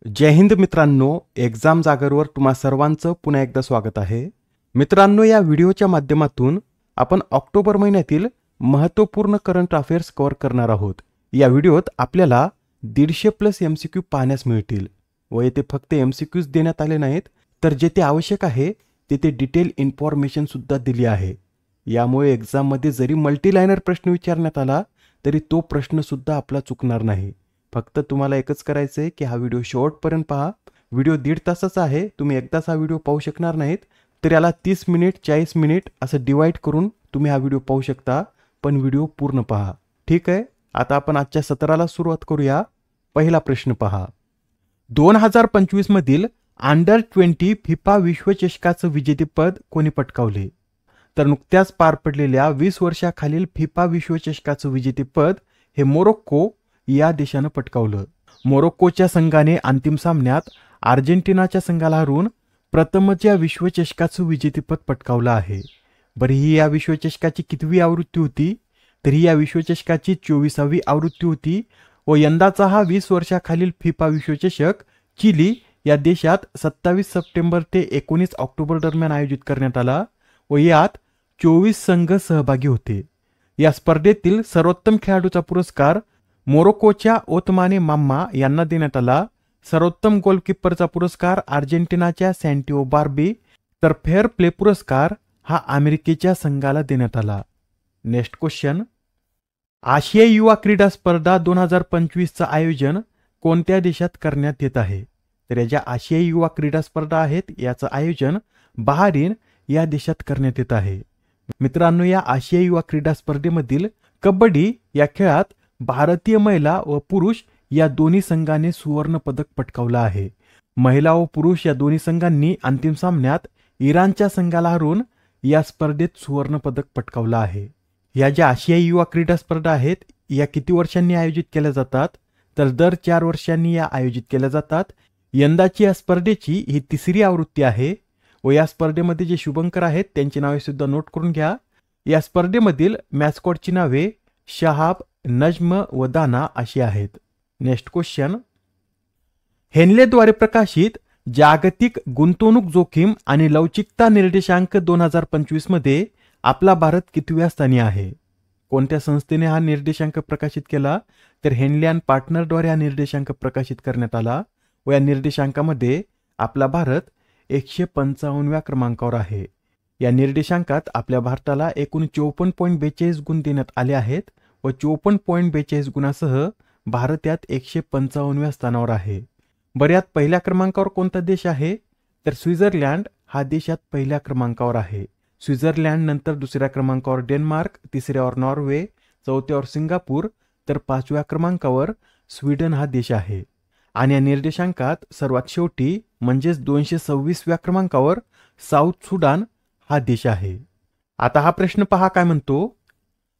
जय हिंद मित्रांनो, एक्झाम जागरवर तुम्हा सर्वांचं पुन्हा एकदा स्वागत आहे. मित्रांनो, या व्हिडिओच्या माध्यमातून आपण ऑक्टोबर महिन्यातील महत्त्वपूर्ण करंट अफेअर्स कव्हर करणार आहोत. या व्हिडिओत आपल्याला 150+ MCQ पाहण्यास मिळतील व येथे फक्त MCQs देण्यात आले नाहीत, तर जे ते आवश्यक आहे तेथे डिटेल इन्फॉर्मेशन सुद्धा दिली आहे. यामुळे एक्झाममध्ये जरी मल्टीलाइनर प्रश्न विचारण्यात आला तरी तो प्रश्न सुद्धा आपला चुकणार नाही. फक्त तुम्हाला एकच करायचं आहे की हा व्हिडिओ शेवटपर्यंत पहा. व्हिडिओ 1.5 तासाचा आहे. तुम्ही एकदाच हा व्हिडिओ पाहू शकणार नाहीत, तर याला 30 मिनिट 40 मिनिट असं डिवाइड करून तुम्ही हा व्हिडिओ पाहू शकता, पण व्हिडिओ पूर्ण पहा. ठीक आहे, आता आपण आजच्या सत्राला सुरुवात करूया. पहिला प्रश्न पहा. 2025 मधील अंडर-20 फिफा विश्वचषकाचं विजेतेपद कोणी पटकावले? तर नुकत्याच पार पडलेल्या 20 वर्षाखालील फिफा विश्वचषकाचं विजेतेपद हे मोरोक्को या देशानं पटकावलं. मोरोक्कोच्या संघाने अंतिम सामन्यात अर्जेंटिनाच्या संघाला हरवून प्रथमच या विश्वचषकाचं विजेतेपद पटकावलं आहे. बरी ही या विश्वचषकाची कितवी आवृत्ती होती? तर ही या विश्वचषकाची 24वी आवृत्ती होती व यंदाचा हा 20 वर्षाखालील फिफा विश्वचषक चिली या देशात 27 सप्टेंबर ते 19 ऑक्टोबर दरम्यान आयोजित करण्यात आला व यात 24 संघ सहभागी होते. या स्पर्धेतील सर्वोत्तम खेळाडूचा पुरस्कार मोरोक्कोच्या ओतमाने माम्मा यांना देण्यात आला. सर्वोत्तम गोलकीपरचा पुरस्कार अर्जेंटिनाच्या सँटिओ बार्बी, तर फेअर प्ले पुरस्कार हा अमेरिकेच्या संघाला देण्यात आला. Next question. आशियाई युवा क्रीडा स्पर्धा 2025चं आयोजन कोणत्या देशात करण्यात येत आहे? तर या ज्या आशियाई युवा क्रीडा स्पर्धा आहेत याचं आयोजन बहारीन या देशात करण्यात येत आहे. मित्रांनो, या आशियाई युवा क्रीडा स्पर्धेमधील कबड्डी या खेळात भारतीय महिला व पुरुष या दोन्ही संघाने सुवर्ण पदक पटकावलं आहे. महिला व पुरुष या दोन्ही संघांनी अंतिम सामन्यात इराणच्या संघाला हरवून या स्पर्धेत सुवर्ण पदक पटकावलं आहे. या ज्या आशियाई युवा क्रीडा स्पर्धा आहेत या किती वर्षांनी आयोजित केल्या जातात? तर दर 4 वर्षांनी या आयोजित केल्या जातात. यंदाची या स्पर्धेची ही 3री आवृत्ती आहे व या स्पर्धेमध्ये जे शुभंकर आहेत त्यांची नावे सुद्धा नोट करून घ्या. या स्पर्धेमधील मॅस्कॉटची नावे शहाब, नज्म व दाना अशी आहेत. Next question. हेनलेद्वारे प्रकाशित जागतिक गुंतवणूक जोखीम आणि लवचिकता निर्देशांक 2025 मध्ये आपला भारत कितव्या स्थानी आहे? कोणत्या संस्थेने हा निर्देशांक प्रकाशित केला? तर हेनले अँड पार्टनरद्वारे हा निर्देशांक प्रकाशित करण्यात आला व या निर्देशांकामध्ये आपला भारत 155व्या क्रमांकावर आहे. या निर्देशांकात आपल्या भारताला एकूण 54.42 गुण देण्यात आले आहेत व 54.42 गुणासह भारत यात 155व्या स्थानावर आहे. बरं, यात पहिल्या क्रमांकावर कोणता देश आहे? तर स्वित्झर्लंड हा देश यात पहिल्या क्रमांकावर आहे. स्वित्झर्लंड नंतर दुसऱ्या क्रमांकावर डेन्मार्क, तिसऱ्यावर नॉर्वे, चौथ्यावर सिंगापूर, तर 5व्या क्रमांकावर स्वीडन हा देश आहे. आणि या निर्देशांकात सर्वात शेवटी म्हणजेच 226व्या क्रमांकावर साऊथ सुदान हा देश आहे. आता हा प्रश्न पहा काय म्हणतो.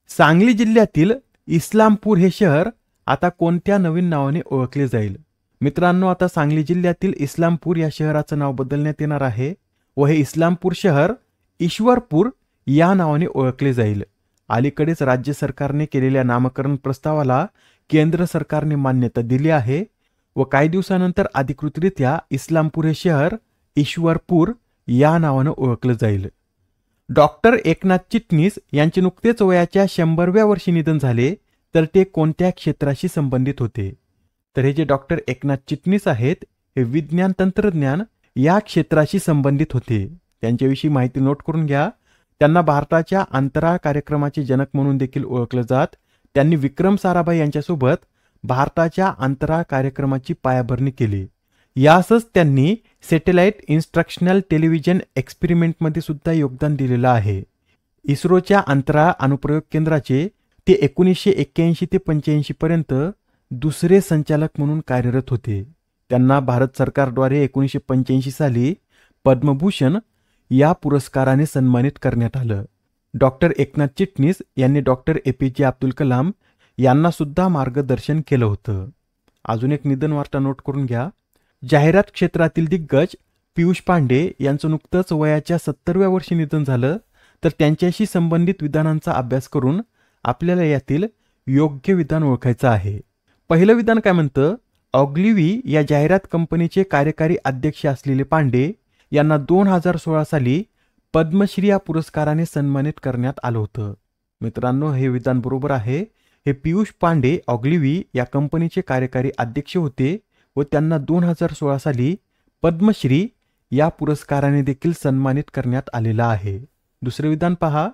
सांगली जिल्ह्यातील इस्लामपूर हे शहर आता कोणत्या नवीन नावाने ओळखले जाईल? मित्रांनो, आता सांगली जिल्ह्यातील इस्लामपूर या शहराचं नाव बदलण्यात येणार आहे व हे इस्लामपूर शहर ईश्वरपूर या नावाने ओळखले जाईल. अलीकडेच राज्य सरकारने केलेल्या नामकरण प्रस्तावाला केंद्र सरकारने मान्यता दिली आहे व काही दिवसानंतर अधिकृतरित्या इस्लामपूर हे शहर ईश्वरपूर या नावानं ओळखलं जाईल. डॉक्टर एकनाथ चिटणीस यांचे नुकतेच वयाच्या 100व्या वर्षी निधन झाले, तर ते कोणत्या क्षेत्राशी संबंधित होते? तर हे जे डॉक्टर एकनाथ चिटणीस आहेत हे विज्ञान तंत्रज्ञान या क्षेत्राशी संबंधित होते. त्यांच्याविषयी माहिती नोट करून घ्या. त्यांना भारताच्या अंतराळ कार्यक्रमाचे जनक म्हणून देखील ओळखलं जात. त्यांनी विक्रम साराभाई यांच्यासोबत भारताच्या अंतराळ कार्यक्रमाची पायाभरणी केली. यासच त्यांनी सॅटेलाइट इन्स्ट्रक्शनल टेलिव्हिजन एक्सपेरिमेंटमध्ये सुद्धा योगदान दिलेलं आहे. इस्रोच्या अंतराळ अणुप्रयोग केंद्राचे ते 1981 ते 85 पर्यंत दुसरे संचालक म्हणून कार्यरत होते. त्यांना भारत सरकारद्वारे 1985 साली पद्मभूषण या पुरस्काराने सन्मानित करण्यात आलं. डॉक्टर एकनाथ चिटणीस यांनी डॉक्टर APJ अब्दुल कलाम यांना सुद्धा मार्गदर्शन केलं होतं. अजून एक निधन वार्ता नोट करून घ्या. जाहिरात क्षेत्रातील दिग्गज पियुष पांडे यांचं नुकतंच वयाच्या 70व्या वर्षी निधन झालं, तर त्यांच्याशी संबंधित विधानांचा अभ्यास करून आपल्याला यातील योग्य विधान ओळखायचं आहे. पहिलं विधान काय म्हणतं? ऑग्लिव्ही या जाहिरात कंपनीचे कार्यकारी अध्यक्ष असलेले पांडे यांना 2016 साली पद्मश्री या पुरस्काराने सन्मानित करण्यात आलं होतं. मित्रांनो, हे विधान बरोबर आहे. हे पियुष पांडे ऑग्लिव्ही या कंपनीचे कार्यकारी अध्यक्ष होते व त्यांना 2016 साली पद्मश्री या पुरस्काराने देखील सन्मानित करण्यात आलेला आहे. दुसरे विधान पहा.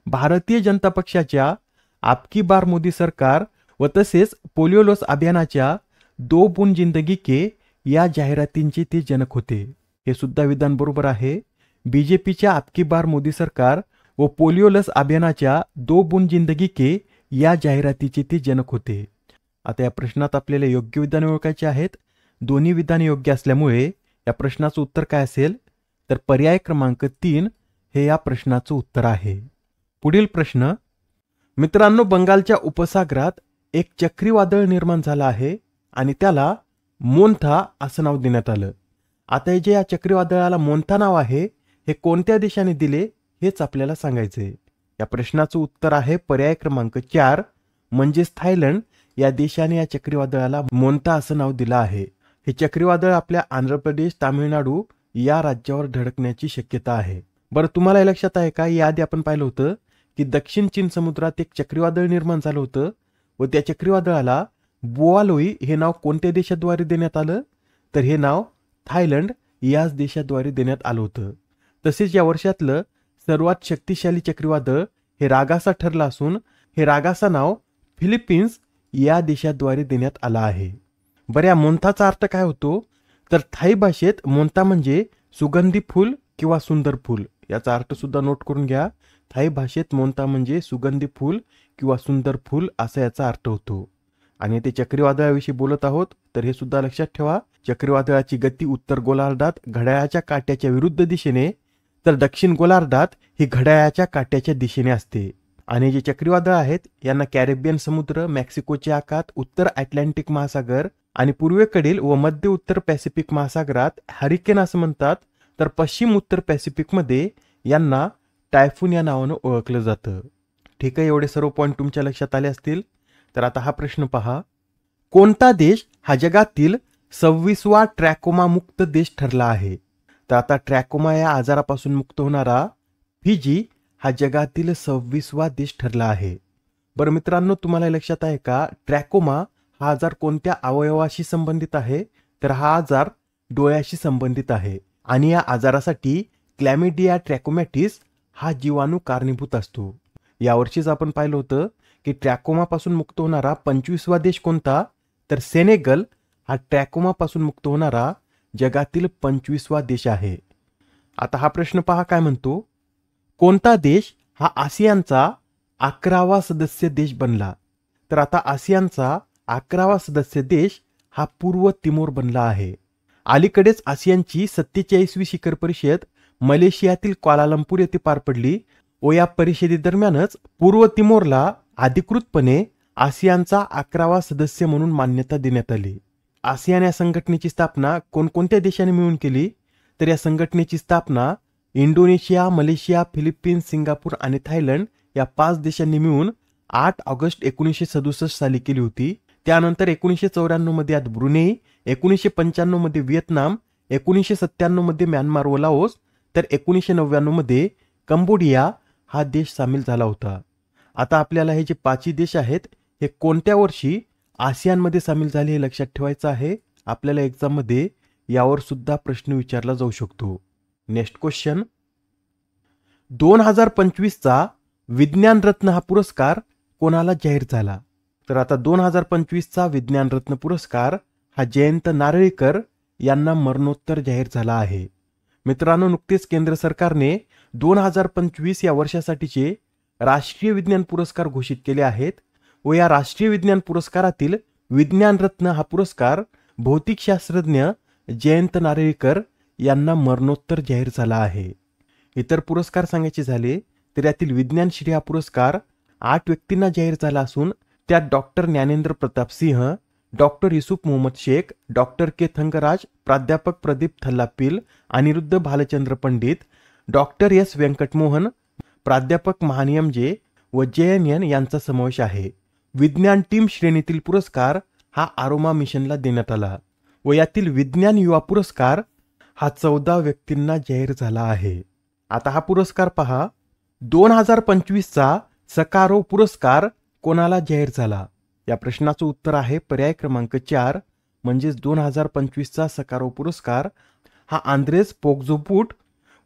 भारतीय जनता पक्षाच्या आपकी बार मोदी सरकार व तसेच पोलिओ लस अभियानाच्या दो बूंद जिंदगी के या जाहिरातींचे ते जनक होते. हे सुद्धा विधान बरोबर आहे. बीजेपीच्या आपकी बार मोदी सरकार व पोलिओ लस अभियानाच्या दो बूंद जिंदगी के या जाहिरातीचे ते जनक होते. आता या प्रश्नात आपल्याला योग्य विधाने ओळखायची आहेत. दोन्ही विधाने योग्य असल्यामुळे या प्रश्नाचं उत्तर काय असेल तर पर्याय क्रमांक 3 हे या प्रश्नाचं उत्तर आहे. पुढील प्रश्न. मित्रांनो, बंगालच्या उपसागरात एक चक्रीवादळ निर्माण झालं आहे आणि त्याला मोन्था असं नाव देण्यात आलं. आता हे जे या चक्रीवादळाला मोन्था नाव आहे हे कोणत्या देशाने दिले हेच आपल्याला सांगायचे. या प्रश्नाचं उत्तर आहे पर्याय क्रमांक 4 म्हणजेच थायलंड या देशाने या चक्रीवादळाला मोन्था असं नाव दिलं आहे. हे चक्रीवादळ आपल्या आंध्र प्रदेश, तामिळनाडू या राज्यावर धडकण्याची शक्यता आहे. बरं, तुम्हाला हे लक्षात आहे का, याआधी आपण पाहिलं होतं की दक्षिण चीन समुद्रात एक चक्रीवादळ निर्माण झालं होतं व त्या चक्रीवादळाला बुआलोई हे नाव कोणत्या देशाद्वारे देण्यात आलं तर हे नाव थायलंड याच देशाद्वारे देण्यात आलं होतं. तसेच या वर्षातलं सर्वात शक्तिशाली चक्रीवादळ हे रागासा ठरलं असून हे रागासा नाव फिलिपिन्स या देशाद्वारे देण्यात आलं आहे. बरं, या मोन्थाचा अर्थ काय होतो तर थाई भाषेत मोन्था म्हणजे सुगंधी फूल किंवा सुंदर फूल. याचा अर्थ सुद्धा नोट करून घ्या. थाई भाषेत मोन्था म्हणजे सुगंधी फूल किंवा सुंदर फूल असा याचा अर्थ होतो. आणि ते चक्रीवादळाविषयी बोलत आहोत तर हे सुद्धा लक्षात ठेवा. चक्रीवादळाची गती उत्तर गोलार्धात घड्याळाच्या काट्याच्या विरुद्ध दिशेने तर दक्षिण गोलार्धात ही घड्याळाच्या काट्याच्या दिशेने असते. आणि जे चक्रीवादळ आहेत यांना कॅरेबियन समुद्र, मेक्सिकोचे आखात, उत्तर अटलांटिक महासागर आणि पूर्वेकडील व मध्य उत्तर पॅसिफिक महासागरात हरिकेन असं म्हणतात. तर पश्चिम उत्तर पॅसिफिकमध्ये यांना टायफून या नावानं ओळखलं जातं. ठीक आहे, एवढे सर्व पॉईंट तुमच्या लक्षात आले असतील. तर आता हा प्रश्न पहा. कोणता देश हा जगातील 26वा ट्रॅकोमा मुक्त देश ठरला आहे? तर आता ट्रॅकोमा या आजारापासून मुक्त होणारा फिजी हा जगातील 26वा देश ठरला आहे. बरं मित्रांनो, तुम्हाला लक्षात आहे का, ट्रॅकोमा हा आजार कोणत्या अवयवाशी संबंधित आहे तर हा आजार डोळ्याशी संबंधित आहे. आणि या आजारासाठी क्लॅमिडिया ट्रॅकोमॅटिस हा जीवाणू कारणीभूत असतो. यावर्षीच आपण पाहिलं होतं की ट्रॅकोमापासून मुक्त होणारा 25वा देश कोणता तर सेनेगल हा ट्रॅकोमापासून मुक्त होणारा जगातील 25वा देश आहे. आता हा प्रश्न पहा काय म्हणतो. कोणता देश हा आसियानचा 11वा सदस्य देश बनला? तर आता आसियानचा 11वा सदस्य देश हा पूर्व तिमोर बनला आहे. अलीकडेच आसियानची 47वी शिखर परिषद मलेशियातील क्वालालंपूर येथे पार पडली व या परिषदेदरम्यानच पूर्व तिमोरला अधिकृतपणे आसियानचा 11वा सदस्य म्हणून मान्यता देण्यात आली. आसियान या संघटनेची स्थापना कोणकोणत्या देशाने मिळून केली तर या संघटनेची स्थापना इंडोनेशिया, मलेशिया, फिलिपिन्स, सिंगापूर आणि थायलंड या 5 देशांनी मिळून 8 ऑगस्ट 1967 साली केली होती. त्यानंतर 1994 मध्ये यात ब्रुनेई, 1995 मध्ये व्हिएतनाम, 1997 मध्ये म्यानमार व लाओस तर 1999 मध्ये कंबोडिया हा देश सामील झाला होता. आता आपल्याला हे जे 5 देश आहेत हे कोणत्या वर्षी आसियानमध्ये सामील झाले हे लक्षात ठेवायचं आहे. आपल्याला एक्झाममध्ये यावर सुद्धा प्रश्न विचारला जाऊ शकतो. Next question. 2025चा विज्ञान रत्न हा पुरस्कार कोणाला जाहीर झाला? तर आता 2025चा विज्ञान रत्न पुरस्कार हा जयंत नारळीकर यांना मरणोत्तर जाहीर झाला आहे. मित्रांनो, नुकतेच केंद्र सरकारने 2025 या वर्षासाठीचे राष्ट्रीय विज्ञान पुरस्कार घोषित केले आहेत व या राष्ट्रीय विज्ञान पुरस्कारातील विज्ञान रत्न हा पुरस्कार भौतिकशास्त्रज्ञ जयंत नारळीकर यांना मरणोत्तर जाहीर झाला आहे. इतर पुरस्कार सांगायचे झाले तर यातील विज्ञान श्री हा पुरस्कार 8 व्यक्तींना जाहीर झाला असून त्यात doctor Gyanendra Pratap Singh, doctor Yusuf Mohammed Shaikh, doctor के थंगराज, प्राध्यापक प्रदीप थल्लापिल, अनिरुद्ध भालचंद्र पंडित, डॉक्टर एस व्यंकटमोहन, प्राध्यापक महानियम जे व JNN यांचा समावेश आहे. विज्ञान टीम श्रेणीतील पुरस्कार हा आरोमा मिशनला देण्यात आला व यातील विज्ञान युवा पुरस्कार हा 14 व्यक्तींना जाहीर झाला आहे. आता हा पुरस्कार पहा. 2025चा सकारो पुरस्कार कोणाला जाहीर झाला? या प्रश्नाचं उत्तर आहे पर्याय क्रमांक 4 म्हणजेच 2025चा सकारो पुरस्कार हा आंद्रेस पोग्जोपुट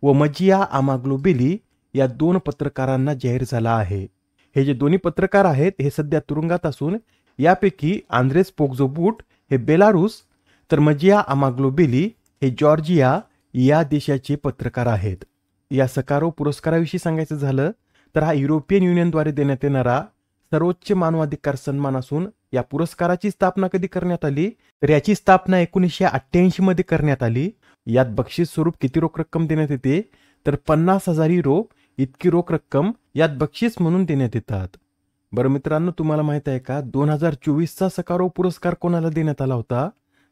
व मजिया आमाग्लोबेली या 2 पत्रकारांना जाहीर झाला आहे. हे जे दोन्ही पत्रकार आहेत हे सध्या तुरुंगात असून यापैकी आंद्रेस पोग्जोपुट हे बेलारूस तर मजिया आमाग्लोबेली हे जॉर्जिया या देशाचे पत्रकार आहेत. या सकारो पुरस्काराविषयी सांगायचं झालं तर हा युरोपियन युनियनद्वारे देण्यात येणारा सर्वोच्च मानवाधिकार सन्मान असून या पुरस्काराची स्थापना कधी करण्यात आली तर याची स्थापना 1988 मध्ये करण्यात आली. यात बक्षीस स्वरूप किती रोख रक्कम देण्यात येते तर 50,000 युरो इतकी रोख रक्कम यात बक्षीस म्हणून देण्यात येतात. बरं मित्रांनो, तुम्हाला माहित आहे का 2024चा सकारो पुरस्कार कोणाला देण्यात आला होता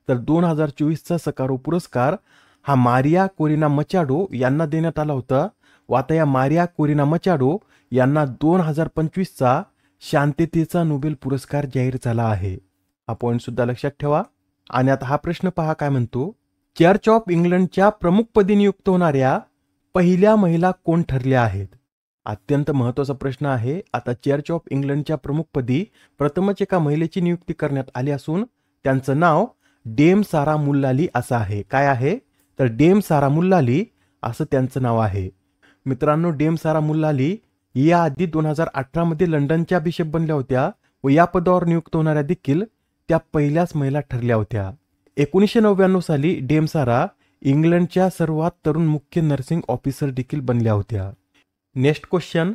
तर 2024चा सकारो पुरस्कार हा मारिया कोरिना मचाडो यांना देण्यात आला होता व आता या मारिया कोरिना मचाडो यांना 2025चा शांततेचा नोबेल पुरस्कार जाहीर झाला आहे. हा पॉइंट सुद्धा लक्षात ठेवा. आणि आता हा प्रश्न पहा काय म्हणतो. चर्च ऑफ इंग्लंडच्या प्रमुखपदी नियुक्त होणाऱ्या पहिल्या महिला कोण ठरल्या आहेत? अत्यंत महत्त्वाचा प्रश्न आहे. आता चर्च ऑफ इंग्लंडच्या प्रमुखपदी प्रथमच एका महिलेची नियुक्ती करण्यात आली असून त्यांचं नाव डेम सारा मुल्लाली असं आहे. काय आहे तर डेम सारा मुल्लाली असं त्यांचं नाव आहे. मित्रांनो, डेम सारा मुल्लाली या आधी 2018 मध्ये लंडनच्या बिशप बनल्या होत्या व या पदावर नियुक्त होणाऱ्या देखील त्या पहिल्याच महिला ठरल्या होत्या. 1999 साली डेम सारा इंग्लंडच्या सर्वात तरुण मुख्य नर्सिंग ऑफिसर देखील बनल्या होत्या. Next question.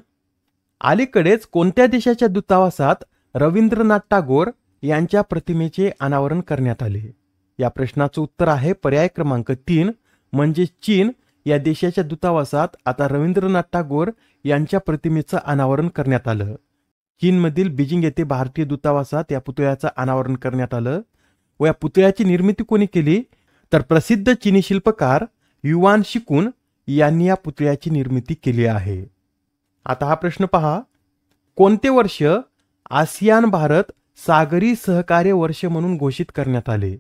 अलीकडेच कोणत्या देशाच्या दूतावासात रवींद्रनाथ टागोर यांच्या प्रतिमेचे अनावरण करण्यात आले? या प्रश्नाचं उत्तर आहे पर्याय क्रमांक 3 म्हणजे चीन या देशाच्या दूतावासात आता रवींद्रनाथ टागोर यांच्या प्रतिमेचं अनावरण करण्यात आलं. चीनमधील बीजिंग येथे भारतीय दूतावासात या पुतळ्याचं अनावरण करण्यात आलं व या पुतळ्याची निर्मिती कोणी केली तर प्रसिद्ध चीनी शिल्पकार युआन शिकुन यांनी या पुतळ्याची निर्मिती केली आहे. आता हा प्रश्न पहा. कोणते वर्ष आसियान भारत सागरी सहकार्य वर्ष म्हणून घोषित करण्यात आले?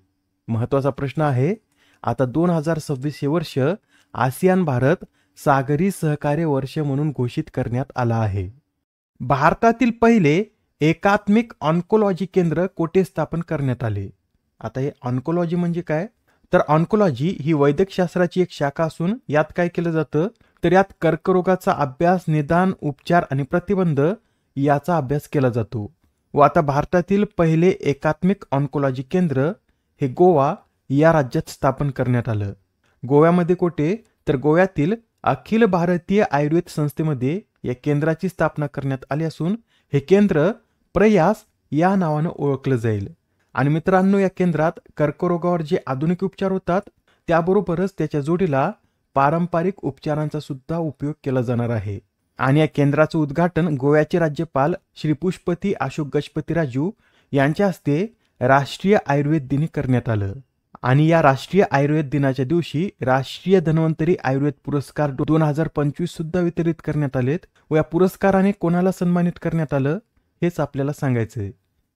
महत्वाचा प्रश्न आहे. आता 2026 हे वर्ष आसियान भारत सागरी सहकार्य वर्ष म्हणून घोषित करण्यात आला आहे. भारतातील पहिले एकात्मिक ऑन्कोलॉजी केंद्र कोठे स्थापन करण्यात आले? आता हे ऑन्कोलॉजी म्हणजे काय तर ऑन्कोलॉजी ही वैद्यकशास्त्राची एक शाखा असून यात काय केलं जातं तर यात कर्करोगाचा अभ्यास, निदान, उपचार आणि प्रतिबंध याचा अभ्यास केला जातो. व आता भारतातील पहिले एकात्मिक ऑन्कोलॉजी केंद्र हे गोवा या राज्यात स्थापन करण्यात आलं. गोव्यामध्ये कोठे तर गोव्यातील अखिल भारतीय आयुर्वेद संस्थेमध्ये या केंद्राची स्थापना करण्यात आली असून हे केंद्र प्रयास या नावानं ओळखलं जाईल. आणि मित्रांनो, या केंद्रात कर्करोगावर जे आधुनिक उपचार होतात त्याबरोबरच त्याच्या जोडीला पारंपरिक उपचारांचा सुद्धा उपयोग केला जाणार आहे. आणि या केंद्राचं उद्घाटन गोव्याचे राज्यपाल श्री पुष्पती अशोक गजपतीराजू यांच्या हस्ते राष्ट्रीय आयुर्वेद दिनी करण्यात आलं. आणि या राष्ट्रीय आयुर्वेद दिनाच्या दिवशी राष्ट्रीय धन्वंतरी आयुर्वेद पुरस्कार 2025 सुद्धा वितरित करण्यात आलेत व या पुरस्काराने कोणाला सन्मानित करण्यात आलं हेच आपल्याला सांगायचंय.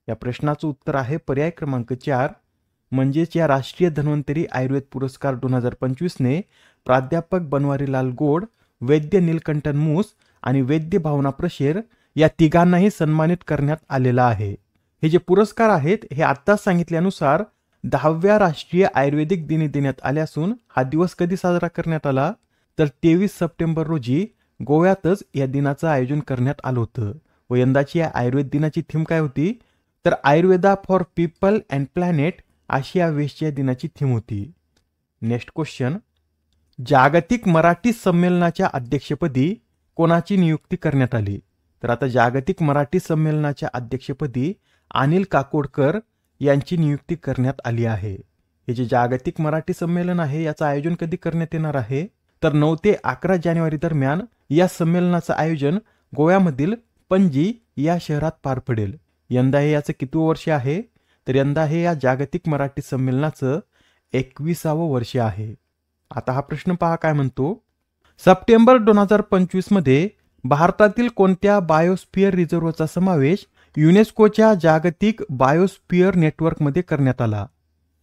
या प्रश्नाचं उत्तर आहे पर्याय क्रमांक 4 म्हणजेच या राष्ट्रीय धन्वंतरी आयुर्वेद पुरस्कार 2025 ने प्राध्यापक बनवारीलाल गोड, वैद्य नीलकंठन मूस आणि वैद्य भावना प्रशेर या तिघांनाही सन्मानित करण्यात आलेला आहे. हे जे पुरस्कार आहेत हे आत्ताच सांगितल्यानुसार 10व्या राष्ट्रीय आयुर्वेदिक दिनी देण्यात आले असून हा दिवस कधी साजरा करण्यात आला तर 23 सप्टेंबर रोजी गोव्यातच या दिनाचं आयोजन करण्यात आलं होतं. व यंदाची या आयुर्वेद दिनाची थीम काय होती तर Ayurveda for people and planet अशी या वेळच्या दिनाची थीम होती. Next question. जागतिक मराठी संमेलनाच्या अध्यक्षपदी कोणाची नियुक्ती करण्यात आली? तर आता जागतिक मराठी संमेलनाच्या अध्यक्षपदी अनिल काकोडकर यांची नियुक्ती करण्यात आली आहे. हे जे जागतिक मराठी संमेलन आहे याचं आयोजन कधी करण्यात येणार आहे तर 9 ते 11 जानेवारी दरम्यान या संमेलनाचं आयोजन गोव्यामधील पणजी या शहरात पार पडेल. यंदा हे याचं कितवं वर्ष आहे तर यंदा हे या जागतिक मराठी संमेलनाचं 21वं वर्ष आहे. आता हा प्रश्न पहा काय म्हणतो. सप्टेंबर 2025 मध्ये भारतातील कोणत्या बायोस्फिअर रिझर्वचा समावेश युनेस्कोच्या जागतिक बायोस्फिअर नेटवर्कमध्ये करण्यात आला?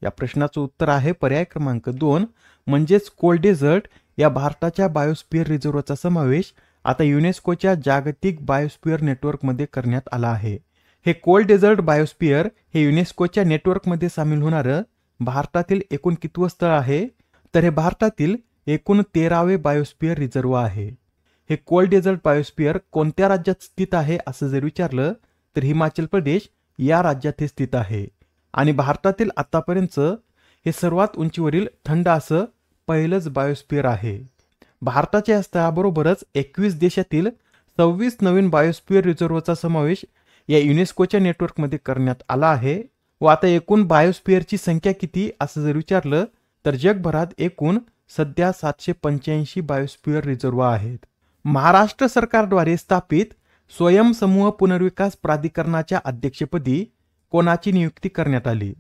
या प्रश्नाचं उत्तर आहे पर्याय क्रमांक 2 म्हणजेच कोल्ड डेझर्ट या भारताच्या बायोस्फिअर रिझर्वचा समावेश आता युनेस्कोच्या जागतिक बायोस्फिअर नेटवर्कमध्ये करण्यात आला आहे. हे कोल्ड डेझर्ट बायोस्फिअर हे युनेस्कोच्या नेटवर्कमध्ये सामील होणारं भारतातील एकूण कितवं स्थळ आहे? तर हे भारतातील एकूण 13वे बायोस्फिअर रिझर्व आहे. हे कोल्ड डेझर्ट बायोस्फिअर कोणत्या राज्यात स्थित आहे असं जर विचारलं तर हिमाचल प्रदेश या राज्यात हे स्थित आहे. आणि भारतातील आतापर्यंत हे सर्वात उंचीवरील थंड असं पहिलंच बायोस्फिअर आहे. भारताच्या या स्थळाबरोबरच 21 देशातील 26 नवीन बायोस्फिअर रिझर्वचा समावेश या युनेस्कोच्या नेटवर्कमध्ये करण्यात आला आहे. व आता एकूण बायोस्फिअरची संख्या किती असं जर विचारलं तर जगभरात एकूण सध्या 785 बायोस्फिअर रिझर्व आहेत. महाराष्ट्र सरकारद्वारे स्थापित स्वयंसमूह पुनर्विकास प्राधिकरणाच्या अध्यक्षपदी कोणाची नियुक्ती करण्यात आली?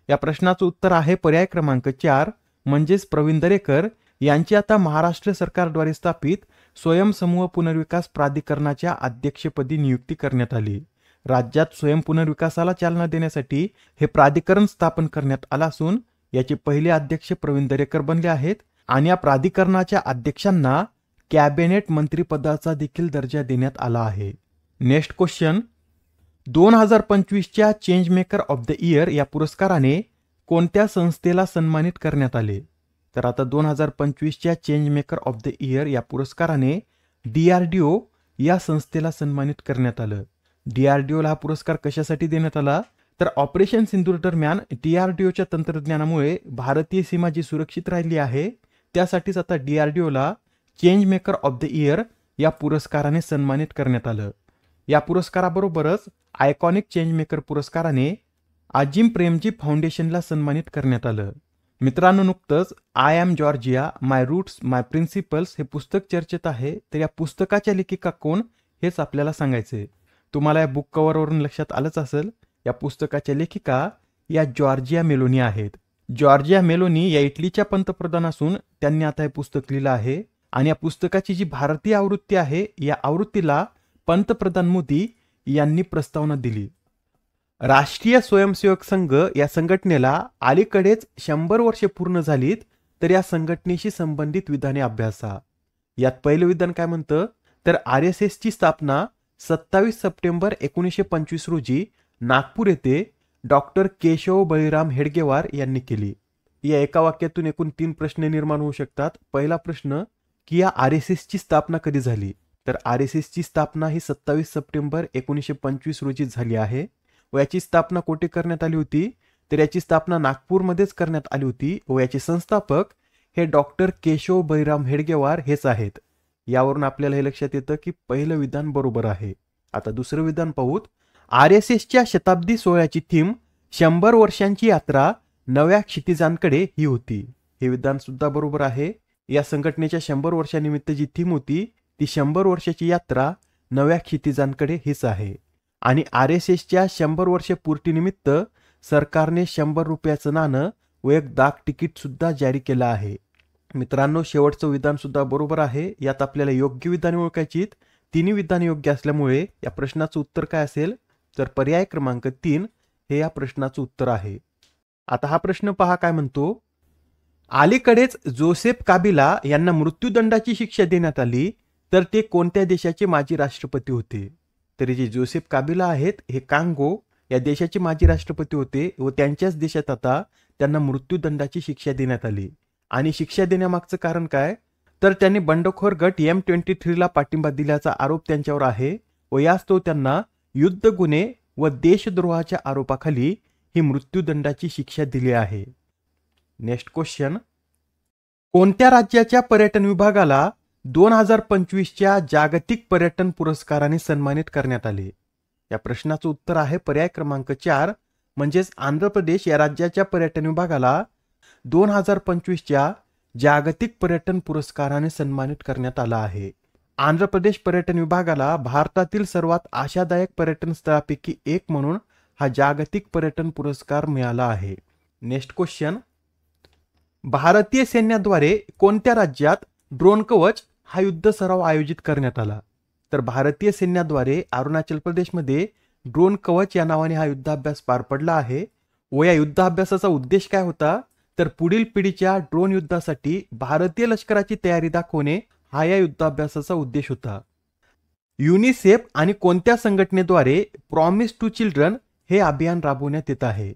या प्रश्नाचं उत्तर आहे पर्याय क्रमांक 4 म्हणजेच प्रवीण दरेकर यांची आता महाराष्ट्र सरकारद्वारे स्थापित स्वयंसमूह पुनर्विकास प्राधिकरणाच्या अध्यक्षपदी नियुक्ती करण्यात आली. राज्यात स्वयं पुनर्विकासाला चालना देण्यासाठी हे प्राधिकरण स्थापन करण्यात आलं असून याचे पहिले अध्यक्ष प्रवीण दरेकर बनले आहेत. आणि या प्राधिकरणाच्या अध्यक्षांना कॅबिनेट मंत्रिपदाचा देखील दर्जा देण्यात आला आहे. नेक्स्ट क्वेश्चन, 2025च्या change maker of the year या पुरस्काराने कोणत्या संस्थेला सन्मानित करण्यात आले? तर आता 2025च्या change maker of the year या पुरस्काराने DRDO या संस्थेला सन्मानित करण्यात आलं. DRDOला हा पुरस्कार कशासाठी देण्यात आला? तर ऑपरेशन सिंदूर दरम्यान DRDOच्या तंत्रज्ञानामुळे भारतीय सीमा जी सुरक्षित राहिली आहे त्यासाठीच आता DRDOला change maker of the year या पुरस्काराने सन्मानित करण्यात आलं. या पुरस्काराबरोबरच आयकॉनिक चेंज मेकर पुरस्काराने अजिम प्रेमजी फाउंडेशनला सन्मानित करण्यात आलं. मित्रांनो, नुकतंच I am Giorgia my roots my principles हे पुस्तक चर्चेत आहे. तर या पुस्तकाच्या लेखिका कोण हेच आपल्याला सांगायचे. तुम्हाला या बुक कव्हरवरून लक्षात आलंच असेल, या पुस्तकाच्या लेखिका या जॉर्जिया मेलोनी आहेत. जॉर्जिया मेलोनी या इटलीच्या पंतप्रधान असून त्यांनी आता हे पुस्तक लिहिलं आहे. आणि या पुस्तकाची जी भारतीय आवृत्ती आहे या आवृत्तीला पंतप्रधान मोदी यांनी प्रस्तावना दिली. राष्ट्रीय स्वयंसेवक संघ या संघटनेला अलीकडेच 100 वर्षे पूर्ण झालीत, तर या संघटनेशी संबंधित विधाने अभ्यासा. यात पहिलं विधान काय म्हणतं तर RSSची स्थापना 27 सप्टेंबर 1925 रोजी नागपूर येथे डॉक्टर केशव बळीराम हेडगेवार यांनी केली. या एका वाक्यातून एकूण 3 प्रश्न निर्माण होऊ शकतात. पहिला प्रश्न की या RSSची स्थापना कधी झाली? तर RSSची स्थापना ही 27 सप्टेंबर 1925 रोजी झाली आहे. व याची स्थापना कोठे करण्यात आली होती? तर याची स्थापना नागपूरमध्येच करण्यात आली होती. व याचे संस्थापक हे डॉक्टर केशव बळीराम हेडगेवार हेच आहेत. यावरून आपल्याला हे लक्षात येतं की पहिलं विधान बरोबर आहे. आता दुसरं विधान पाहूत. RSSच्या शताब्दी सोहळ्याची थीम 100 वर्षांची यात्रा नव्या क्षितिजांकडे ही होती. हे विधान सुद्धा बरोबर आहे. या संघटनेच्या 100 वर्षानिमित्त जी थीम होती ती 100 वर्षाची यात्रा नव्या क्षितिजांकडे हीच आहे. आणि RSSच्या 100 वर्ष पूर्तीनिमित्त सरकारने 100 रुपयाचं नाणं व एक डाक तिकीट सुद्धा जारी केलं आहे. मित्रांनो, शेवटचं विधान सुद्धा बरोबर आहे. यात आपल्याला योग्य विधाने ओळखायची. तिन्ही विधाने योग्य असल्यामुळे या प्रश्नाचं उत्तर काय असेल तर पर्याय क्रमांक 3 हे या प्रश्नाचं उत्तर आहे. आता हा प्रश्न पहा काय म्हणतो. अलीकडेच जोसेफ काबिला यांना मृत्यूदंडाची शिक्षा देण्यात आली, तर ते कोणत्या देशाचे माजी राष्ट्रपती होते? तर जे जोसेफ काबिला आहेत हे कांगो या देशाचे माजी राष्ट्रपती होते व त्यांच्याच देशात आता त्यांना मृत्यूदंडाची शिक्षा देण्यात आली. आणि शिक्षा देण्यामागचं कारण काय तर त्यांनी बंडखोर गट M23ला पाठिंबा दिल्याचा आरोप त्यांच्यावर आहे व यास्तव त्यांना युद्ध गुन्हे व देशद्रोहाच्या आरोपाखाली ही मृत्यूदंडाची शिक्षा दिली आहे. नेक्स्ट क्वेश्चन, कोणत्या राज्याच्या पर्यटन विभागाला 2025च्या जागतिक पर्यटन पुरस्काराने सन्मानित करण्यात आले? या प्रश्नाचं उत्तर आहे पर्याय क्रमांक 4 म्हणजेच आंध्र प्रदेश या राज्याच्या पर्यटन विभागाला 2025च्या जागतिक पर्यटन पुरस्काराने सन्मानित करण्यात आला आहे. आंध्र प्रदेश पर्यटन विभागाला भारतातील सर्वात आशादायक पर्यटन स्थळापैकी एक म्हणून हा जागतिक पर्यटन पुरस्कार मिळाला आहे. नेक्स्ट क्वेश्चन, भारतीय सैन्याद्वारे कोणत्या राज्यात ड्रोन कवच हा युद्ध सराव आयोजित करण्यात आला? तर भारतीय सैन्याद्वारे अरुणाचल प्रदेशमध्ये ड्रोन कवच या नावाने हा युद्धाभ्यास पार पडला आहे व या युद्धाभ्यासाचा उद्देश काय होता तर पुढील पिढीच्या ड्रोन युद्धासाठी भारतीय लष्कराची तयारी दाखवणे हा या युद्धाभ्यासाचा उद्देश होता. युनिसेफ आणि कोणत्या संघटनेद्वारे प्रॉमिस टू चिल्ड्रन हे अभियान राबवण्यात येत आहे.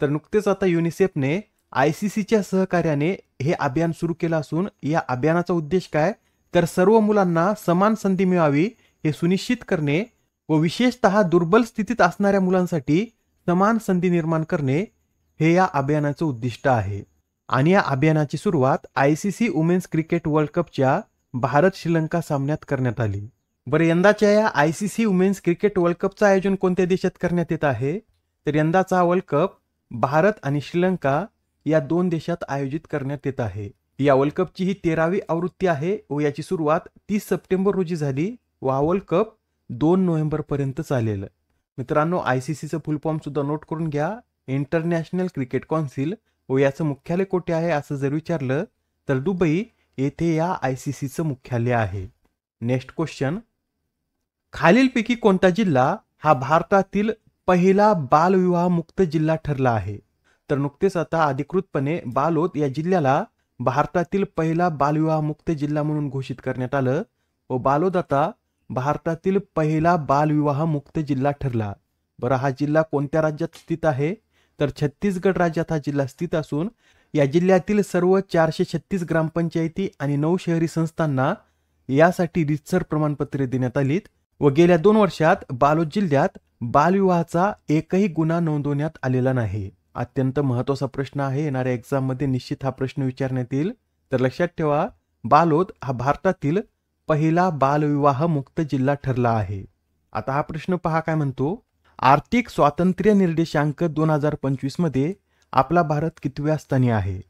तर नुकतेच आता युनिसेफने ICCच्या सहकार्याने हे अभियान सुरू केलं असून या अभियानाचा उद्देश काय तर सर्व मुलांना समान संधी मिळावी हे सुनिश्चित करणे व विशेषतः दुर्बल स्थितीत असणाऱ्या मुलांसाठी समान संधी निर्माण करणे हे या अभियानाचं उद्दिष्ट आहे. आणि या अभियानाची सुरुवात ICC वुमेन्स क्रिकेट वर्ल्ड कपच्या भारत श्रीलंका सामन्यात करण्यात आली. बरं, यंदाच्या या ICC वुमेन्स क्रिकेट वर्ल्ड कपचं आयोजन कोणत्या देशात करण्यात येत आहे तर यंदाचा वर्ल्ड कप भारत आणि श्रीलंका या 2 देशात आयोजित करण्यात येत आहे. या वर्ल्ड कपची ही 13वी आवृत्ती आहे व याची सुरुवात 30 सप्टेंबर रोजी झाली व हा वर्ल्ड कप 2 नोव्हेंबर पर्यंत चालेल. मित्रांनो, ICCचं फुल फॉर्म सुद्धा नोट करून घ्या. इंटरनॅशनल क्रिकेट काउन्सिल व याचं मुख्यालय कोठे आहे असं जर विचारलं तर दुबई येथे या ICCचं मुख्यालय आहे. नेक्स्ट क्वेश्चन, खालीलपैकी कोणता जिल्हा हा भारतातील पहिला बालविवाह मुक्त जिल्हा ठरला आहे. तर नुकतेच आता अधिकृतपणे बालोद या जिल्ह्याला भारतातील पहिला बालविवाह मुक्त जिल्हा म्हणून घोषित करण्यात आलं व बालोद आता भारतातील पहिला बालविवाह मुक्त जिल्हा ठरला. बरं, हा जिल्हा कोणत्या राज्यात स्थित आहे तर छत्तीसगड राज्यात हा जिल्हा स्थित असून या जिल्ह्यातील सर्व 436 ग्रामपंचायती आणि 9 शहरी संस्थांना यासाठी रीतसर प्रमाणपत्रे देण्यात आलीत व गेल्या 2 वर्षात बालोद जिल्ह्यात बालविवाहाचा एकही गुन्हा नोंदवण्यात आलेला नाही. अत्यंत महत्त्वाचा प्रश्न आहे, येणाऱ्या एक्झाम मध्ये निश्चित हा प्रश्न विचारण्यात येईल. तर लक्षात ठेवा, बालोद हा भारतातील पहिला बालविवाह मुक्त जिल्हा ठरला आहे. आता हा प्रश्न पहा काय म्हणतो, आर्थिक स्वातंत्र्य निर्देशांक 2025 मध्ये आपला भारत कितव्या स्थानी आहे.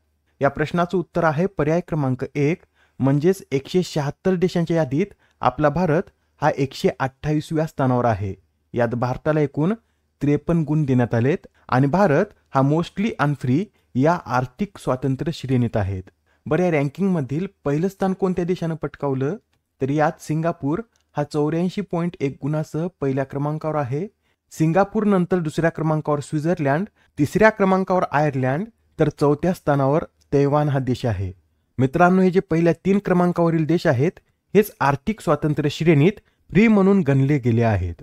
या प्रश्नाचं उत्तर आहे पर्याय क्रमांक 1 म्हणजेच 176 देशांच्या यादीत आपला भारत हा 128व्या स्थानावर आहे. यात भारताला एकूण 53 गुण देण्यात आलेत आणि भारत हा मोस्टली अनफ्री या आर्थिक स्वातंत्र्य श्रेणीत आहेत. बरं, या रँकिंग मधील पहिलं स्थान कोणत्या देशानं पटकावलं तर यात सिंगापूर हा 84.1 गुणासह पहिल्या क्रमांकावर आहे. सिंगापूर नंतर दुसऱ्या क्रमांकावर स्वित्झर्लंड, तिसऱ्या क्रमांकावर आयर्लंड तर 4थ्या स्थानावर तैवान हा देश आहे. मित्रांनो, हे जे पहिल्या 3 क्रमांकावरील देश आहेत हेच आर्थिक स्वातंत्र्य श्रेणीत फ्री म्हणून गणले गेले आहेत.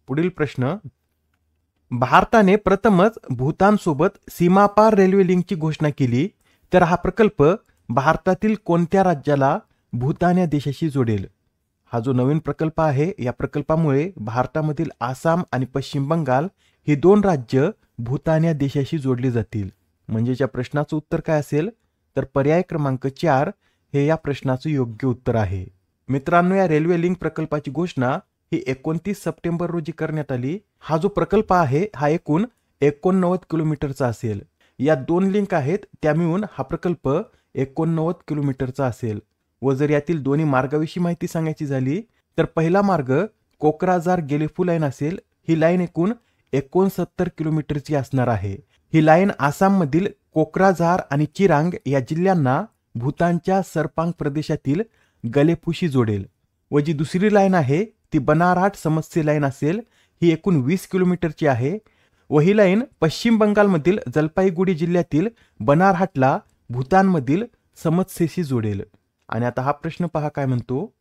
पुढील प्रश्न, भारताने प्रथमच भूतानसोबत सीमापार रेल्वे लिंकची घोषणा केली तर हा प्रकल्प भारतातील कोणत्या राज्याला भूतान या देशाशी जोडेल. हा जो नवीन प्रकल्प आहे या प्रकल्पामुळे भारतामधील आसाम आणि पश्चिम बंगाल ही 2 राज्य भूतान या देशाशी जोडली जातील. म्हणजे या प्रश्नाचं उत्तर काय असेल तर पर्याय क्रमांक 4 हे या प्रश्नाचं योग्य उत्तर आहे. मित्रांनो, या रेल्वे लिंक प्रकल्पाची घोषणा ही 29 सप्टेंबर रोजी करण्यात आली. हा जो प्रकल्प आहे हा एकूण 89 किलोमीटरचा असेल. या 2 लिंक आहेत त्या मिळून हा प्रकल्प 89 किलोमीटरचा असेल. व जर यातील दोन्ही मार्गाविषयी माहिती सांगायची झाली तर पहिला मार्ग कोकराझार गेलेफू लाईन असेल. ही लाईन एकूण 69 किलोमीटरची असणार आहे. ही लाईन आसाम मधील कोकराझार आणि चिरांग या जिल्ह्यांना भूतानच्या सरपांग प्रदेशातील गलेफूशी जोडेल. व जी दुसरी लाईन आहे ती बनारहाट समस्ये लाईन असेल. ही एकूण 20 किलोमीटरची आहे व ही लाईन पश्चिम बंगालमधील जलपाईगुडी जिल्ह्यातील बनारहाटला भूतानमधील समस्येशी जोडेल. आणि आता हा प्रश्न पहा काय म्हणतो,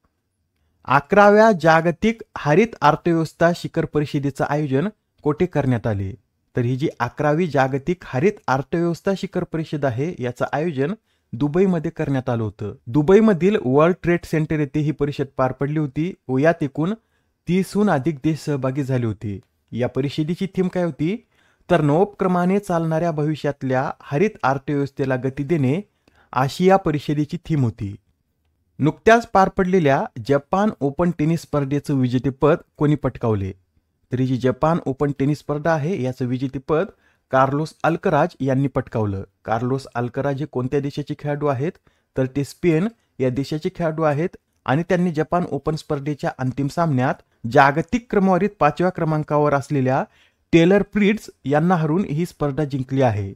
11व्या जागतिक हरित अर्थव्यवस्था शिखर परिषदेचं आयोजन कोठे करण्यात आले. तर ही जी 11वी जागतिक हरित अर्थव्यवस्था शिखर परिषद आहे याचं आयोजन दुबईमध्ये करण्यात आलं होतं. दुबईमधील वर्ल्ड ट्रेड सेंटर येथे ही परिषद पार पडली होती व यात एकूण 30हून अधिक देश सहभागी झाले होते. या परिषदेची थीम काय होती तर नवोपक्रमाने चालणाऱ्या भविष्यातल्या हरित अर्थव्यवस्थेला गती देणे अशी या परिषदेची थीम होती. नुकत्याच पार पडलेल्या जपान ओपन टेनिस स्पर्धेचं विजेतेपद कोणी पटकावले. तरी जी जपान ओपन टेनिस स्पर्धा आहे याचं विजेतेपद कार्लोस अल्कराज यांनी पटकावलं. कार्लोस अल्कराज हे कोणत्या देशाचे खेळाडू आहेत तर ते स्पेन या देशाचे खेळाडू आहेत आणि त्यांनी जपान ओपन स्पर्धेच्या अंतिम सामन्यात जागतिक क्रमवारीत 5व्या क्रमांकावर असलेल्या टेलर फ्रिट्झ यांना हरून ही स्पर्धा जिंकली आहे.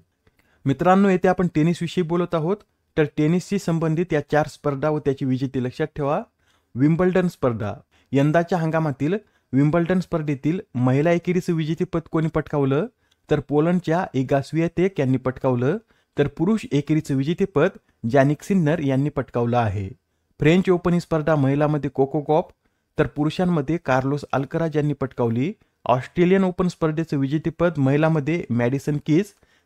मित्रांनो, येथे आपण टेनिस विषयी बोलत आहोत तर टेनिसशी संबंधित या 4 स्पर्धा व त्याची विजेते लक्षात ठेवा. विम्बल्डन स्पर्धा यंदाच्या हंगामातील विम्बल्डन स्पर्धेतील महिला एकेरीचं विजेतेपद कोणी पटकावलं? तर पोलंडच्या इगा स्विएतेक यांनी पटकावलं. तर पुरुष एकेरीचं विजेतेपद जॅनिक सिन्नर यांनी पटकावलं आहे. फ्रेंच ओपन ही स्पर्धा महिलांमध्ये कोको गॉफ तर पुरुषांमध्ये कार्लोस अल्कराज यांनी पटकावली. ऑस्ट्रेलियन ओपन स्पर्धेचं विजेतेपद महिलांमध्ये मॅडिसन कीज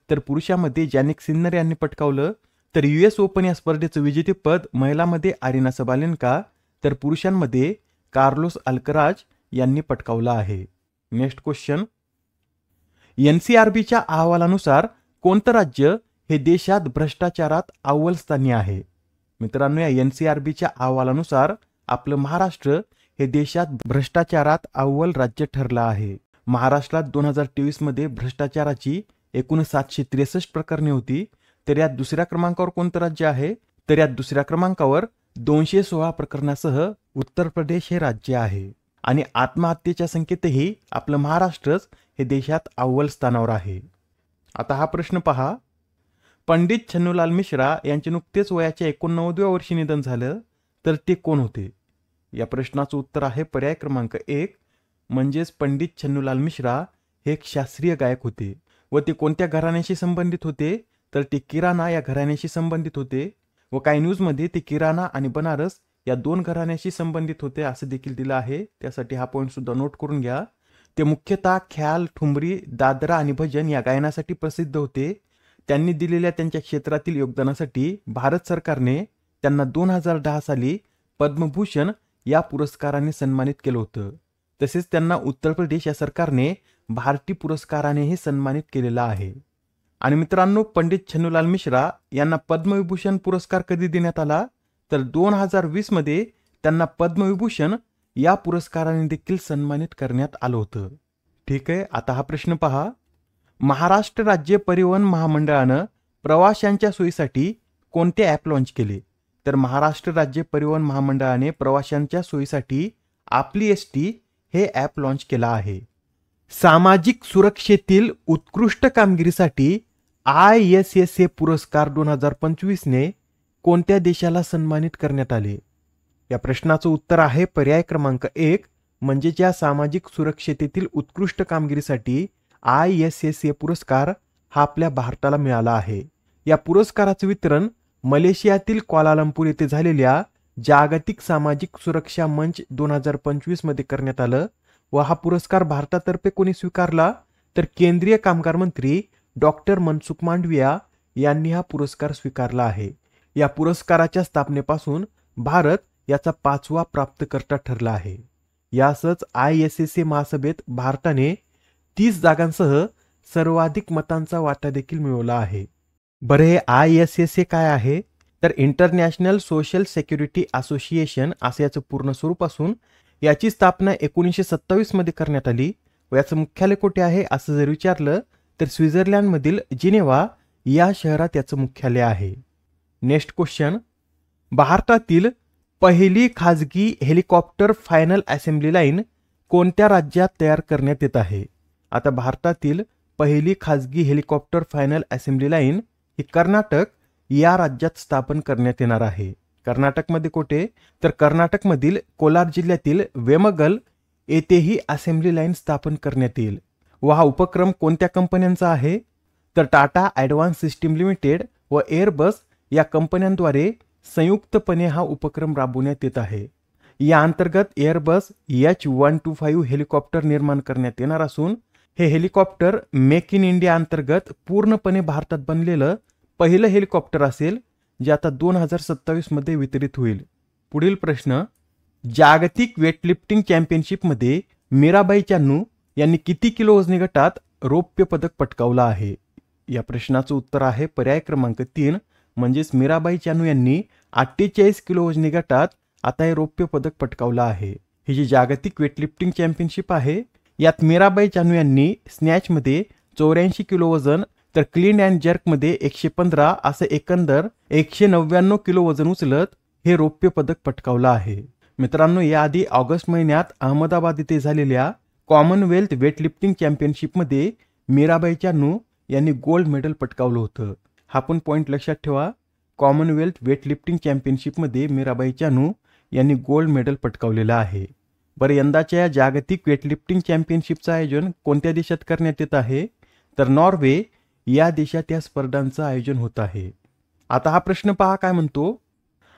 तर पुरुषांमध्ये जॅनिक सिन्नर यांनी पटकावलं. तर US ओपन या स्पर्धेचं विजेतेपद महिलांमध्ये अरिना सबालेन्का तर पुरुषांमध्ये कार्लोस अल्कराज यांनी पटकावलं आहे. नेक्स्ट क्वेश्चन, NCRBच्या अहवालानुसार कोणतं राज्य हे देशात भ्रष्टाचारात अव्वल स्थानी आहे? मित्रांनो, या NCRBच्या अहवालानुसार आपलं महाराष्ट्र हे देशात भ्रष्टाचारात अव्वल राज्य ठरलं आहे. महाराष्ट्रात 2023 मध्ये भ्रष्टाचाराची एकूण 763 प्रकरणे होती. तर यात दुसऱ्या क्रमांकावर कोणतं राज्य आहे? तर यात दुसऱ्या क्रमांकावर 216 प्रकरणासह उत्तर प्रदेश हे राज्य आहे. आणि आत्महत्येच्या संख्येतही आपलं महाराष्ट्रच हे देशात अव्वल स्थानावर आहे. आता हा प्रश्न पहा, पंडित छन्नूलाल मिश्रा यांचे नुकतेच वयाच्या 89व्या वर्षी निधन झालं, तर ते कोण होते? या प्रश्नाचं उत्तर आहे पर्याय क्रमांक 1 म्हणजेच पंडित छन्नूलाल मिश्रा हे एक शास्त्रीय गायक होते. व ते कोणत्या घराण्याशी संबंधित होते? तर ते किराणा या घराण्याशी संबंधित होते. व काही न्यूजमध्ये ते किराणा आणि बनारस या 2 घराण्याशी संबंधित होते असं देखील दिलं आहे. त्यासाठी हा पॉईंट सुद्धा नोट करून घ्या. ते मुख्यतः ख्याल, ठुमरी, दादरा आणि भजन या गायनासाठी प्रसिद्ध होते. त्यांनी दिलेल्या त्यांच्या क्षेत्रातील योगदानासाठी भारत सरकारने त्यांना 2010 साली पद्मभूषण या पुरस्काराने सन्मानित केलं होतं. तसेच त्यांना उत्तर प्रदेश या सरकारने भारती पुरस्कारानेही सन्मानित केलेला आहे. आणि मित्रांनो, पंडित छन्नूलाल मिश्रा यांना पद्मविभूषण पुरस्कार कधी देण्यात आला? तर 2020 मध्ये त्यांना पद्मविभूषण या पुरस्काराने देखील सन्मानित करण्यात आलं होतं. ठीक आहे, आता हा प्रश्न पहा, महाराष्ट्र राज्य परिवहन महामंडळानं प्रवाशांच्या सोयीसाठी कोणते ॲप लॉन्च केले? तर महाराष्ट्र राज्य परिवहन महामंडळाने प्रवाशांच्या सोयीसाठी आपली ST हे ॲप लॉन्च केला आहे. सामाजिक सुरक्षेतील उत्कृष्ट कामगिरीसाठी ISSA पुरस्कार 2025 ने कोणत्या देशाला सन्मानित करण्यात आले? या प्रश्नाचं उत्तर आहे पर्याय क्रमांक 1 म्हणजे या सामाजिक सुरक्षेतील उत्कृष्ट कामगिरीसाठी ISSA पुरस्कार हा आपल्या भारताला मिळाला आहे. या पुरस्काराचं वितरण मलेशियातील क्वालालंपूर येथे झालेल्या जागतिक सामाजिक सुरक्षा मंच 2025 मध्ये करण्यात आलं. व हा पुरस्कार भारतातर्फे कोणी स्वीकारला? तर केंद्रीय कामगार मंत्री डॉक्टर मनसुख मांडविया यांनी हा पुरस्कार स्वीकारला आहे. या पुरस्काराच्या स्थापनेपासून भारत याचा 5वा प्राप्तकर्ता ठरला आहे. यासच ISSA महासभेत भारताने 30 जागांसह सर्वाधिक मतांचा वाटा देखील मिळवला आहे. बरं, हे ISSA काय आहे? तर इंटरनॅशनल सोशल सिक्युरिटी असोसिएशन असं याचं पूर्ण स्वरूप असून याची स्थापना 1927 मध्ये करण्यात आली. व याचं मुख्यालय कुठे आहे असं जर विचारलं तर स्वित्झर्लंडमधील जिनेव्हा या शहरात याचं मुख्यालय आहे. नेक्स्ट क्वेश्चन, भारतातील पहिली खाजगी हेलिकॉप्टर फायनल असेंब्ली लाईन कोणत्या राज्यात तयार करण्यात येत आहे? आता भारतातील पहिली खाजगी हेलिकॉप्टर फायनल असेंब्ली लाईन ही कर्नाटक या राज्यात स्थापन करण्यात येणार आहे. कर्नाटकमध्ये कुठे? तर कर्नाटकमधील कोलार जिल्ह्यातील वेमगल येथे ही असेंब्ली लाईन स्थापन करण्यात येईल. व हा उपक्रम कोणत्या कंपन्यांचा आहे? तर टाटा ॲडव्हान्स सिस्टीम लिमिटेड व एअरबस या कंपन्यांद्वारे संयुक्तपणे हा उपक्रम राबवण्यात येत आहे. या अंतर्गत एअरबस H125 हेलिकॉप्टर निर्माण करण्यात येणार असून हे हेलिकॉप्टर मेक इन इंडिया अंतर्गत पूर्णपणे भारतात बनलेलं पहिलं हेलिकॉप्टर असेल, जे आता 2027 मध्ये वितरित होईल. पुढील प्रश्न, जागतिक वेटलिफ्टिंग चॅम्पियनशिपमध्ये मीराबाई चानू यांनी किती किलो वजनी गटात रौप्य पदक पटकावलं आहे? या प्रश्नाचं उत्तर आहे पर्याय क्रमांक 3 म्हणजेच मीराबाई चानू यांनी 48 किलो वजनी गटात आता हे रौप्य पदक पटकावलं आहे. ही जी जागतिक वेटलिफ्टिंग चॅम्पियनशिप आहे यात मीराबाई चानू यांनी स्नॅचमध्ये 84 किलो वजन तर क्लीन अँड जर्कमध्ये 115 असं एकंदर 199 किलो वजन उचलत हे रौप्य पदक पटकावलं आहे. मित्रांनो, याआधी ऑगस्ट महिन्यात अहमदाबाद येथे झालेल्या कॉमनवेल्थ वेटलिफ्टिंग चॅम्पियनशिपमध्ये मीराबाई चानू यांनी गोल्ड मेडल पटकावलं होतं. हा पण पॉईंट लक्षात ठेवा, कॉमनवेल्थ वेटलिफ्टिंग चॅम्पियनशिपमध्ये मीराबाई चानू यांनी गोल्ड मेडल पटकावलेलं आहे. बरं, यंदाच्या या जागतिक वेटलिफ्टिंग चॅम्पियनशिपचं आयोजन कोणत्या देशात करण्यात येत आहे? तर नॉर्वे या देशात या स्पर्धांचं आयोजन होत आहे. आता हा प्रश्न पहा काय म्हणतो.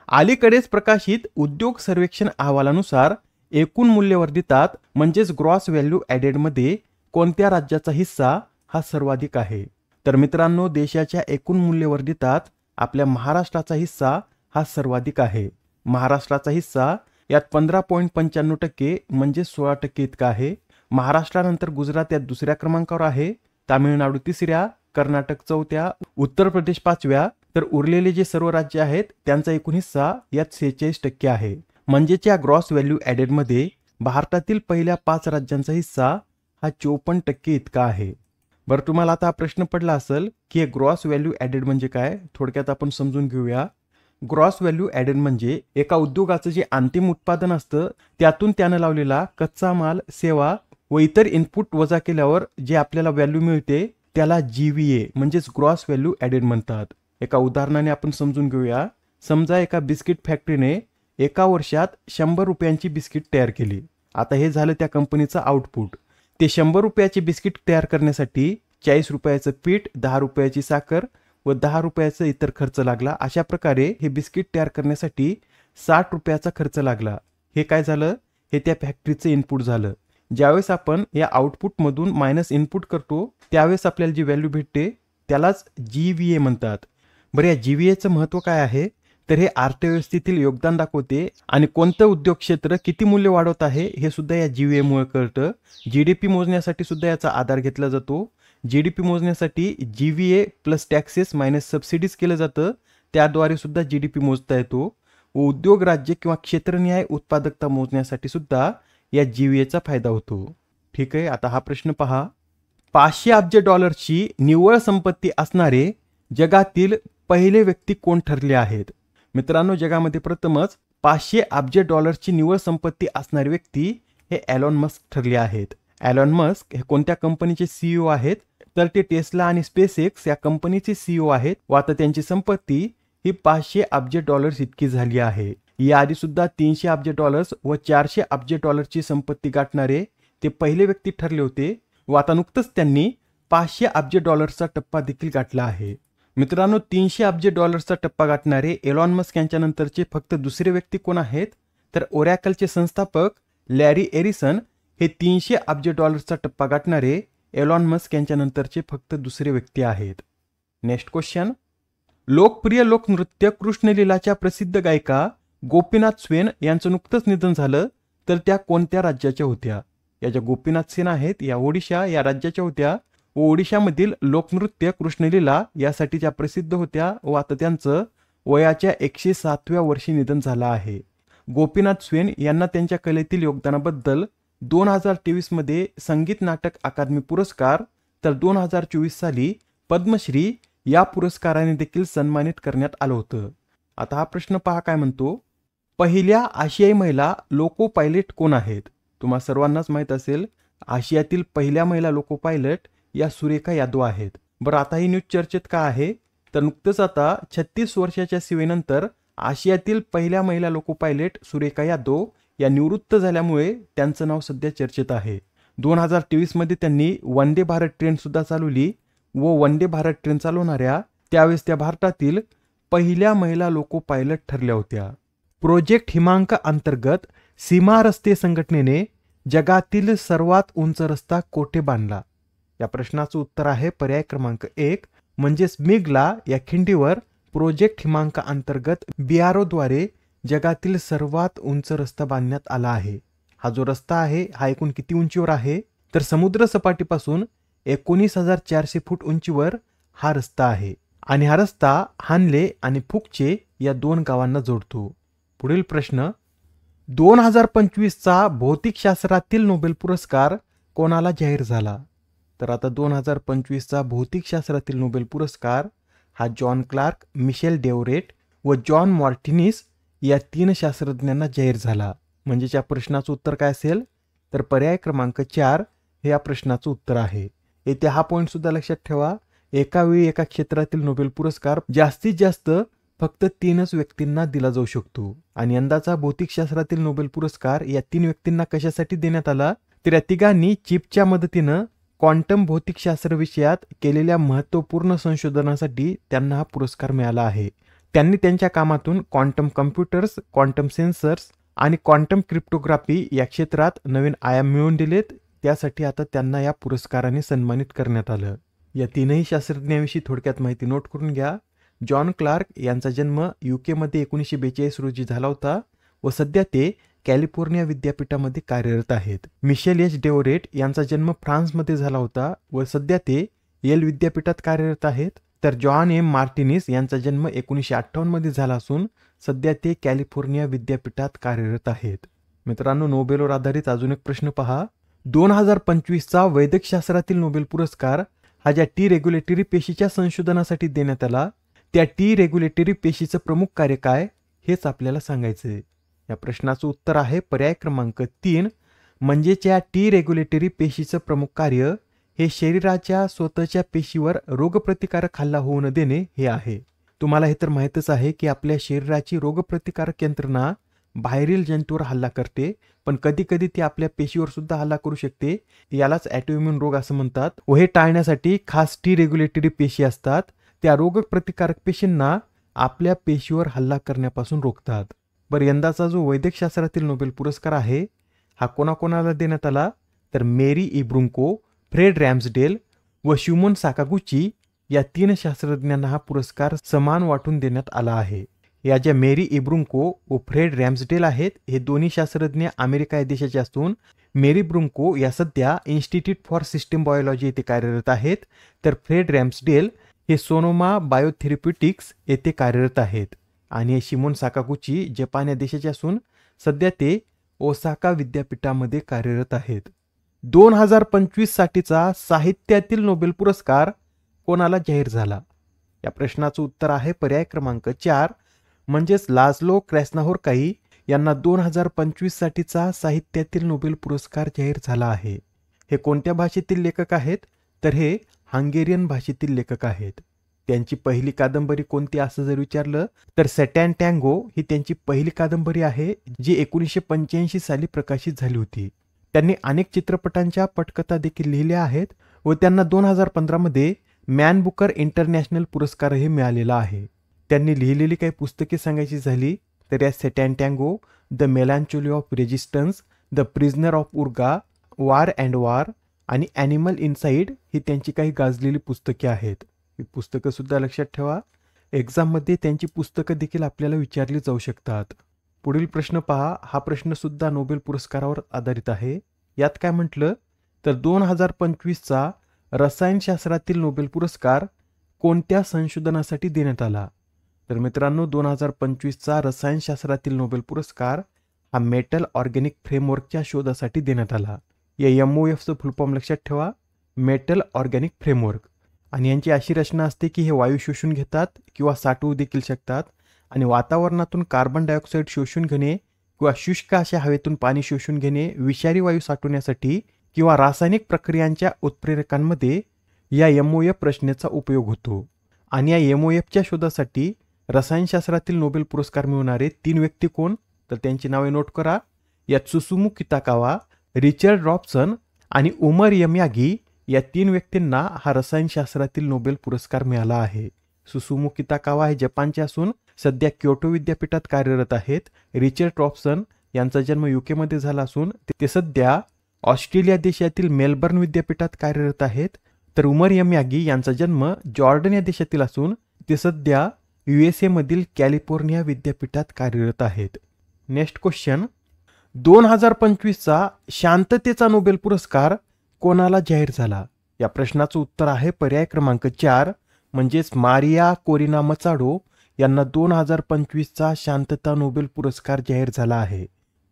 अलीकडेच प्रकाशित उद्योग सर्वेक्षण अहवालानुसार एकूण मूल्यवर्धितात म्हणजेच ग्रॉस व्हॅल्यू ॲडेडमध्ये कोणत्या राज्याचा हिस्सा हा सर्वाधिक आहे? तर मित्रांनो, देशाच्या एकूण मूल्यवर्धितात आपल्या महाराष्ट्राचा हिस्सा हा सर्वाधिक आहे. महाराष्ट्राचा हिस्सा यात 15.95% म्हणजे 16% इतका आहे. महाराष्ट्रानंतर गुजरात यात दुसऱ्या क्रमांकावर आहे, तामिळनाडू तिसऱ्या, कर्नाटक चौथ्या, उत्तर प्रदेश पाचव्या, तर उरलेले जे सर्व राज्य आहेत त्यांचा एकूण हिस्सा यात 46% आहे. म्हणजेच या ग्रॉस व्हॅल्यू ॲडेडमध्ये भारतातील पहिल्या 5 राज्यांचा हिस्सा हा 54% इतका आहे. बरं, तुम्हाला आता हा प्रश्न पडला असेल की हे ग्रॉस व्हॅल्यू ॲडेड म्हणजे काय? थोडक्यात आपण समजून घेऊया. ग्रॉस व्हॅल्यू ॲडेड म्हणजे एका उद्योगाचं जे अंतिम उत्पादन असतं त्यातून त्यानं लावलेला कच्चा माल, सेवा व इतर इनपुट वजा केल्यावर जे आपल्याला व्हॅल्यू मिळते त्याला GVA म्हणजेच ग्रॉस व्हॅल्यू ॲडेड म्हणतात. एका उदाहरणाने आपण समजून घेऊया. समजा एका बिस्किट फॅक्टरीने एका वर्षात 100 रुपयांची बिस्किट तयार केली. आता हे झालं त्या कंपनीचं आउटपुट. ते 100 रुपयाचे बिस्किट तयार करण्यासाठी 40 रुपयाचं पीठ, 10 रुपयाची साखर व 10 रुपयाचा इतर खर्च लागला. अशा प्रकारे हे बिस्किट तयार करण्यासाठी 60 रुपयाचा खर्च लागला. हे काय झालं? हे त्या फॅक्टरीचं इनपुट झालं. ज्यावेळेस आपण या आउटपुटमधून मायनस इनपुट करतो त्यावेळेस आपल्याला जी व्हॅल्यू भेटते त्यालाच GVA म्हणतात. बरं, या GVAचं महत्त्व काय आहे? तर हे अर्थव्यवस्थेतील योगदान दाखवते आणि कोणतं उद्योग क्षेत्र किती मूल्य वाढवत आहे हे सुद्धा या GVA मुळे कळतं. GDP मोजण्यासाठी सुद्धा याचा आधार घेतला जातो. GDP मोजण्यासाठी GVA plus taxes minus subsidies केलं जातं. त्याद्वारे सुद्धा GDP मोजता येतो. व उद्योग, राज्य किंवा क्षेत्रनिहाय उत्पादकता मोजण्यासाठी सुद्धा या GVAचा फायदा होतो. ठीक आहे, आता हा प्रश्न पहा. 500 अब्ज डॉलर्सची निव्वळ संपत्ती असणारे जगातील पहिले व्यक्ती कोण ठरले आहेत? मित्रांनो, जगामध्ये प्रथमच 500 अब्ज डॉलर्सची निव्वळ संपत्ती असणारे व्यक्ती हे एलॉन मस्क ठरले आहेत. एलॉन मस्क हे कोणत्या कंपनीचे CEO आहेत? तर ते टेस्ला आणि स्पेसएक्स या कंपनीचे CEO आहेत व आता त्यांची संपत्ती ही 500 अब्ज डॉलर्स इतकी झाली आहे. याआधी सुद्धा 300 अब्ज डॉलर्स व 400 अब्ज डॉलर्सची संपत्ती गाठणारे ते पहिले व्यक्ती ठरले होते व आता नुकतंच त्यांनी 500 अब्ज डॉलर्सचा टप्पा देखील गाठला आहे. मित्रांनो, 300 अब्ज डॉलर्सचा टप्पा गाठणारे एलॉन मस्क यांच्यानंतरचे फक्त दुसरे व्यक्ती कोण आहेत? तर ओरॅकलचे संस्थापक लॅरी एरिसन हे 300 अब्ज डॉलर्सचा टप्पा गाठणारे एलॉन मस्क यांच्यानंतरचे फक्त दुसरे व्यक्ती आहेत. Next question. लोकप्रिय लोकनृत्य कृष्णलीलाच्या प्रसिद्ध गायिका गोपीनाथ सेन यांचं नुकतंच निधन झालं, तर त्या कोणत्या राज्याच्या होत्या? या ज्या गोपीनाथ सेन आहेत या ओडिशा या राज्याच्या होत्या व ओडिशामधील लोकनृत्य कृष्णलीला यासाठी त्या प्रसिद्ध होत्या व आता त्यांचं वयाच्या 107व्या वर्षी निधन झालं आहे. गोपीनाथ सेन यांना त्यांच्या कलेतील योगदानाबद्दल 2023 मध्ये संगीत नाटक अकादमी पुरस्कार तर 2024 साली पद्मश्री या पुरस्काराने देखील सन्मानित करण्यात आलं होतं. आता हा प्रश्न पहा काय म्हणतो. पहिल्या आशियाई महिला लोको पायलट कोण आहेत? तुम्हा सर्वांनाच माहीत असेल, आशियातील पहिल्या महिला लोको पायलट या सुरेखा यादव आहेत. बरं, आता ही न्यूज चर्चेत का आहे? तर नुकतंच आता 36 वर्षाच्या सेवेनंतर आशियातील पहिल्या महिला लोको पायलट सुरेखा यादव या निवृत्त झाल्यामुळे त्यांचं नाव सध्या चर्चेत आहे. 2023 मध्ये त्यांनी वंदे भारत ट्रेन सुद्धा चालवली व वंदे भारत ट्रेन चालवणाऱ्या त्यावेळेस त्या भारतातील पहिल्या महिला लोको पायलट ठरल्या होत्या. प्रोजेक्ट हिमांक अंतर्गत सीमा रस्ते संघटनेने जगातील सर्वात उंच रस्ता कोठे बांधला? या प्रश्नाचं उत्तर आहे पर्याय क्रमांक 1 म्हणजेच मेघला या खिंडीवर प्रोजेक्ट हिमांक अंतर्गत BROद्वारे जगातील सर्वात उंच रस्ता बांधण्यात आला आहे. हा जो रस्ता आहे हा एकूण किती उंचीवर आहे? तर समुद्र सपाटीपासून 19,400 फूट उंचीवर हा रस्ता आहे आणि हा रस्ता हानले आणि फुकचे या 2 गावांना जोडतो. पुढील प्रश्न. 2025चा भौतिकशास्त्रातील नोबेल पुरस्कार कोणाला जाहीर झाला? तर आता 2025चा भौतिकशास्त्रातील नोबेल पुरस्कार हा जॉन क्लार्क, मिशेल डेवरेट व जॉन मार्टिनिस या 3 शास्त्रज्ञांना जाहीर झाला. म्हणजे या प्रश्नाचं उत्तर काय असेल? तर पर्याय क्रमांक 4 हे या प्रश्नाचं उत्तर आहे. येथे हा पॉईंट सुद्धा लक्षात ठेवा. एका वेळी एका क्षेत्रातील नोबेल पुरस्कार जास्तीत जास्त फक्त 3च व्यक्तींना दिला जाऊ शकतो. आणि यंदाचा भौतिकशास्त्रातील नोबेल पुरस्कार या 3 व्यक्तींना कशासाठी देण्यात आला? तर या तिघांनी चिपच्या मदतीनं क्वांटम भौतिकशास्त्र विषयात केलेल्या महत्त्वपूर्ण संशोधनासाठी त्यांना हा पुरस्कार मिळाला आहे. त्यांनी त्यांच्या कामातून क्वांटम कम्प्युटर्स, क्वांटम सेन्सर्स आणि क्वांटम क्रिप्टोग्राफी या क्षेत्रात नवीन आयाम मिळवून दिलेत. त्यासाठी आता त्यांना या पुरस्काराने सन्मानित करण्यात आलं. या 3ही शास्त्रज्ञांविषयी थोडक्यात माहिती नोट करून घ्या. जॉन क्लार्क यांचा जन्म UK मध्ये 1942 रोजी झाला होता व सध्या ते कॅलिफोर्निया विद्यापीठामध्ये कार्यरत आहेत. मिशेल एच डेओरेट यांचा जन्म फ्रान्समध्ये झाला होता व सध्या ते येल विद्यापीठात कार्यरत आहेत. तर जॉन एम मार्टिनिस यांचा जन्म 1958 मध्ये झाला असून सध्या ते कॅलिफोर्निया विद्यापीठात कार्यरत आहेत. मित्रांनो, नोबेलवर आधारित अजून एक प्रश्न पहा. 2025चा वैद्यकशास्त्रातील नोबेल पुरस्कार हा ज्या टी रेग्युलेटरी पेशीच्या संशोधनासाठी देण्यात आला, त्या टी रेग्युलेटरी पेशीचं प्रमुख कार्य काय हेच आपल्याला सांगायचंय. या प्रश्नाचं उत्तर आहे पर्याय क्रमांक 3. म्हणजेच या टी रेग्युलेटरी पेशीचं प्रमुख कार्य हे शरीराच्या स्वतःच्या पेशीवर रोगप्रतिकारक हल्ला होऊ न देणे हे आहे. तुम्हाला हे तर माहीतच आहे की आपल्या शरीराची रोगप्रतिकारक यंत्रणा बाहेरील जंतूवर हल्ला करते, पण कधी कधी ती आपल्या पेशीवर सुद्धा हल्ला करू शकते. यालाच ऑटोइम्यून रोग असं म्हणतात. व हे टाळण्यासाठी खास टी रेग्युलेटरी पेशी असतात. त्या रोगप्रतिकारक पेशींना आपल्या पेशीवर हल्ला करण्यापासून रोखतात. बरं, यंदाचा जो वैद्यकशास्त्रातील नोबेल पुरस्कार आहे हा कोणाकोणाला देण्यात आला? तर मेरी इब्रुंको, फ्रेड रॅम्सडेल व शिमोन साकागुची या 3 शास्त्रज्ञांना हा पुरस्कार समान वाटून देण्यात आला आहे. या ज्या मेरी इब्रुंको व फ्रेड रॅम्सडेल आहेत, हे दोन्ही शास्त्रज्ञ अमेरिका या देशाचे असून मेरी ब्रुंको या सध्या इन्स्टिट्यूट फॉर सिस्टम बायोलॉजी येथे कार्यरत आहेत. तर फ्रेड रॅम्सडेल हे सोनोमा बायोथेरप्युटिक्स येथे कार्यरत आहेत. आणि शिमोन साकागुची जपान या देशाचे असून सध्या ते ओसाका विद्यापीठामध्ये कार्यरत आहेत. 2025 साठीचा साहित्यातील नोबेल पुरस्कार कोणाला जाहीर झाला? या प्रश्नाचं उत्तर आहे पर्याय क्रमांक 4. म्हणजेच लाझलो क्रॅस्नाहोरकाई यांना 2025 साठीचा साहित्यातील नोबेल पुरस्कार जाहीर झाला आहे. हे कोणत्या भाषेतील लेखक आहेत? तर हे हंगेरियन भाषेतील लेखक आहेत. त्यांची पहिली कादंबरी कोणती असं जर विचारलं तर सॅटॅन टँगो ही त्यांची पहिली कादंबरी आहे, जी 1985 साली प्रकाशित झाली होती. त्यांनी अनेक चित्रपटांच्या पटकथा देखील लिहिल्या आहेत व त्यांना 2015 मध्ये मॅन बुकर इंटरनॅशनल पुरस्कारही मिळालेला आहे. त्यांनी लिहिलेली काही पुस्तके सांगायची झाली तर या Satan tango, the melancholy of resistance, the prisoner of Urga, war and वार आणि ॲनिमल इनसाइड ही त्यांची काही गाजलेली पुस्तके आहेत. ही पुस्तकं सुद्धा लक्षात ठेवा. एक्झाममध्ये त्यांची पुस्तकं देखील आपल्याला विचारली जाऊ शकतात. पुढील प्रश्न पहा. हा प्रश्न सुद्धा नोबेल पुरस्कारावर आधारित आहे. यात काय म्हटलं तर 2025चा रसायनशास्त्रातील नोबेल पुरस्कार कोणत्या संशोधनासाठी देण्यात आला? तर मित्रांनो, 2025चा रसायनशास्त्रातील नोबेल पुरस्कार हा मेटल ऑर्गॅनिक फ्रेमवर्कच्या शोधासाठी देण्यात आला. या MOFचं फुल फॉर्म लक्षात ठेवा, मेटल ऑर्गॅनिक फ्रेमवर्क. आणि यांची अशी रचना असते की हे वायू शोषून घेतात किंवा साठवू देखील शकतात आणि वातावरणातून कार्बन डायऑक्साईड शोषून घेणे किंवा शुष्क अशा हवेतून पाणी शोषून घेणे, विषारी वायू साठवण्यासाठी किंवा रासायनिक प्रक्रियांच्या उत्प्रेरकांमध्ये या MOF रचनेचा उपयोग होतो. आणि या MOFच्या शोधासाठी रसायनशास्त्रातील नोबेल पुरस्कार मिळवणारे 3 व्यक्ती कोण? तर त्यांची नावे नोट करा. यात सुसुमु किताकावा, रिचर्ड रॉबसन आणि उमर यमयागी या 3 व्यक्तींना हा रसायनशास्त्रातील नोबेल पुरस्कार मिळाला आहे. सुसुमु किताकावा हे जपानचे असून सध्या क्योटो विद्यापीठात कार्यरत आहेत. रिचर्ड रॉबसन यांचा जन्म UK मध्ये झाला असून ते सध्या ऑस्ट्रेलिया देशातील मेलबर्न विद्यापीठात कार्यरत आहेत. तर उमर यमयागी यांचा जन्म जॉर्डन या देशातील असून ते सध्या USA मधील कॅलिफोर्निया विद्यापीठात कार्यरत आहेत. Next question. 2025चा शांततेचा नोबेल पुरस्कार कोणाला जाहीर झाला? या प्रश्नाचं उत्तर आहे पर्याय क्रमांक 4. म्हणजेच मारिया कोरिना मचाडो यांना 2025चा शांतता नोबेल पुरस्कार जाहीर झाला आहे.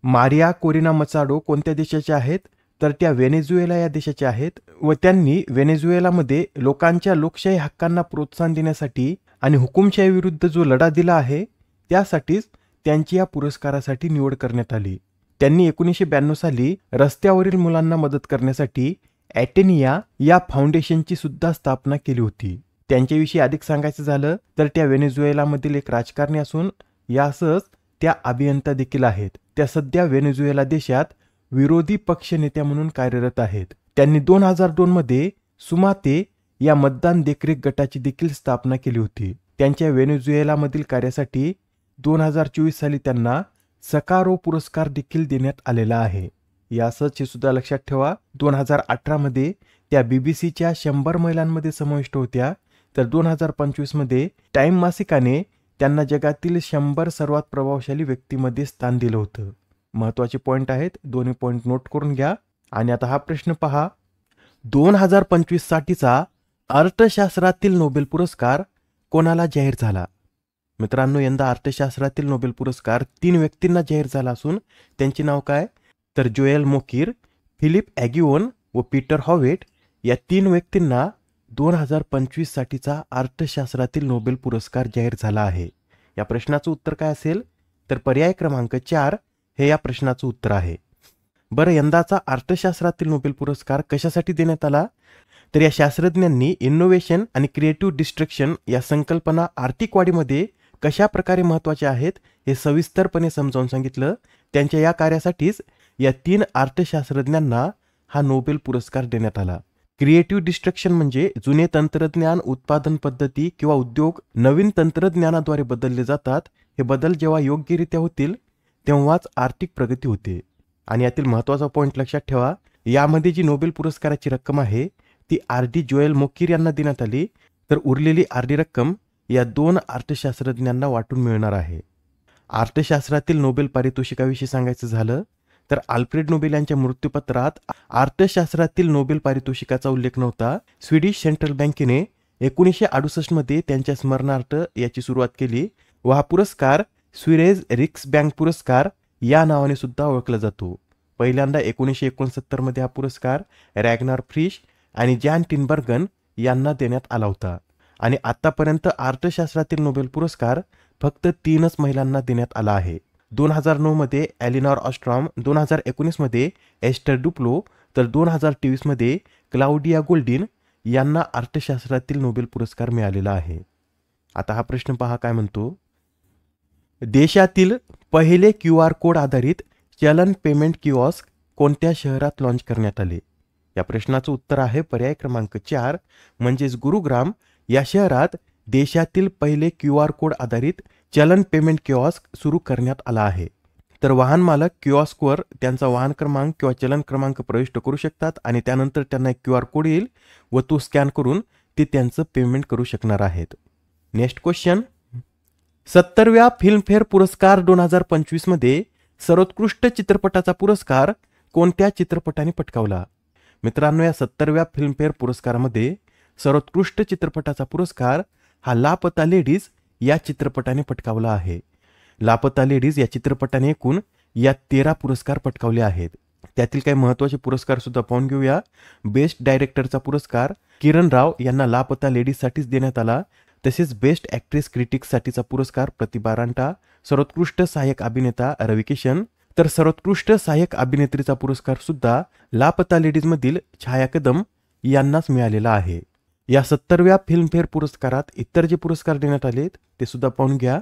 मारिया कोरिना मचाडो कोणत्या देशाच्या आहेत? तर त्या व्हेनेझुएला या देशाच्या आहेत व त्यांनी व्हेनेझुएलामध्ये लोकांच्या लोकशाही हक्कांना प्रोत्साहन देण्यासाठी आणि हुकुमशाही विरुद्ध जो लढा दिला आहे त्यासाठीच त्यांची या पुरस्कारासाठी निवड करण्यात आली. त्यांनी 1992 साली रस्त्यावरील मुलांना मदत करण्यासाठी ॲटेनिया या फाउंडेशनची सुद्धा स्थापना केली होती. त्यांच्याविषयी अधिक सांगायचं झालं तर त्या व्हेनेझुएलामधील एक राजकारणी असून यासच त्या अभियंता देखील आहेत. त्या सध्या व्हेनेझुएला देशात विरोधी पक्ष नेत्या म्हणून कार्यरत आहेत. त्यांनी 2002 मध्ये सुमाते या मतदान देखरेख गटाची देखील स्थापना केली होती. त्यांच्या व्हेनेझुएलामधील कार्यासाठी 2024 साली त्यांना सकारो पुरस्कार देखील देण्यात आलेला आहे. यासच हे सुद्धा लक्षात ठेवा, 2018 मध्ये त्या बीबीसीच्या 100 महिलांमध्ये समाविष्ट होत्या. तर 2025 मध्ये टाइम मासिकाने त्यांना जगातील 100 सर्वात प्रभावशाली व्यक्तीमध्ये स्थान दिलं होतं. महत्त्वाचे पॉइंट आहेत, दोन्ही पॉइंट नोट करून घ्या. आणि आता हा प्रश्न पहा, 2025 साठीचा अर्थशास्त्रातील नोबेल पुरस्कार कोणाला जाहीर झाला? मित्रांनो, यंदा अर्थशास्त्रातील नोबेल पुरस्कार 3 व्यक्तींना जाहीर झाला असून त्यांची नाव काय? तर जोएल मोकिर, फिलिप ॲग्युओन व पीटर हॉवेट या 3 व्यक्तींना 2025 साठीचा अर्थशास्त्रातील नोबेल पुरस्कार जाहीर झाला आहे. या प्रश्नाचं उत्तर काय असेल? तर पर्याय क्रमांक 4 हे या प्रश्नाचं उत्तर आहे. बरं, यंदाचा अर्थशास्त्रातील नोबेल पुरस्कार कशासाठी देण्यात आला? तर या शास्त्रज्ञांनी इनोव्हेशन आणि क्रिएटिव्ह डिस्ट्रक्शन या संकल्पना आर्थिक वाढीमध्ये कशा प्रकारे महत्त्वाच्या आहेत हे सविस्तरपणे समजावून सांगितलं. त्यांच्या या कार्यासाठीच या 3 अर्थशास्त्रज्ञांना हा नोबेल पुरस्कार देण्यात आला. क्रिएटिव्ह डिस्ट्रक्शन म्हणजे जुने तंत्रज्ञान, उत्पादन पद्धती किंवा उद्योग नवीन तंत्रज्ञानाद्वारे बदलले जातात. हे बदल जेव्हा योग्यरित्या होतील तेव्हाच आर्थिक प्रगती होते. आणि यातील महत्त्वाचा पॉईंट लक्षात ठेवा, यामध्ये जी नोबेल पुरस्काराची रक्कम आहे ती आर.डी. जोएल मोकिर यांना देण्यात आली, तर उरलेली अर्धी रक्कम या 2 अर्थशास्त्रज्ञांना वाटून मिळणार आहे. अर्थशास्त्रातील नोबेल पारितोषिकाविषयी सांगायचं झालं तर अल्फ्रेड नोबेल यांच्या मृत्यूपत्रात अर्थशास्त्रातील नोबेल पारितोषिकाचा उल्लेख नव्हता. स्वीडिश सेंट्रल बँकेने 1968 मध्ये त्यांच्या स्मरणार्थ याची सुरुवात केली व हा पुरस्कार स्विरेज रिक्स बँक पुरस्कार या नावाने सुद्धा ओळखला जातो. पहिल्यांदा 1969 मध्ये हा पुरस्कार रॅग्नार फ्रिश आणि जॅन टिनबर्गन यांना देण्यात आला होता. आणि आतापर्यंत अर्थशास्त्रातील नोबेल पुरस्कार फक्त 3च महिलांना देण्यात आला आहे. 2009 मध्ये एलिनॉर ऑस्ट्रॉम, 2019 मध्ये एस्टर डुप्लो, तर 2023 मध्ये क्लाउडिया गोल्डिन यांना अर्थशास्त्रातील नोबेल पुरस्कार मिळालेला आहे. आता हा प्रश्न पहा काय म्हणतो, देशातील पहिले QR कोड आधारित चलन पेमेंट किऑस्क कोणत्या शहरात लॉन्च करण्यात आले? या प्रश्नाचं उत्तर आहे पर्याय क्रमांक 4 म्हणजेच गुरुग्राम या शहरात देशातील पहिले QR कोड आधारित चलन पेमेंट किऑस्क सुरू करण्यात आला आहे. तर वाहन मालक किऑस्कवर त्यांचा वाहन क्रमांक किंवा चलन क्रमांक प्रविष्ट करू शकतात आणि त्यानंतर त्यांना एक QR कोड येईल व तो स्कॅन करून ते त्यांचं पेमेंट करू शकणार आहेत. नेक्स्ट क्वेश्चन, 70व्या फिल्मफेअर पुरस्कार 2025 मध्ये सर्वोत्कृष्ट चित्रपटाचा पुरस्कार कोणत्या चित्रपटाने पटकावला? मित्रांनो, या 70व्या फिल्मफेअर पुरस्कारामध्ये सर्वोत्कृष्ट चित्रपटाचा पुरस्कार हा लापता लेडीज या चित्रपटाने पटकावला आहे. लापता लेडीज या चित्रपटाने एकूण या 13 पुरस्कार पटकावले आहेत. त्यातील काही महत्त्वाचे पुरस्कार सुद्धा पाहून घेऊया. बेस्ट डायरेक्टरचा पुरस्कार किरण राव यांना लापता लेडीजसाठीच देण्यात आला. तसेच बेस्ट ॲक्ट्रेस क्रिटिक्ससाठीचा पुरस्कार प्रतिभा रांटा, सर्वोत्कृष्ट सहाय्यक अभिनेता रवी किशन, तर सर्वोत्कृष्ट सहाय्यक अभिनेत्रीचा पुरस्कार सुद्धा लापता लेडीजमधील छाया कदम यांनाच मिळालेला आहे. या 70व्या फिल्मफेअर पुरस्कारात इतर जे पुरस्कार देण्यात आलेत ते सुद्धा पाहून घ्या.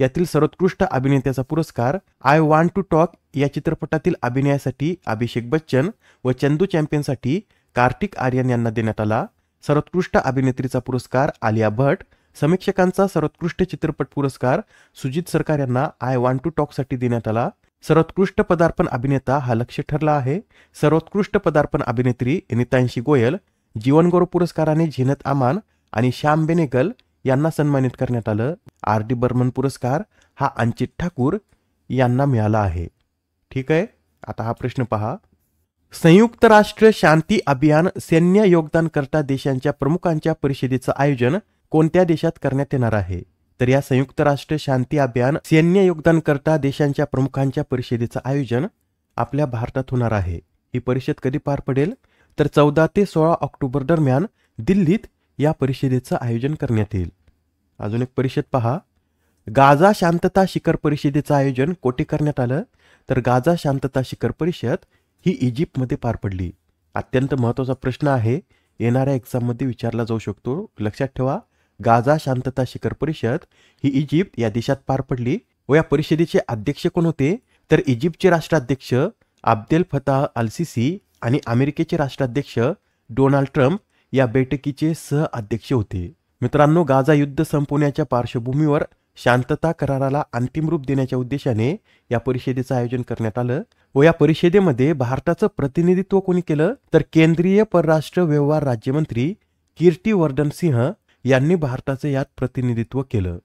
यातील सर्वोत्कृष्ट अभिनेत्याचा पुरस्कार आय वॉन्ट टू टॉक या चित्रपटातील अभिनयासाठी अभिषेक बच्चन व चंदू चॅम्पियनसाठी कार्तिक आर्यन यांना देण्यात आला. सर्वोत्कृष्ट अभिनेत्रीचा पुरस्कार आलिया भट, समीक्षकांचा सर्वोत्कृष्ट चित्रपट पुरस्कार सुजित सरकार यांना आय वॉन्ट टू टॉकसाठी देण्यात आला. सर्वोत्कृष्ट पदार्पण अभिनेता हा लक्ष्य ठरला आहे. सर्वोत्कृष्ट पदार्पण अभिनेत्री नितांशी गोयल, जीवन गौरव पुरस्काराने झीनत अमान आणि श्याम बेनेगल यांना सन्मानित करण्यात आलं. R.D. बर्मन पुरस्कार हा अंचित ठाकूर यांना मिळाला आहे. ठीक आहे, आता हा प्रश्न पहा, संयुक्त राष्ट्र शांती अभियान सैन्य योगदानकर्ता देशांच्या प्रमुखांच्या परिषदेचं आयोजन कोणत्या देशात करण्यात येणार आहे? तर या संयुक्त राष्ट्र शांती अभियान सैन्य योगदानकर्ता देशांच्या प्रमुखांच्या परिषदेचं आयोजन आपल्या भारतात होणार आहे. ही परिषद कधी पार पडेल? तर 14 ते 16 ऑक्टोबर दरम्यान दिल्लीत या परिषदेचं आयोजन करण्यात येईल. अजून एक परिषद पहा, गाझा शांतता शिखर परिषदेचं आयोजन कोठे करण्यात आलं? तर गाझा शांतता शिखर परिषद ही इजिप्तमध्ये पार पडली. अत्यंत महत्त्वाचा प्रश्न आहे येणाऱ्या एक्झाममध्ये विचारला जाऊ शकतो. लक्षात ठेवा, गाझा शांतता शिखर परिषद ही इजिप्त या देशात पार पडली व या परिषदेचे अध्यक्ष कोण होते, तर इजिप्तचे राष्ट्राध्यक्ष अब्देल फताह अल सिसी आणि अमेरिकेचे राष्ट्राध्यक्ष डोनाल्ड ट्रम्प या बैठकीचे सह अध्यक्ष होते. मित्रांनो, गाझा युद्ध संपवण्याच्या पार्श्वभूमीवर शांतता कराराला अंतिम रूप देण्याच्या उद्देशाने या परिषदेचं आयोजन करण्यात आलं व या परिषदेमध्ये भारताचं प्रतिनिधित्व कोणी केलं, तर केंद्रीय परराष्ट्र व्यवहार राज्यमंत्री कीर्तिवर्धन सिंह यांनी भारताचं यात प्रतिनिधित्व केलं.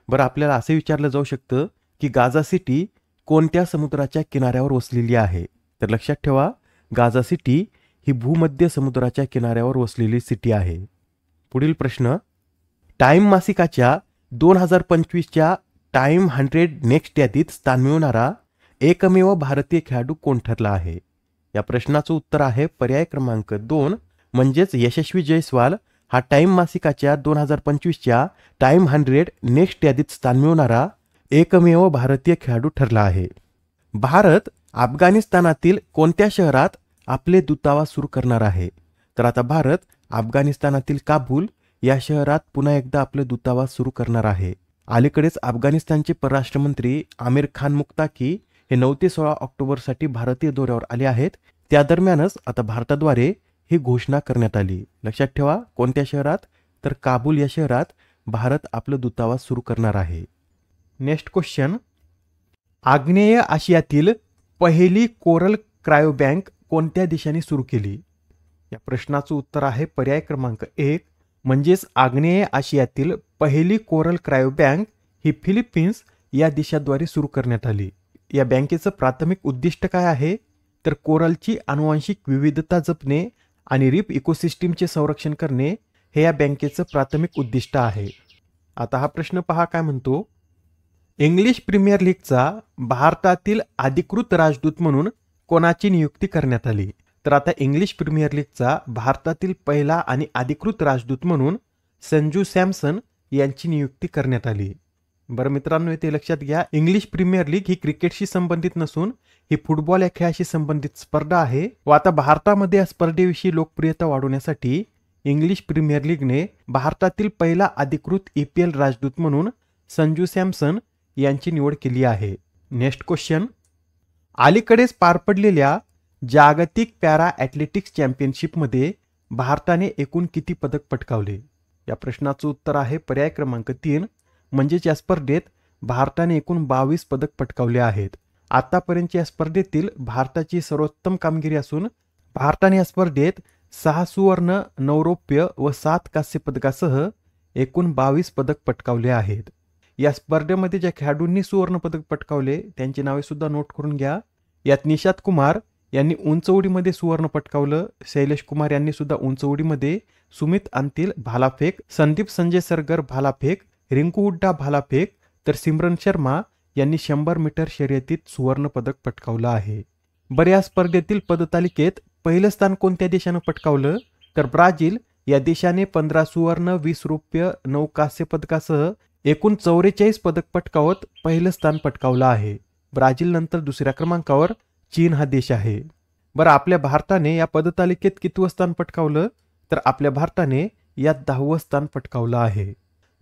बरं, आपल्याला असे विचारलं जाऊ शकतं की गाझा सिटी कोणत्या समुद्राच्या किनाऱ्यावर वसलेली आहे, तर लक्षात ठेवा, गाझा सिटी ही भूमध्य समुद्राच्या किनाऱ्यावर वसलेली सिटी आहे. पुढील प्रश्न, टाइम मासिकाच्या 2025च्या टाइम 100 नेक्स्ट यादीत स्थान मिळवणारा एकमेव भारतीय खेळाडू कोण ठरला आहे? या प्रश्नाचं उत्तर आहे पर्याय क्रमांक 2 म्हणजेच यशस्वी जयस्वाल हा टाइम मासिकाच्या 2025च्या टाइम 100 नेक्स्ट यादीत स्थान मिळवणारा एकमेव भारतीय खेळाडू ठरला आहे. भारत अफगाणिस्तानातील कोणत्या शहरात आपले दूतावास सुरू करणार आहे? तर आता भारत अफगाणिस्तानातील काबूल या शहरात पुन्हा एकदा आपले दूतावास सुरू करणार आहे. अलीकडेच अफगाणिस्तानचे परराष्ट्र मंत्री आमिर खान मुक्ताकी हे 9 ते 16 ऑक्टोबरसाठी भारतीय दौऱ्यावर आले आहेत. त्या दरम्यानच आता भारताद्वारे ही घोषणा करण्यात आली. लक्षात ठेवा, कोणत्या शहरात, तर काबूल या शहरात भारत आपलं दूतावास सुरू करणार आहे. नेक्स्ट क्वेश्चन, आग्नेय आशियातील पहिली कोरल क्रायो बँक कोणत्या देशाने सुरू केली? या प्रश्नाचं उत्तर आहे पर्याय क्रमांक 1 म्हणजेच आग्नेय आशियातील पहिली कोरल क्रायो बँक ही फिलिपिन्स या देशाद्वारे सुरू करण्यात आली. या बँकेचं प्राथमिक उद्दिष्ट काय आहे, तर कोरलची आनुवंशिक विविधता जपणे आणि रीफ इकोसिस्टीमचे संरक्षण करणे हे या बँकेचं प्राथमिक उद्दिष्ट आहे. आता हा प्रश्न पहा काय म्हणतो, इंग्लिश प्रीमियर लीगचा भारतातील अधिकृत राजदूत म्हणून कोणाची नियुक्ती करण्यात आली? तर आता इंग्लिश प्रीमियर लीगचा भारतातील पहिला आणि अधिकृत राजदूत म्हणून संजू सॅमसन यांची नियुक्ती करण्यात आली. बरं मित्रांनो, इथे लक्षात घ्या, इंग्लिश प्रीमियर लीग ही क्रिकेटशी संबंधित नसून ही फुटबॉल या खेळाशी संबंधित स्पर्धा आहे व आता भारतामध्ये या स्पर्धेविषयी लोकप्रियता वाढवण्यासाठी इंग्लिश प्रीमियर लीगने भारतातील पहिला अधिकृत EPL राजदूत म्हणून संजू सॅमसन यांची निवड केली आहे. नेक्स्ट क्वेश्चन, अलीकडेच पार पडलेल्या जागतिक पॅरा ॲथलेटिक्स चॅम्पियनशिपमध्ये भारताने एकूण किती पदक पटकावले? या प्रश्नाचं उत्तर आहे पर्याय क्रमांक 3 म्हणजेच या स्पर्धेत भारताने एकूण 22 पदक पटकावले आहेत. आतापर्यंतच्या या स्पर्धेतील भारताची सर्वोत्तम कामगिरी असून भारताने या स्पर्धेत 6 सुवर्ण, 9 रौप्य व 7 कांस्य पदकासह एकूण 22 पदक पटकावले आहेत. या स्पर्धेमध्ये ज्या खेळाडूंनी सुवर्ण पदक पटकावले त्यांची नावे सुद्धा नोट करून घ्या. यात निशात कुमार यांनी उंच उडीमध्ये सुवर्ण पटकावलं, शैलेश कुमार यांनी सुद्धा उंच उडीमध्ये, सुमित अंतिल भालाफेक, संदीप संजय सरगर भालाफेक, रिंकू हुड्डा भालाफेक, तर सिमरन शर्मा यांनी 100 मीटर शर्यतीत सुवर्ण पदक पटकावलं आहे. बरं, या स्पर्धेतील पदतालिकेत पहिलं स्थान कोणत्या देशानं पटकावलं? तर ब्राझील या देशाने 15 सुवर्ण, 20 रौप्य, 9 कांस्य पदकासह एकूण 44 पदक पटकावत पहिलं स्थान पटकावलं आहे. ब्राझील नंतर दुसऱ्या क्रमांकावर चीन हा देश आहे. बरं, आपल्या भारताने या पदतालिकेत कितवं स्थान पटकावलं? तर आपल्या भारताने यात 10वं स्थान पटकावलं आहे.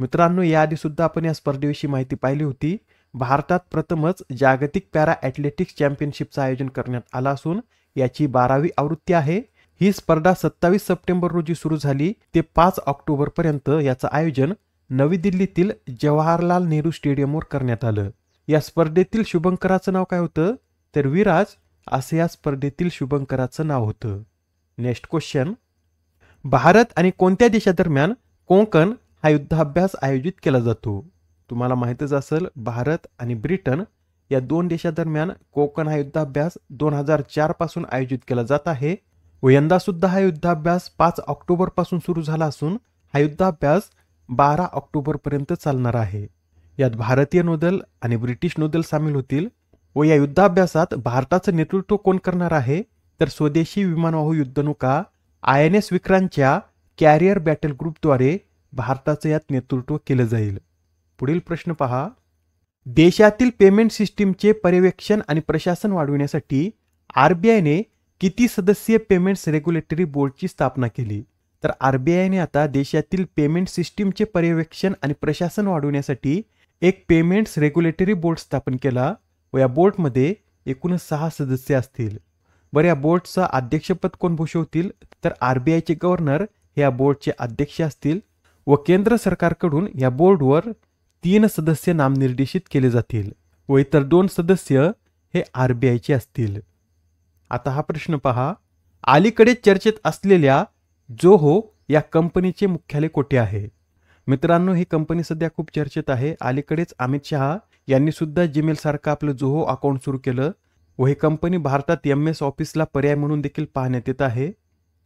मित्रांनो, याआधी सुद्धा आपण या स्पर्धेविषयी माहिती पाहिली होती. भारतात प्रथमच जागतिक पॅरा ॲथलेटिक्स चॅम्पियनशिपचं आयोजन करण्यात आलं असून याची 12वी आवृत्ती आहे. ही स्पर्धा 27 सप्टेंबर रोजी सुरू झाली ते 5 ऑक्टोबरपर्यंत याचं आयोजन नवी दिल्लीतील जवाहरलाल नेहरू स्टेडियमवर करण्यात आलं. या स्पर्धेतील शुभंकराचं नाव काय होतं? तर विराज असं या स्पर्धेतील शुभंकराचं नाव होतं. नेक्स्ट क्वेश्चन, भारत आणि कोणत्या देशादरम्यान कोंकण हा युद्धाभ्यास आयोजित केला जातो? तुम्हाला माहितच असेल, भारत आणि ब्रिटन या 2 देशादरम्यान कोंकण हा युद्धाभ्यास 2004 पासून आयोजित केला जात आहे व यंदा सुद्धा हा युद्धाभ्यास 5 ऑक्टोबर पासून सुरू झाला असून हा युद्धाभ्यास 12 ऑक्टोबर पर्यंत चालणार आहे. यात भारतीय नौदल आणि ब्रिटिश नौदल सामील होतील व या युद्धाभ्यासात भारताचं नेतृत्व कोण करणार आहे? तर स्वदेशी विमानवाहू युद्धनौका INS विक्रांतच्या कॅरियर बॅटल ग्रुपद्वारे भारताचं यात नेतृत्व केलं जाईल. पुढील प्रश्न पहा, देशातील पेमेंट सिस्टीमचे पर्यवेक्षण आणि प्रशासन वाढविण्यासाठी RBIने किती सदस्यीय पेमेंट्स रेग्युलेटरी बोर्डची स्थापना केली? तर RBIने आता देशातील पेमेंट सिस्टीमचे पर्यवेक्षण आणि प्रशासन वाढवण्यासाठी एक पेमेंट्स रेग्युलेटरी बोर्ड स्थापन केला व या बोर्डमध्ये एकूण 6 सदस्य असतील. बरं, या बोर्डचं अध्यक्षपद कोण भूषवतील तर RBIचे गव्हर्नर हे या बोर्डचे अध्यक्ष असतील व केंद्र सरकारकडून या बोर्डवर 3 सदस्य नामनिर्देशित केले जातील व इतर 2 सदस्य हे RBIचे असतील. आता हा प्रश्न पहा, अलीकडे चर्चेत असलेल्या जोहो या कंपनीचे मुख्यालय कोठे आहे? मित्रांनो, ही कंपनी सध्या खूप चर्चेत आहे. अलीकडेच अमित शहा यांनी सुद्धा जीमेल सारखं आपलं जोहो अकाउंट सुरू केलं व ही कंपनी भारतात MS ऑफिसला पर्याय म्हणून देखील पाहण्यात येत आहे.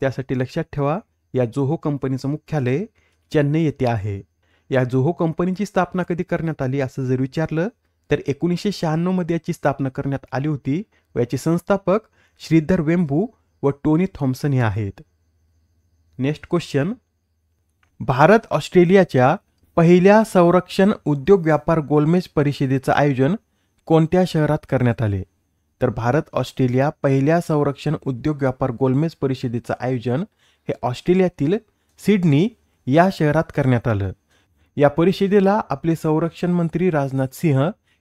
त्यासाठी लक्षात ठेवा, या जोहो कंपनीचं मुख्यालय चेन्नई येथे आहे. या जोहो कंपनीची स्थापना कधी करण्यात आली असं जर विचारलं तर 1996 मध्ये याची स्थापना करण्यात आली होती व याचे संस्थापक श्रीधर वेंबू व टोनी थॉम्सन हे आहेत. नेक्स्ट क्वेश्चन, भारत ऑस्ट्रेलियाच्या पहिल्या संरक्षण उद्योग व्यापार गोलमेज परिषदेचं आयोजन कोणत्या शहरात करण्यात आले? तर भारत ऑस्ट्रेलिया पहिल्या संरक्षण उद्योग व्यापार गोलमेज परिषदेचं आयोजन हे ऑस्ट्रेलियातील सिडनी या शहरात करण्यात आलं. या परिषदेला आपले संरक्षण मंत्री राजनाथ सिंह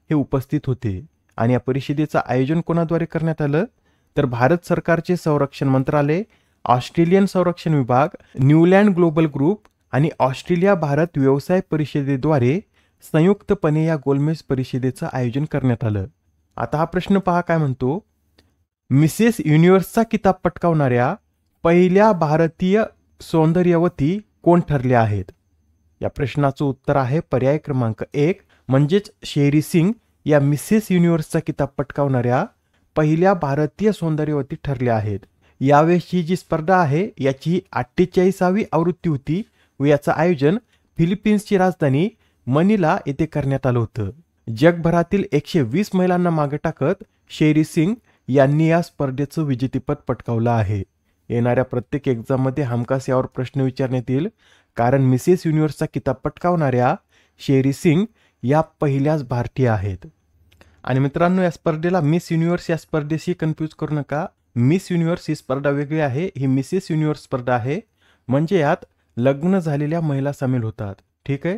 हे उपस्थित होते आणि या परिषदेचं आयोजन कोणाद्वारे करण्यात आलं तर भारत सरकारचे संरक्षण मंत्रालय, ऑस्ट्रेलियन संरक्षण विभाग, न्यूलँड ग्लोबल ग्रुप आणि ऑस्ट्रेलिया भारत व्यवसाय परिषदेद्वारे संयुक्तपणे या गोलमेज परिषदेचं आयोजन करण्यात आलं. आता हा प्रश्न पहा काय म्हणतो, मिसेस युनिव्हर्सचा किताब पटकावणाऱ्या पहिल्या भारतीय सौंदर्यवती कोण ठरल्या आहेत? या प्रश्नाचं उत्तर आहे पर्याय क्रमांक 1 म्हणजेच शेरी सिंग या मिसेस युनिव्हर्सचा किताब पटकावणाऱ्या पहिल्या भारतीय सौंदर्यवती ठरल्या आहेत. यावेळी जी स्पर्धा आहे याची 48वी आवृत्ती होती व याचं आयोजन फिलिपिन्सची राजधानी मनिला येथे करण्यात आलं होतं. जगभरातील 120 महिलांना मागे टाकत शेरी सिंग यांनी या स्पर्धेचं विजेतेपद पटकावलं आहे. येणाऱ्या प्रत्येक एक्झाममध्ये हमखास यावर प्रश्न विचारण्यात येईल, कारण मिसेस युनिव्हर्सचा किताब पटकावणाऱ्या शेरी सिंग या पहिल्याच भारतीय आहेत. आणि मित्रांनो, या स्पर्धेला मिस युनिव्हर्स या स्पर्धेशी कन्फ्यूज करू नका. मिस युनिव्हर्स ही स्पर्धा वेगळी आहे, ही मिसेस युनिव्हर्स स्पर्धा आहे, म्हणजे यात लग्न झालेल्या महिला सामील होतात. ठीक आहे.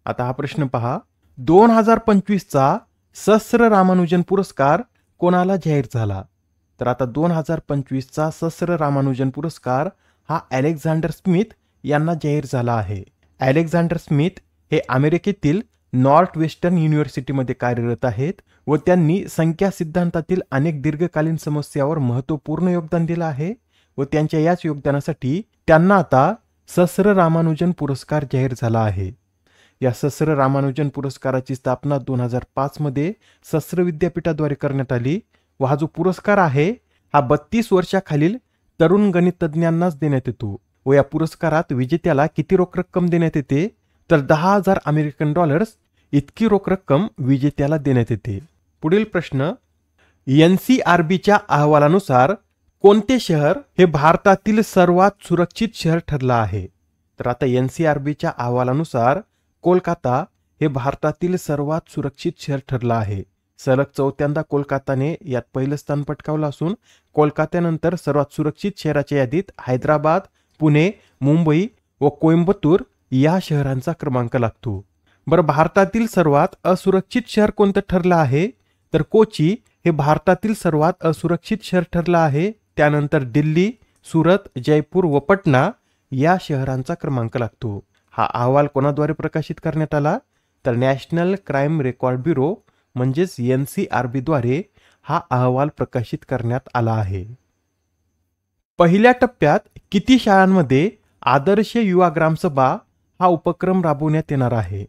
आता हा प्रश्न पहा, 2025चा सहस्र रामानुजन पुरस्कार कोणाला जाहीर झाला? तर आता 2025चा सहस्र रामानुजन पुरस्कार हा अलेक्झांडर स्मिथ यांना जाहीर झाला आहे. अलेक्झांडर स्मिथ हे अमेरिकेतील नॉर्थ वेस्टर्न युनिव्हर्सिटीमध्ये कार्यरत आहेत व त्यांनी संख्या सिद्धांतातील अनेक दीर्घकालीन समस्यावर महत्त्वपूर्ण योगदान दिलं आहे व त्यांच्या याच योगदानासाठी त्यांना आता सहस्र रामानुजन पुरस्कार जाहीर झाला आहे. या सहस्र रामानुजन पुरस्काराची स्थापना 2005 मध्ये सहस्र विद्यापीठाद्वारे करण्यात आली व हा जो पुरस्कार आहे हा 32 वर्षाखालील तरुण गणितज्ञांनाच देण्यात येतो व या पुरस्कारात विजेत्याला किती रोख रक्कम देण्यात येते तर $10,000 इतकी रोख रक्कम विजेत्याला देण्यात येते. पुढील प्रश्न, NCRBच्या अहवालानुसार कोणते शहर हे भारतातील सर्वात सुरक्षित शहर ठरलं आहे? तर आता NCRBच्या अहवालानुसार कोलकाता हे भारतातील सर्वात सुरक्षित शहर ठरलं आहे. सलग 4थ्यांदा कोलकाताने यात पहिलं स्थान पटकावलं असून कोलकात्यानंतर सर्वात सुरक्षित शहराच्या यादीत हैदराबाद, पुणे, मुंबई व कोइंबतूर या शहरांचा क्रमांक लागतो. बरं, भारतातील सर्वात असुरक्षित शहर कोणतं ठरलं आहे तर कोची हे भारतातील सर्वात असुरक्षित शहर ठरलं आहे. त्यानंतर दिल्ली, सुरत, जयपूर व पटना या शहरांचा क्रमांक लागतो. हा अहवाल कोणाद्वारे प्रकाशित करण्यात आला तर नॅशनल क्राईम रेकॉर्ड ब्युरो म्हणजेच NCRBद्वारे हा अहवाल प्रकाशित करण्यात आला आहे. पहिल्या टप्प्यात किती शाळांमध्ये आदर्श युवा ग्रामसभा हा उपक्रम राबवण्यात येणार आहे?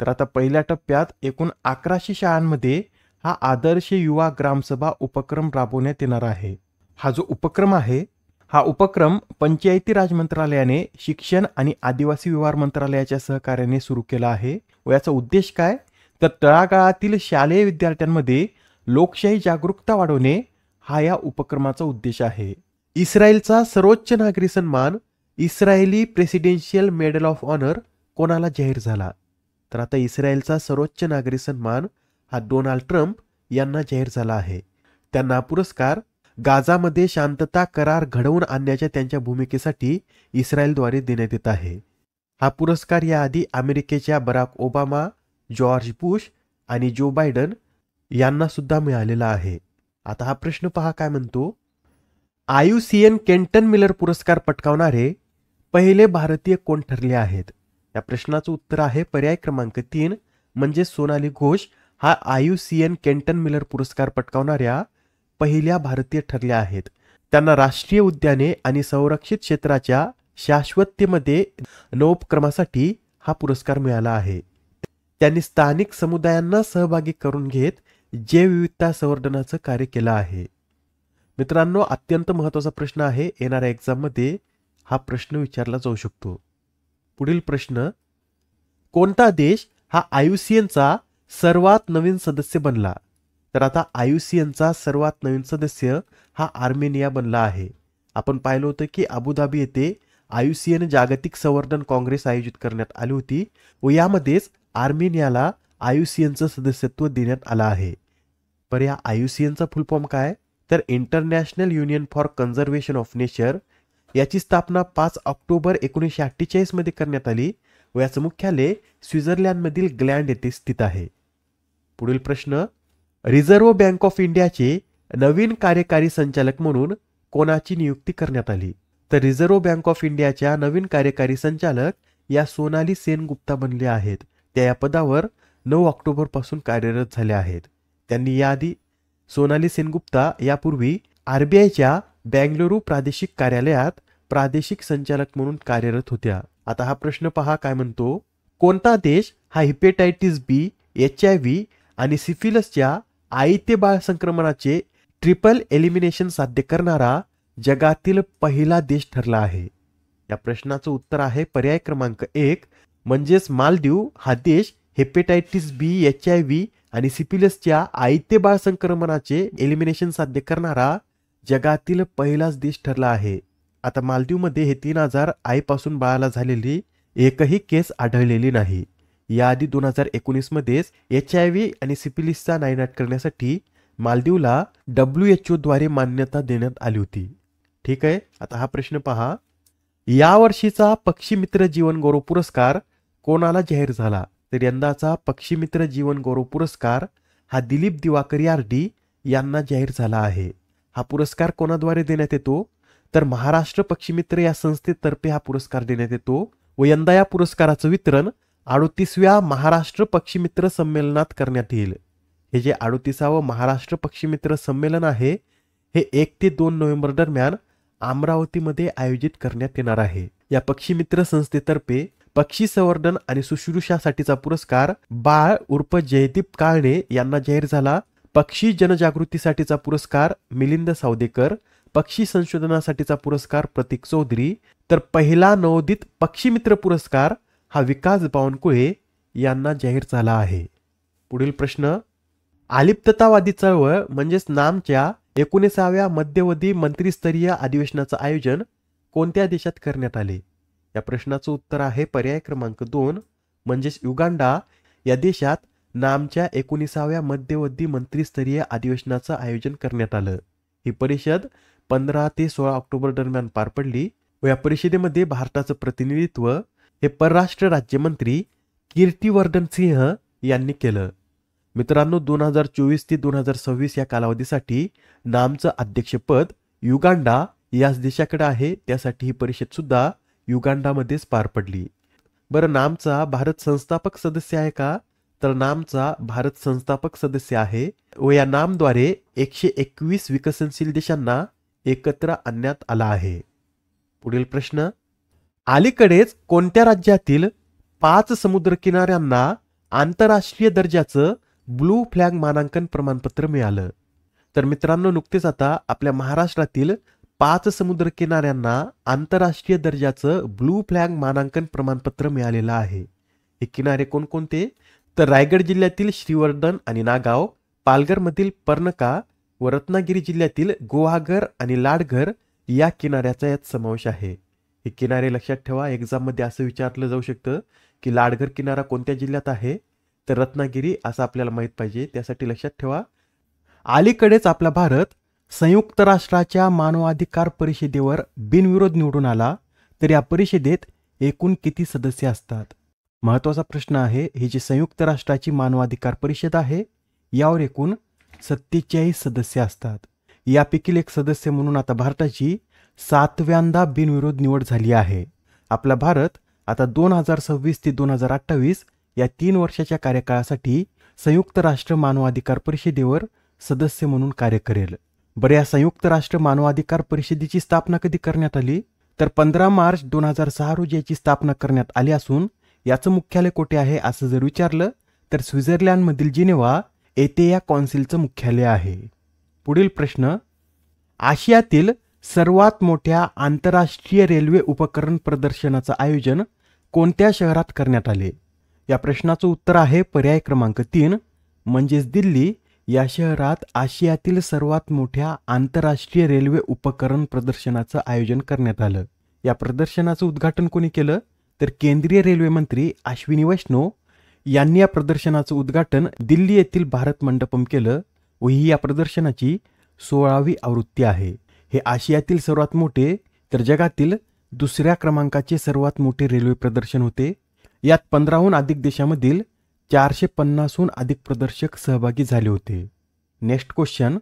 तर आता पहिल्या टप्प्यात एकूण 1100 शाळांमध्ये हा आदर्श युवा ग्रामसभा उपक्रम राबवण्यात येणार आहे. हा जो उपक्रम आहे हा उपक्रम पंचायती राज मंत्रालयाने शिक्षण आणि आदिवासी व्यवहार मंत्रालयाच्या सहकार्याने सुरू केला आहे व याचा उद्देश काय तर तळागाळातील शालेय विद्यार्थ्यांमध्ये लोकशाही जागरूकता वाढवणे हा या उपक्रमाचा उद्देश आहे. इस्रायलचा सर्वोच्च नागरी सन्मान Israeli presidential medal of honour कोणाला जाहीर झाला? तर आता इस्रायलचा सर्वोच्च नागरी सन्मान हा डोनाल्ड ट्रम्प यांना जाहीर झाला आहे. त्यांना हा पुरस्कार गाझामध्ये शांतता करार घडवून आणण्याच्या त्यांच्या भूमिकेसाठी इस्रायलद्वारे देण्यात येत आहे. हा पुरस्कार याआधी अमेरिकेच्या बराक ओबामा, जॉर्ज बुश आणि जो बायडन यांना सुद्धा मिळालेला आहे. आता हा प्रश्न पहा काय म्हणतो. IUCN केंटन मिलर पुरस्कार पटकावणारे पहिले भारतीय कोण ठरले आहेत? या प्रश्नाचं उत्तर आहे पर्याय क्रमांक 3 म्हणजे सोनाली घोष हा IUCN केंटन मिलर पुरस्कार पटकावणाऱ्या पहिल्या भारतीय ठरल्या आहेत. त्यांना राष्ट्रीय उद्याने आणि संरक्षित क्षेत्राच्या शाश्वततेमध्ये नवोपक्रमासाठी हा पुरस्कार मिळाला आहे. त्यांनी स्थानिक समुदायांना सहभागी करून घेत जैवविविधता संवर्धनाचं कार्य केलं आहे. मित्रांनो, अत्यंत महत्त्वाचा प्रश्न आहे. येणाऱ्या एक्झाममध्ये हा प्रश्न विचारला जाऊ शकतो. पुढील प्रश्न, कोणता देश हा IUCNचा सर्वात नवीन सदस्य बनला? तर आता IUCNचा सर्वात नवीन सदस्य हा आर्मेनिया बनला आहे. आपण पाहिलं होतं की अबुधाबी येथे IUCN जागतिक संवर्धन काँग्रेस आयोजित करण्यात आली होती व यामध्येच आर्मेनियाला IUCNचं सदस्यत्व देण्यात आलं आहे. पर या IUCNचा फुल फॉर्म काय? तर international union for conservation of nature. याची स्थापना 5 ऑक्टोबर 1948 मध्ये करण्यात आली व याचं मुख्यालय स्वित्झर्लंडमधील ग्लँड येथे स्थित आहे. पुढील प्रश्न, रिझर्व्ह बँक ऑफ इंडियाचे नवीन कार्यकारी संचालक म्हणून कोणाची नियुक्ती करण्यात आली? तर रिझर्व्ह बँक ऑफ इंडियाच्या नवीन कार्यकारी संचालक या सोनाली सेनगुप्ता बनले आहेत. त्या या पदावर 9 ऑक्टोबर पासून कार्यरत झाल्या आहेत. त्यांनी याआधी सोनाली सेनगुप्ता यापूर्वी RBIच्या बेंगळुरू प्रादेशिक कार्यालयात प्रादेशिक संचालक म्हणून कार्यरत होत्या. आता हा प्रश्न पहा काय म्हणतो. कोणता देश हा हेपेटायटिस B, HIV आणि सिफिलिसच्या आई ते बाळ संक्रमणाचे ट्रिपल एलिमिनेशन साध्य करणारा जगातील पहिला देश ठरला आहे? या प्रश्नाचं उत्तर आहे पर्याय क्रमांक 1 म्हणजेच मालदीव हा देश हेपेटायटिस B, HIV आणि सिफिलिसच्या आई ते बाळ संक्रमणाचे एलिमिनेशन साध्य करणारा जगातील पहिलाच देश ठरला आहे. आता मालदीवमध्ये हे 3000 आईपासून बाळाला झालेली एकही केस आढळलेली नाही. याआधी 2019 मध्येच HIV आणि सिफिलिसचा नायनाट करण्यासाठी मालदीवला WHO द्वारे मान्यता देण्यात आली होती. ठीक आहे. आता हा प्रश्न पहा. या वर्षीचा पक्षी मित्र जीवन गौरव पुरस्कार कोणाला जाहीर झाला? तर यंदाचा पक्षी मित्र जीवन गौरव पुरस्कार हा दिलीप दिवाकर यार्डी यांना जाहीर झाला आहे. हा पुरस्कार कोणाद्वारे देण्यात येतो? तर महाराष्ट्र पक्षी मित्र या संस्थेतर्फे हा पुरस्कार देण्यात येतो व यंदा या पुरस्काराचं वितरण 38व्या महाराष्ट्र पक्षी मित्र संमेलनात करण्यात येईल. हे जे 38वे महाराष्ट्र पक्षी मित्र संमेलन आहे हे 1 ते 2 नोव्हेंबर दरम्यान अमरावतीमध्ये आयोजित करण्यात येणार आहे. या पक्षी मित्र संस्थेतर्फे पक्षी संवर्धन आणि शुश्रूषासाठीचा पुरस्कार बाळ उर्फ जयदीप काळणे यांना जाहीर झाला. पक्षी जनजागृतीसाठीचा पुरस्कार मिलिंद सावदेकर, पक्षी संशोधनासाठीचा पुरस्कार प्रतीक चौधरी, तर पहिला नवोदित पक्षी मित्र पुरस्कार हा विकास बावनकुळे यांना जाहीर झाला आहे. पुढील प्रश्न, अलिप्ततावादी चळवळ म्हणजेच नामच्या 19व्या मध्यवधी मंत्रिस्तरीय अधिवेशनाचं आयोजन कोणत्या देशात करण्यात आले? या प्रश्नाचं उत्तर आहे पर्याय क्रमांक 2 म्हणजेच युगांडा या देशात नामच्या 19व्या मध्यवधी मंत्रिस्तरीय अधिवेशनाचं आयोजन करण्यात आलं. ही परिषद 15 ते 16 ऑक्टोबर दरम्यान पार पडली व या परिषदेमध्ये भारताचं प्रतिनिधित्व हे परराष्ट्र राज्यमंत्री कीर्तिवर्धन सिंह यांनी केलं. मित्रांनो, 2024 ते 2026 या कालावधीसाठी नामचं अध्यक्षपद युगांडा याच देशाकडे आहे. त्यासाठी ही परिषद सुद्धा युगांडामध्येच पार पडली. बरं, नामचा भारत संस्थापक सदस्य आहे का? तर नामचा भारत संस्थापक सदस्य आहे व या नामद्वारे 121 विकसनशील देशांना एकत्र आणण्यात आला आहे. पुढील प्रश्न, अलीकडेच कोणत्या राज्यातील 5 समुद्र किनाऱ्यांना आंतरराष्ट्रीय दर्जाचं ब्लू फ्लॅग मानांकन प्रमाणपत्र मिळालं? तर मित्रांनो, नुकतेच आता आपल्या महाराष्ट्रातील 5 समुद्र किनाऱ्यांना आंतरराष्ट्रीय दर्जाचं ब्लू फ्लॅग मानांकन प्रमाणपत्र मिळालेलं आहे. हे किनारे कोणकोणते? तर रायगड जिल्ह्यातील श्रीवर्धन आणि नागाव, पालघरमधील पर्णका व रत्नागिरी जिल्ह्यातील गुहागर आणि लाडघर या किनाऱ्याचा यात समावेश आहे. हे किनारे लक्षात ठेवा. एक्झाममध्ये असं विचारलं जाऊ शकतं की लाडघर किनारा कोणत्या जिल्ह्यात आहे? तर रत्नागिरी असं आपल्याला माहित पाहिजे, त्यासाठी लक्षात ठेवा. अलीकडेच आपला भारत संयुक्त राष्ट्राच्या मानवाधिकार परिषदेवर बिनविरोध निवडून आला तर या परिषदेत एकूण किती सदस्य असतात? महत्त्वाचा प्रश्न आहे. ही जी संयुक्त राष्ट्राची मानवाधिकार परिषद आहे यावर एकूण 47 सदस्य असतात. यापैकी एक सदस्य म्हणून आता भारताची 7व्यांदा बिनविरोध निवड झाली आहे. आपला भारत आता 2026 ते 2028 या 3 वर्षाच्या कार्यकाळासाठी संयुक्त राष्ट्र मानवाधिकार परिषदेवर सदस्य म्हणून कार्य करेल. बरं, या संयुक्त राष्ट्र मानवाधिकार परिषदेची स्थापना कधी करण्यात आली? तर 15 मार्च 2006 रोजी याची स्थापना करण्यात आली असून याचं मुख्यालय कोठे आहे असं जर विचारलं तर स्वित्झर्लंडमधील जिनेव्हा येथे या कौन्सिलचं मुख्यालय आहे. पुढील प्रश्न, आशियातील सर्वात मोठ्या आंतरराष्ट्रीय रेल्वे उपकरण प्रदर्शनाचं आयोजन कोणत्या शहरात करण्यात आले? या प्रश्नाचं उत्तर आहे पर्याय क्रमांक 3 म्हणजेच दिल्ली या शहरात आशियातील सर्वात मोठ्या आंतरराष्ट्रीय रेल्वे उपकरण प्रदर्शनाचं आयोजन करण्यात आलं. या प्रदर्शनाचं उद्घाटन कोणी केलं? तर केंद्रीय रेल्वे मंत्री अश्विनी वैष्णव यांनी या प्रदर्शनाचं उद्घाटन दिल्ली येथील भारत मंडपम केलं व ही या प्रदर्शनाची 16वी आवृत्ती आहे. हे आशियातील सर्वात मोठे तर जगातील दुसऱ्या क्रमांकाचे सर्वात मोठे रेल्वे प्रदर्शन होते. यात 15हून अधिक देशामधील 450हून अधिक प्रदर्शक सहभागी झाले होते. नेक्स्ट क्वेश्चन,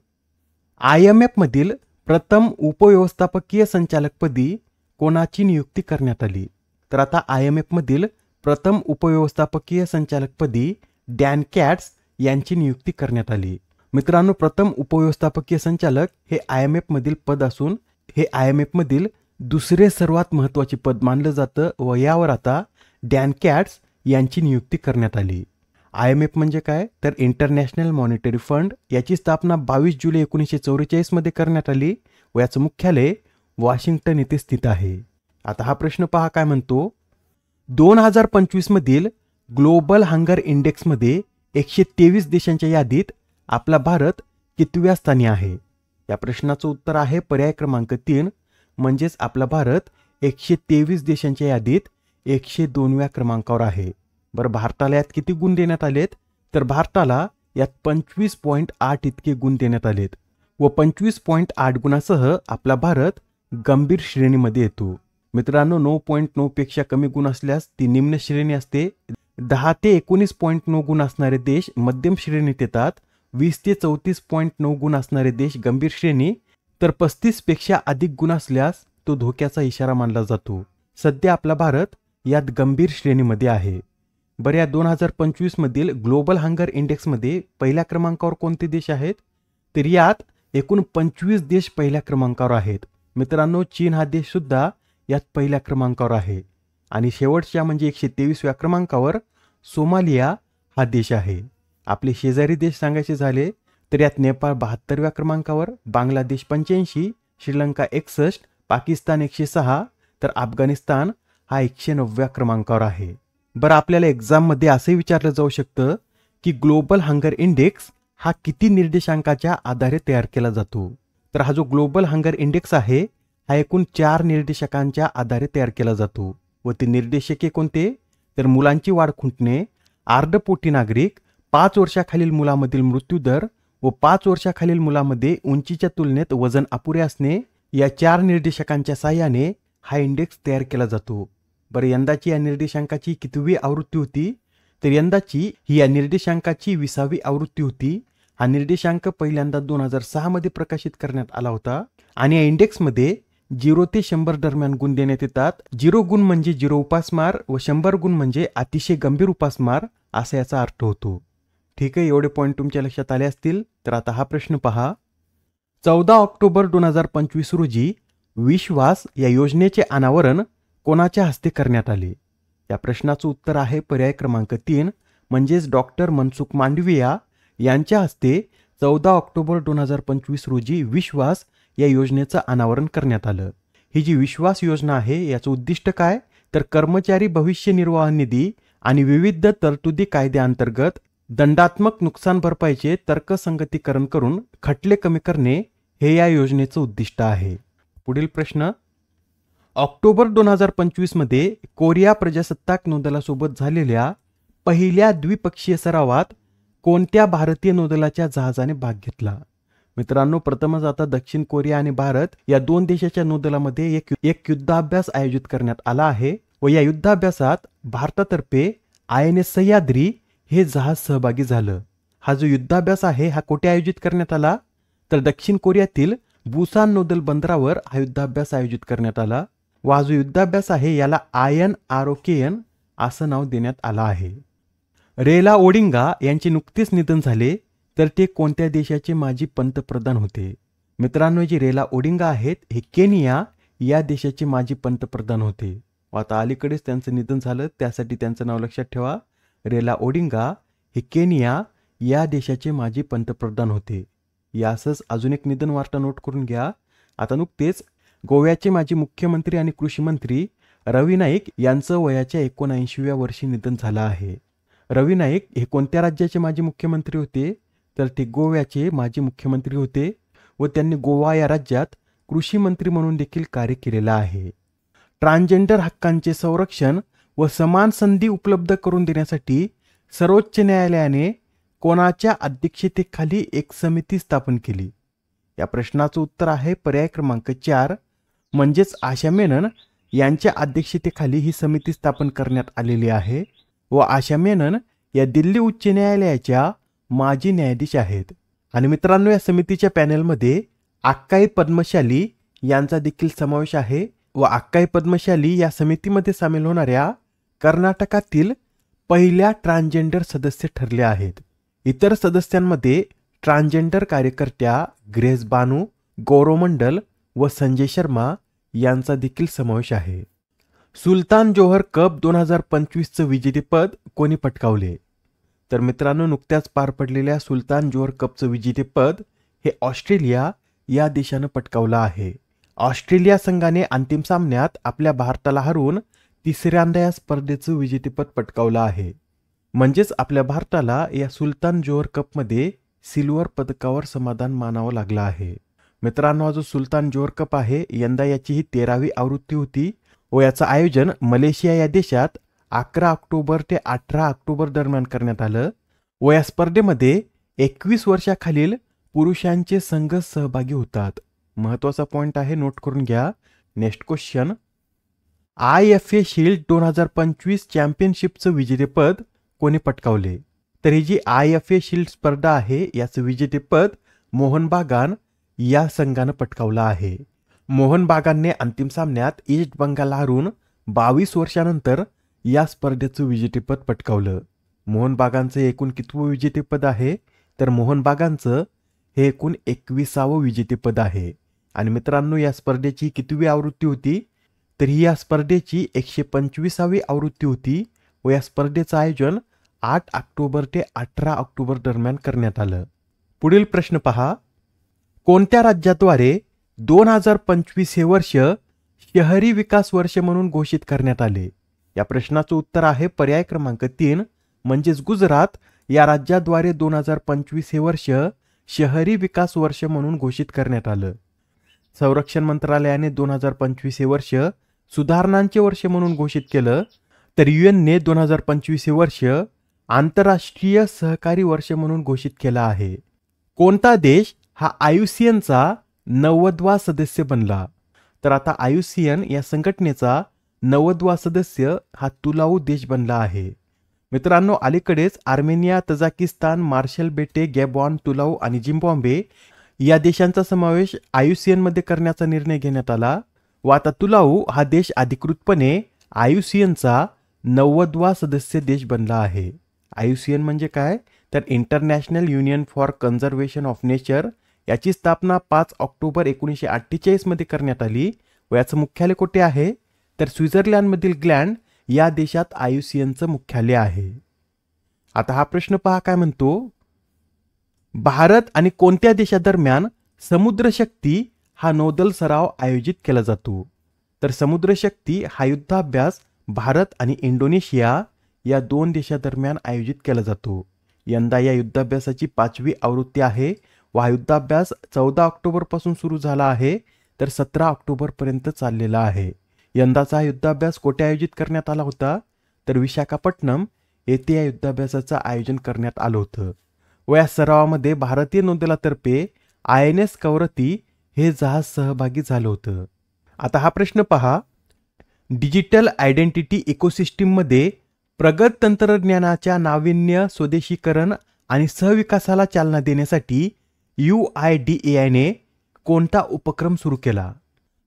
IMF मधील प्रथम उपव्यवस्थापकीय संचालकपदी कोणाची नियुक्ती करण्यात आली? तर आता IMF मधील प्रथम उपव्यवस्थापकीय संचालकपदी डॅन कॅट्स यांची नियुक्ती करण्यात आली. मित्रांनो, प्रथम उपव्यवस्थापकीय संचालक हे IMF मधील पद असून हे IMF मधील दुसरे सर्वात महत्त्वाचे पद मानलं जातं व यावर आता डॅन कॅट्स यांची नियुक्ती करण्यात आली. IMF म्हणजे काय? तर इंटरनॅशनल मॉनिटरी फंड. याची स्थापना 22 जुलै 1944 मध्ये करण्यात आली व याचं मुख्यालय वॉशिंग्टन येथे स्थित आहे. आता हा प्रश्न पहा काय म्हणतो, 2025 मधील ग्लोबल हंगर इंडेक्समध्ये 123 देशांच्या यादीत आपला भारत कितव्या स्थानी आहे? या प्रश्नाचं उत्तर आहे पर्याय क्रमांक 3 म्हणजेच आपला भारत 123 देशांच्या यादीत 102व्या क्रमांकावर आहे. बरं, भारताला यात किती गुण देण्यात आलेत? तर भारताला यात 25.8 इतके गुण देण्यात आलेत व 25.8 गुणासह आपला भारत गंभीर श्रेणीमध्ये येतो. मित्रांनो, 9.9 पेक्षा कमी गुण असल्यास ती निम्न श्रेणी असते. 10 ते 19.9 गुण असणारे देश मध्यम श्रेणीत येतात. 20 ते 34.9 गुण असणारे देश गंभीर श्रेणी तर 35 पेक्षा अधिक गुण असल्यास तो धोक्याचा इशारा मानला जातो. सध्या आपला भारत यात गंभीर श्रेणीमध्ये आहे. बरं, या 2025 मधील ग्लोबल हंगर इंडेक्समध्ये पहिल्या क्रमांकावर कोणते देश आहेत? तर यात एकूण 25 देश पहिल्या क्रमांकावर आहेत. मित्रांनो, चीन हा देश सुद्धा यात पहिल्या क्रमांकावर आहे आणि शेवटच्या म्हणजे 123व्या क्रमांकावर सोमालिया हा देश आहे. आपले शेजारी देश सांगायचे झाले तर यात नेपाळ 72व्या क्रमांकावर, बांगलादेश 85, श्रीलंका 61, पाकिस्तान 106 तर अफगाणिस्तान हा 109व्या क्रमांकावर आहे. बरं, आपल्याला एक्झाममध्ये असंही विचारलं जाऊ शकतं की ग्लोबल हंगर इंडेक्स हा किती निर्देशांकाच्या आधारे तयार केला जातो? तर हा जो ग्लोबल हंगर इंडेक्स आहे हा एकूण 4 निर्देशकांच्या आधारे तयार केला जातो व ते निर्देशके कोणते? तर मुलांची वाढ खुंटणे, अर्धपोटी नागरिक, 5 वर्षाखालील मुलामधील मृत्यूदर व 5 वर्षाखालील मुलामध्ये उंचीच्या तुलनेत वजन अपुरे असणे या 4 निर्देशकांच्या साहाय्याने हा इंडेक्स तयार केला जातो. बरं, यंदाची या निर्देशांकाची कितवी आवृत्ती होती? तर यंदाची ही या निर्देशांकाची 20वी आवृत्ती होती. हा निर्देशांक पहिल्यांदा 2006 मध्ये प्रकाशित करण्यात आला होता आणि या इंडेक्समध्ये 0 ते 100 दरम्यान गुण देण्यात येतात. 0 गुण म्हणजे 0 उपासमार व 100 गुण म्हणजे अतिशय गंभीर उपासमार असा याचा अर्थ होतो. ठीक आहे, एवढे पॉईंट तुमच्या लक्षात आले असतील. तर आता हा प्रश्न पहा, 14 ऑक्टोबर 2025 रोजी विश्वास या योजनेचे अनावरण कोणाच्या हस्ते करण्यात आले? या प्रश्नाचं उत्तर आहे पर्याय क्रमांक 3 म्हणजेच डॉक्टर मनसुख मांडविया यांच्या हस्ते 14 ऑक्टोबर 2025 रोजी विश्वास या योजनेचं अनावरण करण्यात आलं. ही जी विश्वास योजना आहे याचं उद्दिष्ट काय? तर कर्मचारी भविष्य निर्वाह निधी आणि विविध तरतुदी कायद्याअंतर्गत दंडात्मक नुकसान भरपाईचे तर्कसंगतीकरण करून खटले कमी करणे हे या योजनेचं उद्दिष्ट आहे. पुढील प्रश्न, ऑक्टोबर 2025 मध्ये कोरिया प्रजासत्ताक नौदलासोबत झालेल्या पहिल्या द्विपक्षीय सरावात कोणत्या भारतीय नौदलाच्या जहाजाने भाग घेतला? मित्रांनो, प्रथमच आता दक्षिण कोरिया आणि भारत या दोन देशाच्या नौदलामध्ये एक युद्धाभ्यास आयोजित करण्यात आला आहे व या युद्धाभ्यासात भारतातर्फे INS सह्याद्री हे जहाज सहभागी झालं. हा जो युद्धाभ्यास आहे हा कुठे आयोजित करण्यात आला, तर दक्षिण कोरियातील बुसान नौदल बंदरावर हा युद्धाभ्यास आयोजित करण्यात आला व हा जो युद्धाभ्यास आहे याला INROKN असं नाव देण्यात आलं आहे. रेला ओडिंगा यांचे नुकतेच निधन झाले, तर ते कोणत्या देशाचे माजी पंतप्रधान होते? मित्रांनो, जे रेला ओडिंगा आहेत हे केनिया या देशाचे माजी पंतप्रधान होते. आता अलीकडेच त्यांचं निधन झालं, त्यासाठी त्यांचं नाव लक्षात ठेवा. रेला ओडिंगा हे केनिया या देशाचे माजी पंतप्रधान होते. यासच अजून एक निधन वार्ता नोट करून घ्या. आता नुकतेच गोव्याचे माजी मुख्यमंत्री आणि कृषी मंत्री रवी नाईक यांचं वयाच्या 79व्या वर्षी निधन झालं आहे. रवी नाईक हे कोणत्या राज्याचे माजी मुख्यमंत्री होते, तर ते गोव्याचे माजी मुख्यमंत्री होते व त्यांनी गोवा या राज्यात कृषी मंत्री म्हणून देखील कार्य केलेलं आहे. ट्रान्सजेंडर हक्कांचे संरक्षण व समान संधी उपलब्ध करून देण्यासाठी सर्वोच्च न्यायालयाने कोणाच्या अध्यक्षतेखाली एक समिती स्थापन केली? या प्रश्नाचं उत्तर आहे पर्याय क्रमांक 4, म्हणजेच आशा मेनन यांच्या अध्यक्षतेखाली ही समिती स्थापन करण्यात आलेली आहे व आशा मेनन या दिल्ली उच्च न्यायालयाच्या माजी न्यायाधीश आहेत. आणि मित्रांनो, या समितीच्या पॅनेलमध्ये अक्काई पद्मशाली यांचा देखील समावेश आहे व अक्काई पद्मशाली या समितीमध्ये सामील होणाऱ्या कर्नाटकातील पहिल्या ट्रान्सजेंडर सदस्य ठरल्या आहेत. इतर सदस्यांमध्ये ट्रान्सजेंडर कार्यकर्त्या ग्रेस बानू, गौरव मंडल व संजय शर्मा यांचा देखील समावेश आहे. सुलतान जोहर कप 2025चं विजेतेपद कोणी पटकावले? तर मित्रांनो, नुकत्याच पार पडलेल्या सुलतान जोहर कपचं विजेतेपद हे ऑस्ट्रेलिया या देशानं पटकावलं आहे. ऑस्ट्रेलिया संघाने अंतिम सामन्यात आपल्या भारताला हरवून तिसऱ्यांदा या स्पर्धेचं विजेतेपद पटकावलं आहे. म्हणजेच आपल्या भारताला या सुलतान जोहर कपमध्ये सिल्वर पदकावर समाधान मानावं लागलं आहे. मित्रांनो, हा जो सुलतान जोहर कप आहे यंदा याची ही 13वी आवृत्ती होती व याचं आयोजन मलेशिया या देशात 11 ऑक्टोबर ते 18 ऑक्टोबर दरम्यान करण्यात आलं व या स्पर्धेमध्ये 21 वर्षाखालील पुरुषांचे संघ सहभागी होतात. महत्वाचा पॉइंट आहे, नोट करून घ्या. नेक्स्ट क्वेश्चन, IFA शील्ड 2025 चॅम्पियनशिपचं विजेतेपद कोणी पटकावले? तर ही जी IFA शील्ड स्पर्धा आहे याचं विजेतेपद मोहन बागान या संघानं पटकावलं आहे. मोहन बागानने अंतिम सामन्यात ईस्ट बंगालला हरवून 22 वर्षानंतर या स्पर्धेचं विजेतेपद पटकावलं. मोहन बागानचं एकूण कितवं विजेतेपद आहे? तर मोहन बागानचं हे एकूण 21वं विजेतेपद आहे. आणि मित्रांनो, या स्पर्धेची कितवी आवृत्ती होती? तर ही या स्पर्धेची 125वी आवृत्ती होती व या स्पर्धेचं आयोजन 8 ऑक्टोबर ते 18 ऑक्टोबर दरम्यान करण्यात आलं. पुढील प्रश्न पहा, कोणत्या राज्याद्वारे 2025 हे वर्ष शहरी विकास वर्ष म्हणून घोषित करण्यात आले? या प्रश्नाचं उत्तर आहे पर्याय क्रमांक 3, म्हणजेच गुजरात या राज्याद्वारे 2025 हे वर्ष शहरी विकास वर्ष म्हणून घोषित करण्यात आलं. संरक्षण मंत्रालयाने 2025 हे वर्ष सुधारणांचे वर्ष म्हणून घोषित केलं, तर UNने 2025 हे वर्ष आंतरराष्ट्रीय सहकारी वर्ष म्हणून घोषित केलं आहे. कोणता देश हा IUCNचा 90वा सदस्य बनला? तर आता IUCN या संघटनेचा 90वा सदस्य हा तुलाऊ देश बनला आहे. मित्रांनो, अलीकडेच आर्मेनिया, तजाकिस्तान, मार्शल बेटे, गॅबॉन, तुलाऊ आणि झिम्बाब्वे या देशांचा समावेश IUCN मध्ये करण्याचा निर्णय घेण्यात आला व आता तुलाऊ हा देश अधिकृतपणे IUCNचा 90वा सदस्य देश बनला आहे. IUCN म्हणजे काय? तर international union for conservation of nature याची स्थापना 5 ऑक्टोबर 1948 मध्ये करण्यात आली व याचं मुख्यालय कुठे आहे? तर स्वित्झर्लंडमधील ग्लॅंड या देशात IUCNचं मुख्यालय आहे. आता हा प्रश्न पहा काय म्हणतो, भारत आणि कोणत्या देशादरम्यान समुद्रशक्ती हा नौदल सराव आयोजित केला जातो? तर समुद्रशक्ती हा युद्धाभ्यास भारत आणि इंडोनेशिया या दोन देशादरम्यान आयोजित केला जातो. यंदा या युद्धाभ्यासाची 5वी आवृत्ती आहे व हा युद्धाभ्यास 14 ऑक्टोबर पासून सुरू झाला आहे तर 17 ऑक्टोबर पर्यंत चाललेला आहे. यंदाचा हा युद्धाभ्यास कोठे आयोजित करण्यात आला होता? तर विशाखापट्टणम येथे या युद्धाभ्यासाचं आयोजन करण्यात आलं होतं व या सरावामध्ये भारतीय नौदलातर्फे INS कवरती हे जहाज सहभागी झालं होतं. आता हा प्रश्न पहा. डिजिटल आयडेंटिटी इकोसिस्टीममध्ये प्रगत तंत्रज्ञानाच्या नाविन्य, स्वदेशीकरण आणि सहविकासाला चालना देण्यासाठी UIDAI ने कोणता उपक्रम सुरू केला?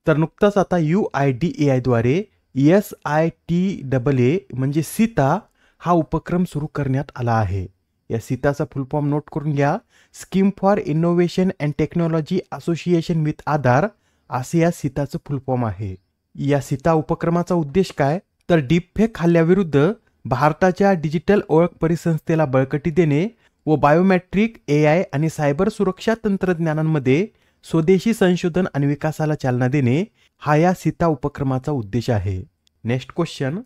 तर नुकताच आता UIDAI द्वारे SITA म्हणजे सीता हा उपक्रम सुरू करण्यात आला आहे. या सीताचा फुल फॉर्म नोट करून घ्या. Scheme for innovation and technology association with Aadhaar असे या सीताचं फुल फॉर्म आहे. या सीता उपक्रमाचा उद्देश काय? तर डीपफेक हल्ल्याविरुद्ध भारताच्या डिजिटल ओळख परिसंस्थेला बळकटी देणे व बायोमेट्रिक, AI आणि सायबर सुरक्षा तंत्रज्ञानांमध्ये स्वदेशी संशोधन आणि विकासाला चालना देणे हा या सीता उपक्रमाचा उद्देश आहे. Next question.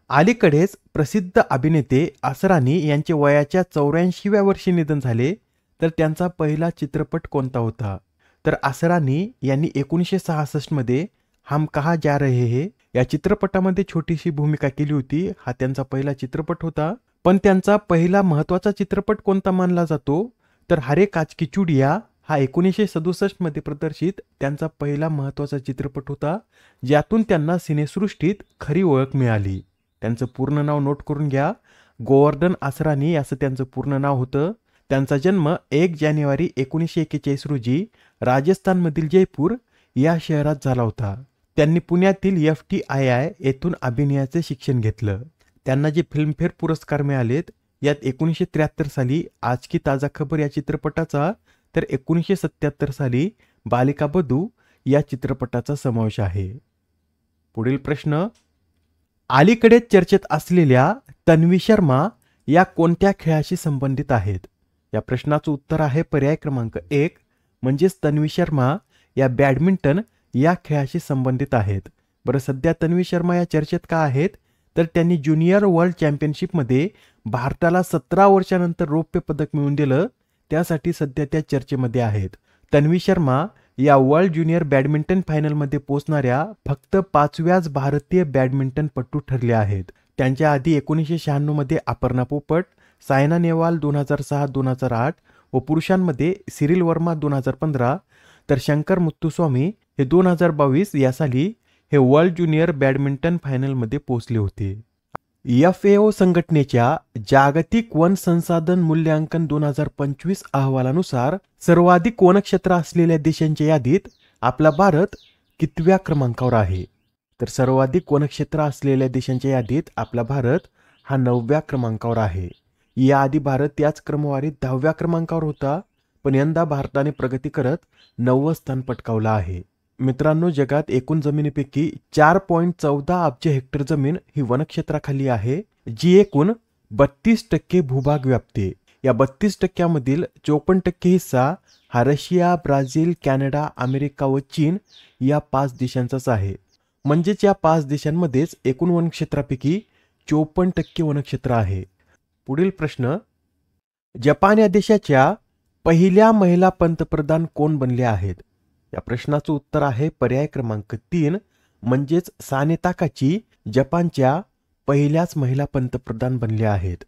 अलीकडेच प्रसिद्ध अभिनेते असरानी यांचे वयाच्या 84व्या वर्षी निधन झाले, तर त्यांचा पहिला चित्रपट कोणता होता? तर असरानी यांनी 1966 मध्ये हम कहा जा रहे है या चित्रपटामध्ये छोटीशी भूमिका केली होती. हा त्यांचा पहिला चित्रपट होता. पण त्यांचा पहिला महत्त्वाचा चित्रपट कोणता मानला जातो? तर हरे काच की चुडिया हा 1967 मध्ये प्रदर्शित त्यांचा पहिला महत्त्वाचा चित्रपट होता, ज्यातून त्यांना सिनेसृष्टीत खरी ओळख मिळाली. त्यांचं पूर्ण नाव नोट करून घ्या. गोवर्धन असरानी असं त्यांचं पूर्ण नाव होतं. त्यांचा जन्म 1 जानेवारी 1941 रोजी राजस्थानमधील जयपूर या शहरात झाला होता. त्यांनी पुण्यातील FTII येथून अभिनयाचे शिक्षण घेतलं. त्यांना जे फिल्मफेअर पुरस्कार मिळालेत यात 1973 साली आज की ताजा खबर या चित्रपटाचा, तर 1977 साली बालिका बधू या चित्रपटाचा समावेश आहे. पुढील प्रश्न. अलीकडेच चर्चेत असलेल्या तन्वी शर्मा या कोणत्या खेळाशी संबंधित आहेत? या प्रश्नाचं उत्तर आहे पर्याय क्रमांक 1 म्हणजेच तन्वी शर्मा या बॅडमिंटन या खेळाशी संबंधित आहेत. बरं, सध्या तन्वी शर्मा या चर्चेत का आहेत? तर त्यांनी ज्युनियर वर्ल्ड चॅम्पियनशिपमध्ये भारताला 17 वर्षानंतर रौप्य पदक मिळवून दिलं, त्यासाठी सध्या त्या चर्चेमध्ये आहेत. तन्वी शर्मा या वर्ल्ड ज्युनियर बॅडमिंटन फायनलमध्ये पोहोचणाऱ्या फक्त 5व्याच भारतीय बॅडमिंटनपटू ठरल्या आहेत. त्यांच्या आधी 1996 मध्ये अपर्णा पोपट, सायना नेहवाल 2006, 2008 व पुरुषांमध्ये सिरिल वर्मा 2015, तर शंकर मुत्तुस्वामी हे 2022 या साली हे वर्ल्ड ज्युनियर बॅडमिंटन फायनलमध्ये पोहोचले होते. FAO संघटनेच्या जागतिक वन संसाधन मूल्यांकन 2025 अहवालानुसार सर्वाधिक वनक्षेत्र असलेल्या देशांच्या यादीत आपला भारत कितव्या क्रमांकावर आहे? तर सर्वाधिक वनक्षेत्र असलेल्या देशांच्या यादीत आपला भारत हा 9व्या क्रमांकावर आहे. याआधी भारत याच क्रमवारीत 10व्या क्रमांकावर होता, पण यंदा भारताने प्रगती करत 9वं स्थान पटकावलं आहे. मित्रांनो, जगात एकूण जमिनीपैकी 4.14 अब्ज हेक्टर जमीन ही वनक्षेत्राखाली आहे, जी एकूण 32% भूभाग व्यापते. या 32%मधील 54% हिस्सा हा रशिया, ब्राझील, कॅनडा, अमेरिका व चीन या 5 देशांचाच आहे. म्हणजेच या 5 देशांमध्येच एकूण वनक्षेत्रापैकी 54% वनक्षेत्र आहे. पुढील प्रश्न. जपान या देशाच्या पहिल्या महिला पंतप्रधान कोण बनल्या आहेत? या प्रश्नाचं उत्तर आहे पर्याय क्रमांक 3 म्हणजेच साने ताकाची जपानच्या पहिल्याच महिला पंतप्रधान बनल्या आहेत.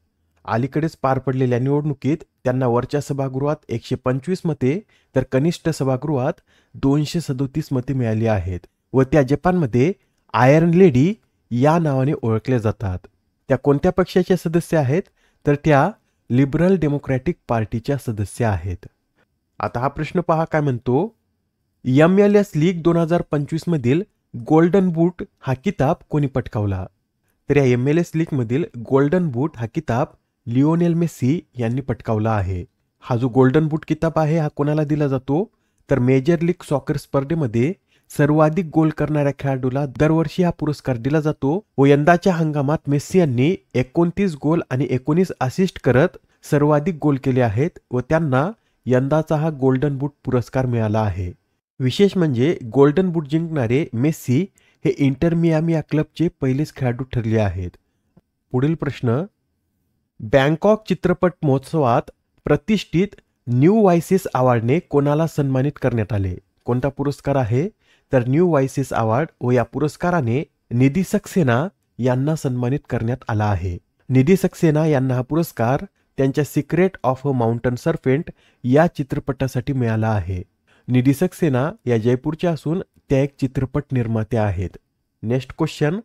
अलीकडेच पार पडलेल्या निवडणुकीत त्यांना वरच्या सभागृहात 125 मते तर कनिष्ठ सभागृहात 237 मते मिळाली आहेत व त्या जपानमध्ये आयर्न लेडी या नावाने ओळखल्या जातात. त्या कोणत्या पक्षाच्या सदस्य आहेत? तर त्या लिबरल डेमोक्रॅटिक पार्टीच्या सदस्य आहेत. आता हा प्रश्न पहा काय म्हणतो. MLS लीग 2025 मधील गोल्डन बूट हा किताब कोणी पटकावला? तर या MLS लीग मधील गोल्डन बूट हा किताब लिओनेल मेस्सी यांनी पटकावला आहे. हा जो गोल्डन बूट किताब आहे हा कोणाला दिला जातो? तर मेजर लीग सॉकर स्पर्धेमध्ये सर्वाधिक गोल करणाऱ्या खेळाडूला दरवर्षी हा पुरस्कार दिला जातो व यंदाच्या हंगामात मेस्सी यांनी 29 गोल आणि 19 असिस्ट करत सर्वाधिक गोल केले आहेत व त्यांना यंदाचा हा गोल्डन बूट पुरस्कार मिळाला आहे. विशेष म्हणजे गोल्डन बूट जिंकणारे मेस्सी हे इंटर मियामी या क्लबचे पहिलेच खेळाडू ठरले आहेत. पुढील प्रश्न. बँकॉक चित्रपट महोत्सवात प्रतिष्ठित न्यू व्हायसेस अवॉर्डने कोणाला सन्मानित करण्यात आले? कोणता पुरस्कार आहे? तर न्यू व्हायसेस अवॉर्ड व या पुरस्काराने निधी सक्सेना यांना सन्मानित करण्यात आला आहे. निधी सक्सेना यांना हा पुरस्कार त्यांच्या secret of a mountain serpent या चित्रपटासाठी मिळाला आहे. निधी सक्सेना या जयपूरच्या असून त्या एक चित्रपट निर्मात्या आहेत. नेक्स्ट क्वेश्चन,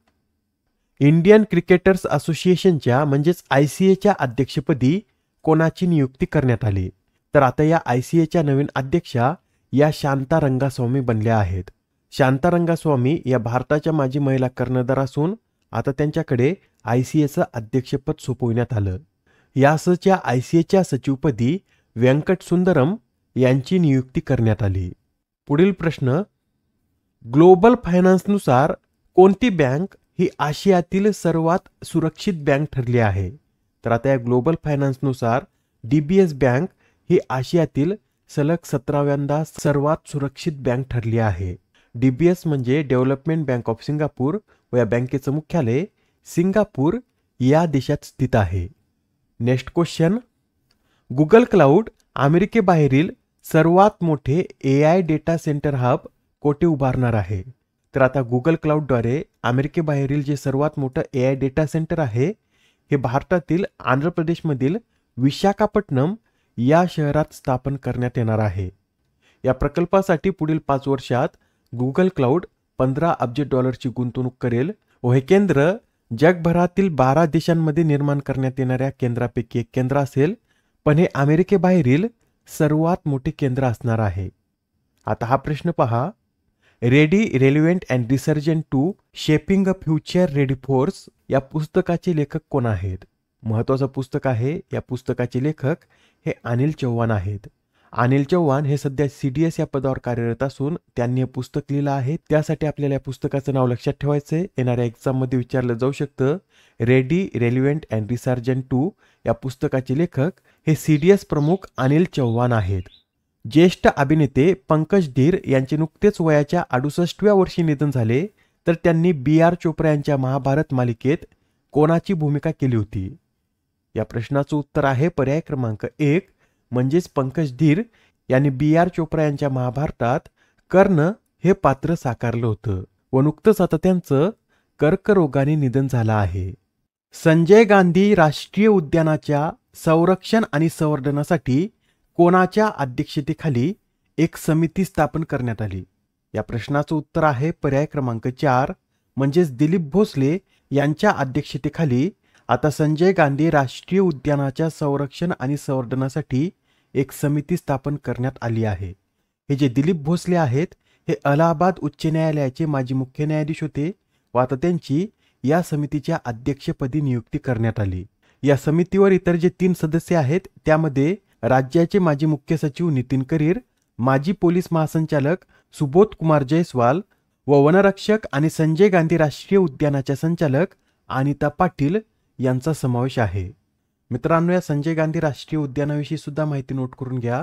इंडियन क्रिकेटर्स असोसिएशनच्या म्हणजेच ICAच्या अध्यक्षपदी कोणाची नियुक्ती करण्यात आली? तर आता या ICAच्या नवीन अध्यक्षा या शांता रंगास्वामी बनल्या आहेत. शांता रंगास्वामी या भारताच्या माजी महिला कर्णधार असून आता त्यांच्याकडे ICAचं अध्यक्षपद सोपवण्यात आलं. यासच्या ICAच्या सचिवपदी व्यंकट सुंदरम यांची नियुक्ती करण्यात आली. पुढील प्रश्न, ग्लोबल फायनान्सनुसार कोणती बँक ही आशियातील सर्वात सुरक्षित बँक ठरली आहे? तर आता या ग्लोबल फायनान्सनुसार DBS बँक ही आशियातील सलग 17व्यांदा सर्वात सुरक्षित बँक ठरली आहे. DBS म्हणजे डेव्हलपमेंट बँक ऑफ सिंगापूर व या बँकेचं मुख्यालय सिंगापूर या देशात स्थित आहे. नेक्स्ट क्वेश्चन, गुगल क्लाउड अमेरिकेबाहेरील सर्वात मोठे AI डेटा सेंटर हब कोठे उभारणार आहे? तर आता गुगल क्लाउडद्वारे अमेरिकेबाहेरील जे सर्वात मोठं AI डेटा सेंटर आहे हे भारतातील आंध्र प्रदेशमधील विशाखापट्टणम या शहरात स्थापन करण्यात येणार आहे. या प्रकल्पासाठी पुढील 5 वर्षात गुगल क्लाउड $15 अब्ज गुंतवणूक करेल व हे केंद्र जगभरातील 12 देशांमध्ये निर्माण करण्यात येणाऱ्या केंद्रापैकी एक केंद्र असेल, पण हे अमेरिकेबाहेरील सर्वात मोठे केंद्र असणार आहे. आता हा प्रश्न पहा, ready, relevant and resurgent to shaping a future ready force या पुस्तकाचे लेखक कोण आहेत? महत्त्वाचं पुस्तक आहे. या पुस्तकाचे लेखक हे अनिल चौहान आहेत. अनिल चौहान हे सध्या CDS या पदावर कार्यरत असून त्यांनी हे पुस्तक लिहिलं आहे. त्यासाठी आपल्याला या पुस्तकाचं नाव लक्षात ठेवायचं आहे. येणाऱ्या एक्झाममध्ये विचारलं जाऊ शकतं. Ready, relevant and resurgent to या पुस्तकाचे लेखक हे CDS प्रमुख अनिल चौहान आहेत. ज्येष्ठ अभिनेते पंकज धीर यांचे नुकतेच वयाच्या 68व्या वर्षी निधन झाले, तर त्यांनी BR चोप्रा यांच्या महाभारत मालिकेत कोणाची भूमिका केली होती? या प्रश्नाचं उत्तर आहे पर्याय क्रमांक 1 म्हणजेच पंकज धीर यांनी BR चोप्रा यांच्या महाभारतात कर्ण हे पात्र साकारलं होतं व नुकतंच आता त्यांचं कर्करोगाने निधन झालं आहे. संजय गांधी राष्ट्रीय उद्यानाच्या संरक्षण आणि संवर्धनासाठी कोणाच्या अध्यक्षतेखाली एक समिती स्थापन करण्यात आली? या प्रश्नाचं उत्तर आहे पर्याय क्रमांक 4 म्हणजेच दिलीप भोसले यांच्या अध्यक्षतेखाली आता संजय गांधी राष्ट्रीय उद्यानाच्या संरक्षण आणि संवर्धनासाठी एक समिती स्थापन करण्यात आली आहे. हे जे दिलीप भोसले आहेत हे अलाहाबाद उच्च न्यायालयाचे माजी मुख्य न्यायाधीश होते व आता त्यांची या समितीच्या अध्यक्षपदी नियुक्ती करण्यात आली. या समितीवर इतर जे 3 सदस्य आहेत त्यामध्ये राज्याचे माजी मुख्य सचिव नितीन करीर, माजी पोलीस महासंचालक सुबोध कुमार जयस्वाल व वनरक्षक आणि संजय गांधी राष्ट्रीय उद्यानाच्या संचालक अनिता पाटील यांचा समावेश आहे. मित्रांनो, या संजय गांधी राष्ट्रीय उद्यानाविषयी सुद्धा माहिती नोट करून घ्या.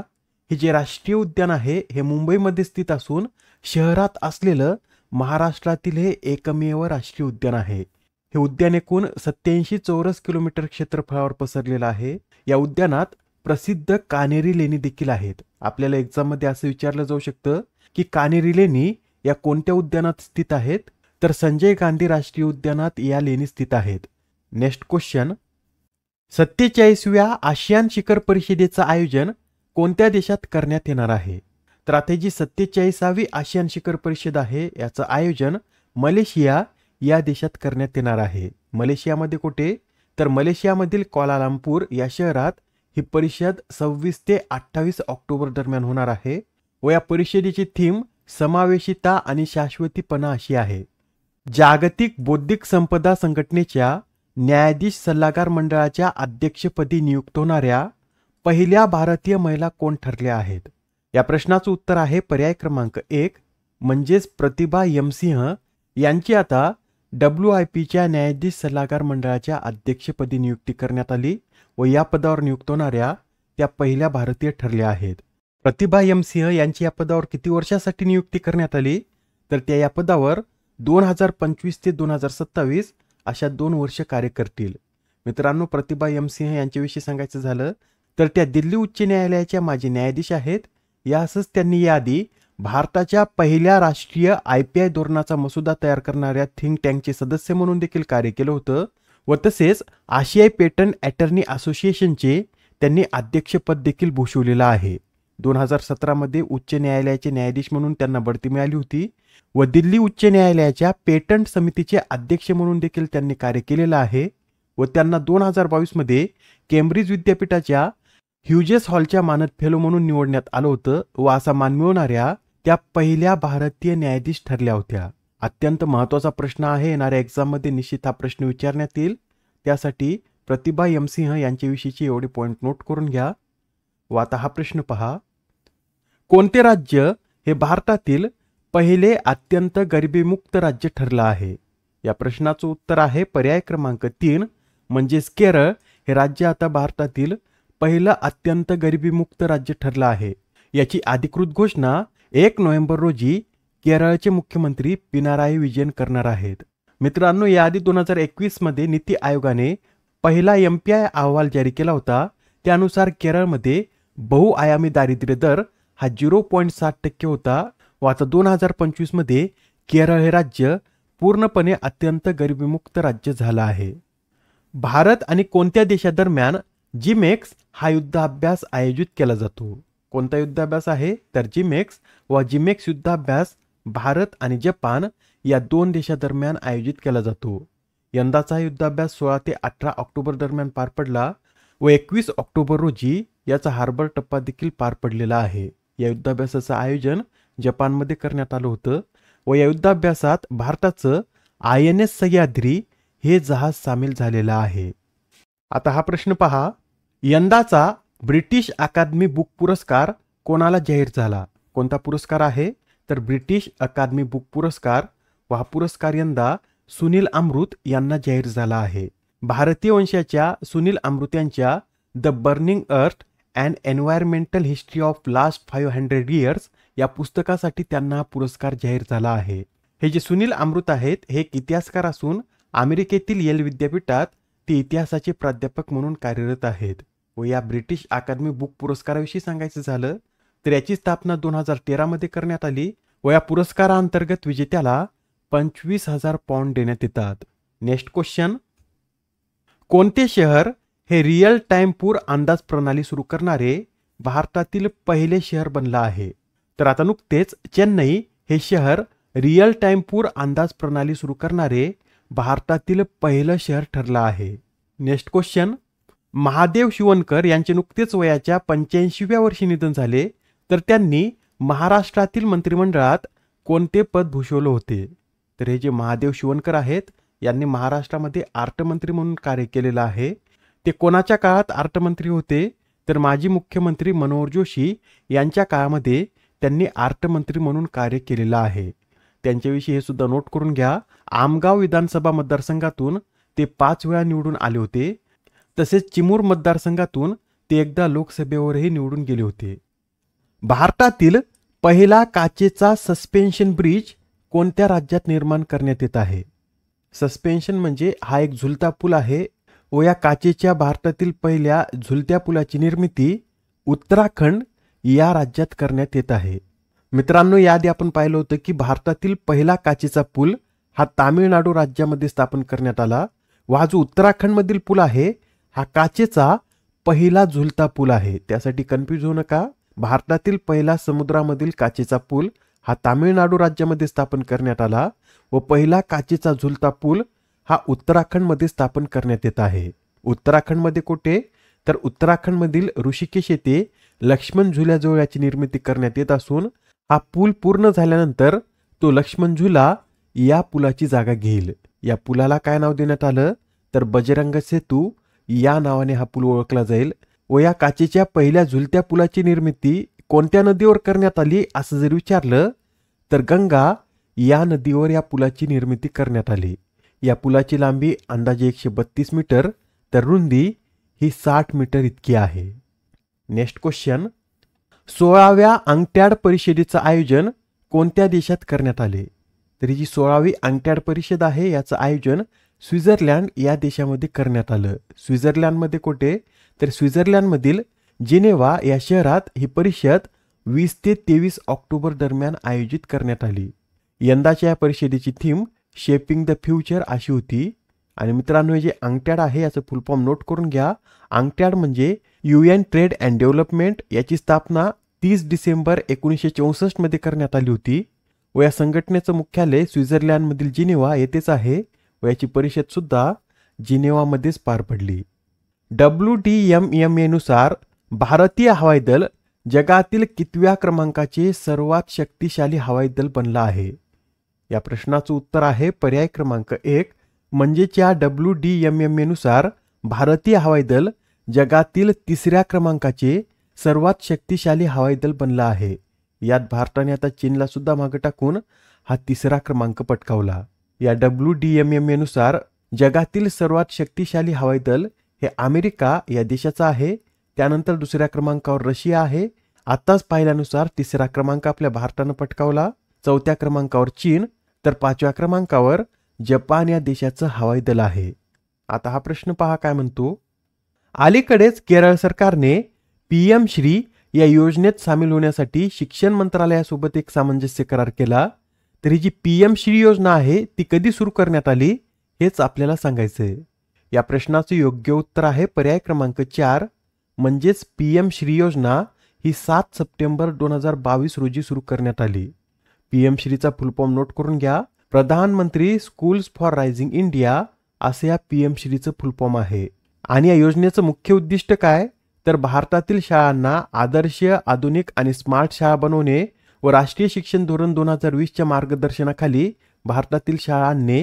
हे जे राष्ट्रीय उद्यान आहे हे मुंबईमध्ये स्थित असून शहरात असलेलं महाराष्ट्रातील हे एकमेव राष्ट्रीय उद्यान आहे. हे उद्यान एकूण 87 चौरस किलोमीटर क्षेत्रफळावर पसरलेलं आहे. या उद्यानात प्रसिद्ध कान्हेरी लेणी देखील आहेत. आपल्याला एक्झाममध्ये असं विचारलं जाऊ शकतं की कान्हेरी लेणी या कोणत्या उद्यानात स्थित आहेत? तर संजय गांधी राष्ट्रीय उद्यानात या लेणी स्थित आहेत. नेक्स्ट क्वेश्चन, 47व्या आशियान शिखर परिषदेचं आयोजन कोणत्या देशात करण्यात येणार आहे? तर आता जी 47वी आशियान शिखर परिषद आहे याचं आयोजन मलेशिया या देशात करण्यात येणार आहे. मलेशियामध्ये कुठे? तर मलेशियामधील क्वालालंपूर या शहरात ही परिषद 26 ते 28 ऑक्टोबर दरम्यान होणार आहे व या परिषदेची थीम समावेशिता आणि शाश्वतीपणा अशी आहे. जागतिक बौद्धिक संपदा संघटनेच्या न्यायाधीश सल्लागार मंडळाच्या अध्यक्षपदी नियुक्त होणाऱ्या पहिल्या भारतीय महिला कोण ठरल्या आहेत? या प्रश्नाचं उत्तर आहे पर्याय क्रमांक 1 म्हणजेच प्रतिभा M सिंह यांची आता WIPच्या न्यायाधीश सल्लागार मंडळाच्या अध्यक्षपदी नियुक्ती करण्यात आली व या पदावर नियुक्त होणाऱ्या त्या पहिल्या भारतीय ठरल्या आहेत. प्रतिभा M सिंह यांची या पदावर किती वर्षासाठी नियुक्ती करण्यात आली? तर त्या या पदावर 2025 ते 2027 अशा 2 वर्ष कार्य करतील. मित्रांनो, प्रतिभा M सिंह यांच्याविषयी सांगायचं झालं तर त्या दिल्ली उच्च न्यायालयाच्या माजी न्यायाधीश आहेत. यासच त्यांनी याआधी भारताच्या पहिल्या राष्ट्रीय IPI धोरणाचा मसुदा तयार करणाऱ्या थिंक टँकचे सदस्य म्हणून देखील कार्य केलं होतं व तसेच आशियाई पेटंट अटर्नी असोसिएशनचे त्यांनी अध्यक्षपद देखील भूषवलेलं आहे. 2017 मध्ये उच्च न्यायालयाचे न्यायाधीश म्हणून त्यांना बढती मिळाली होती व दिल्ली उच्च न्यायालयाच्या पेटंट समितीचे अध्यक्ष म्हणून देखील त्यांनी कार्य केलेलं आहे व त्यांना 2022 मध्ये केम्ब्रिज विद्यापीठाच्या ह्युजेस हॉलच्या मानद फेलो म्हणून निवडण्यात आलं होतं व असा मान मिळवणाऱ्या त्या पहिल्या भारतीय न्यायाधीश ठरल्या होत्या. अत्यंत महत्त्वाचा प्रश्न आहे. येणाऱ्या एक्झाममध्ये निश्चित हा प्रश्न विचारण्यात येईल. त्यासाठी प्रतिभा एम सिंह यांच्याविषयीचे एवढे पॉईंट नोट करून घ्या. व आता हा प्रश्न पहा. कोणते राज्य हे भारतातील पहिले अत्यंत गरिबीमुक्त राज्य ठरलं आहे? या प्रश्नाचं उत्तर आहे पर्याय क्रमांक 3 म्हणजेच केरळ हे राज्य आता भारतातील पहिलं अत्यंत गरिबीमुक्त राज्य ठरलं आहे. याची अधिकृत घोषणा 1 नोव्हेंबर रोजी केरळचे मुख्यमंत्री पिनाराई विजयन करणार आहेत. मित्रांनो, याआधी 2021 मध्ये नीती आयोगाने पहिला MPI अहवाल जारी केला होता. त्यानुसार केरळमध्ये बहुआयामी दारिद्र्य दर हा 0.7% होता व आता 2025 मध्ये केरळ हे राज्य पूर्णपणे अत्यंत गरिबीमुक्त राज्य झालं आहे. भारत आणि कोणत्या देशादरम्यान जिमेक्स हा युद्धाभ्यास आयोजित केला जातो? कोणता युद्धाभ्यास आहे तर जिमेक्स व जिमेक्स युद्धाभ्यास भारत आणि जपान या 2 देशादरम्यान आयोजित केला जातो. यंदाचा युद्धाभ्यास 16 ते 18 ऑक्टोबर दरम्यान पार पडला व 21 ऑक्टोबर रोजी याचा हार्बर टप्पा देखील पार पडलेला आहे. या युद्धाभ्यासाचं आयोजन जपानमध्ये करण्यात आलं होतं व या युद्धाभ्यासात भारताचं INS सह्याद्री हे जहाज सामील झालेलं आहे. आता हा प्रश्न पहा. यंदाचा ब्रिटिश अकादमी बुक पुरस्कार कोणाला जाहीर झाला? कोणता पुरस्कार आहे तर ब्रिटिश अकादमी बुक पुरस्कार व हा पुरस्कार यंदा सुनील अमृत यांना जाहीर झाला आहे. भारतीय वंशाच्या सुनील अमृत यांच्या द बर्निंग अर्थ and environmental history of last 500 years या पुस्तकासाठी त्यांना हा पुरस्कार जाहीर झाला आहे. हे जे सुनील अमृत आहेत हे एक इतिहासकार असून अमेरिकेतील येल विद्यापीठात ते इतिहासाचे प्राध्यापक म्हणून कार्यरत आहेत. व या ब्रिटिश अकादमी बुक पुरस्काराविषयी सांगायचं झालं तर याची स्थापना 2013 मध्ये करण्यात आली व या पुरस्कारांतर्गत विजेत्याला 25,000 पाउंड देण्यात येतात. Next question. कोणते शहर हे रिअल टाइम पूर अंदाज प्रणाली सुरू करणारे भारतातील पहिले शहर बनलं आहे? तर आता नुकतेच चेन्नई हे शहर रिअल टाइम पूर अंदाज प्रणाली सुरू करणारे भारतातील पहिलं शहर ठरलं आहे. Next question. महादेव शिवणकर यांचे नुकतेच वयाच्या 85व्या वर्षी निधन झाले तर त्यांनी महाराष्ट्रातील मंत्रिमंडळात कोणते पद भूषवले होते? तर हे जे महादेव शिवणकर आहेत यांनी महाराष्ट्रामध्ये अर्थमंत्री म्हणून कार्य केलेलं आहे. ते कोणाच्या काळात अर्थमंत्री होते तर माजी मुख्यमंत्री मनोहर जोशी यांच्या काळामध्ये त्यांनी अर्थमंत्री म्हणून कार्य केलेलं आहे. त्यांच्याविषयी हे सुद्धा नोट करून घ्या. आमगाव विधानसभा मतदारसंघातून ते 5 वेळा निवडून आले होते. तसेच चिमूर मतदारसंघातून ते एकदा लोकसभेवरही निवडून गेले होते. भारतातील पहिला काचेचा सस्पेन्शन ब्रिज कोणत्या राज्यात निर्माण करण्यात येत आहे? सस्पेन्शन म्हणजे हा एक झुलता पूल आहे व या काचेच्या भारतातील पहिल्या झुलत्या पुलाची निर्मिती उत्तराखंड या राज्यात करण्यात येत आहे. मित्रांनो, याआधी आपण पाहिलं होतं की भारतातील पहिला काचेचा पूल हा तामिळनाडू राज्यामध्ये स्थापन करण्यात आला व हा जो उत्तराखंडमधील पूल आहे हा काचेचा पहिला झुलता पूल आहे. त्यासाठी कन्फ्यूज होऊ नका. भारतातील पहिला समुद्रामधील काचेचा पूल हा तामिळनाडू राज्यामध्ये स्थापन करण्यात आला व पहिला काचेचा झुलता पूल हा उत्तराखंडमध्ये स्थापन करण्यात येत आहे. उत्तराखंडमध्ये कुठे तर उत्तराखंडमधील ऋषिकेश येथे लक्ष्मण झुल्याजवळ याची निर्मिती करण्यात येत असून हा पूल पूर्ण झाल्यानंतर तो लक्ष्मण झुला या पुलाची जागा घेईल. या पुलाला काय नाव देण्यात आलं तर बजरंग सेतू या नावाने हा पूल ओळखला जाईल. व या काचेच्या पहिल्या झुलत्या पुलाची निर्मिती कोणत्या नदीवर करण्यात आली असं जर विचारलं तर गंगा या नदीवर या पुलाची निर्मिती करण्यात आली. या पुलाची लांबी अंदाजे 132 मीटर तर रुंदी ही 60 मीटर इतकी आहे. Next question. 16व्या अंगट्याड परिषदेचं आयोजन कोणत्या देशात करण्यात आले? तर ही जी 16वी अंगट्याड परिषद आहे याचं आयोजन स्वित्झर्लंड या देशामध्ये करण्यात आलं. स्वित्झर्लंडमध्ये कुठे तर स्वित्झर्लंडमधील जिनेव्हा या शहरात ही परिषद 20 ते 23 ऑक्टोबर दरम्यान आयोजित करण्यात आली. यंदाच्या या परिषदेची थीम शेपिंग द फ्युचर अशी होती आणि मित्रांनो, हे जे अंक्टॅड आहे याचं फुल फॉर्म नोट करून घ्या. अंक्टॅड म्हणजे UN ट्रेड अँड डेव्हलपमेंट. याची स्थापना 30 डिसेंबर 1964 मध्ये करण्यात आली होती व या संघटनेचं मुख्यालय स्वित्झर्लंडमधील जिनेव्हा येथेच आहे व याची परिषद सुद्धा जिनेव्हामध्येच पार पडली. WDMMA नुसार भारतीय हवाई दल जगातील कितव्या क्रमांकाचे सर्वात शक्तिशाली हवाई दल बनला आहे? या प्रश्नाचं उत्तर आहे पर्याय क्रमांक 1. म्हणजेच या WDMMA नुसार भारतीय हवाई दल जगातील 3ऱ्या क्रमांकाचे सर्वात शक्तिशाली हवाई दल बनला आहे. यात भारताने आता चीनला सुद्धा मागे टाकून हा 3रा क्रमांक पटकावला. या WDMMA नुसार जगातील सर्वात शक्तिशाली हवाई दल हे अमेरिका या देशाचं आहे. त्यानंतर 2ऱ्या क्रमांकावर रशिया आहे. आताच पाहिल्यानुसार 3रा क्रमांक आपल्या भारतानं पटकावला. 4थ्या क्रमांकावर चीन तर 5व्या क्रमांकावर जपान या देशाचं हवाई दल आहे. आता हा प्रश्न पहा काय म्हणतो. अलीकडेच केरळ सरकारने PM श्री या योजनेत सामील होण्यासाठी शिक्षण मंत्रालयासोबत एक सामंजस्य करार केला. तर ही जी PM श्री योजना आहे ती कधी सुरू करण्यात आली हेच आपल्याला सांगायचंय. या प्रश्नाचं योग्य उत्तर आहे पर्याय क्रमांक 4. म्हणजेच PM श्री योजना ही 7 सप्टेंबर 2022 रोजी सुरू करण्यात आली. PM श्रीचा फुल फॉर्म नोट करून घ्या. प्रधानमंत्री स्कूल्स फॉर रायझिंग इंडिया असे या PM श्रीचं फुल फॉर्म आहे. आणि या योजनेचं मुख्य उद्दिष्ट काय तर भारतातील शाळांना आदर्श, आधुनिक आणि स्मार्ट शाळा बनवणे व राष्ट्रीय शिक्षण धोरण 2020च्या मार्गदर्शनाखाली भारतातील शाळांनी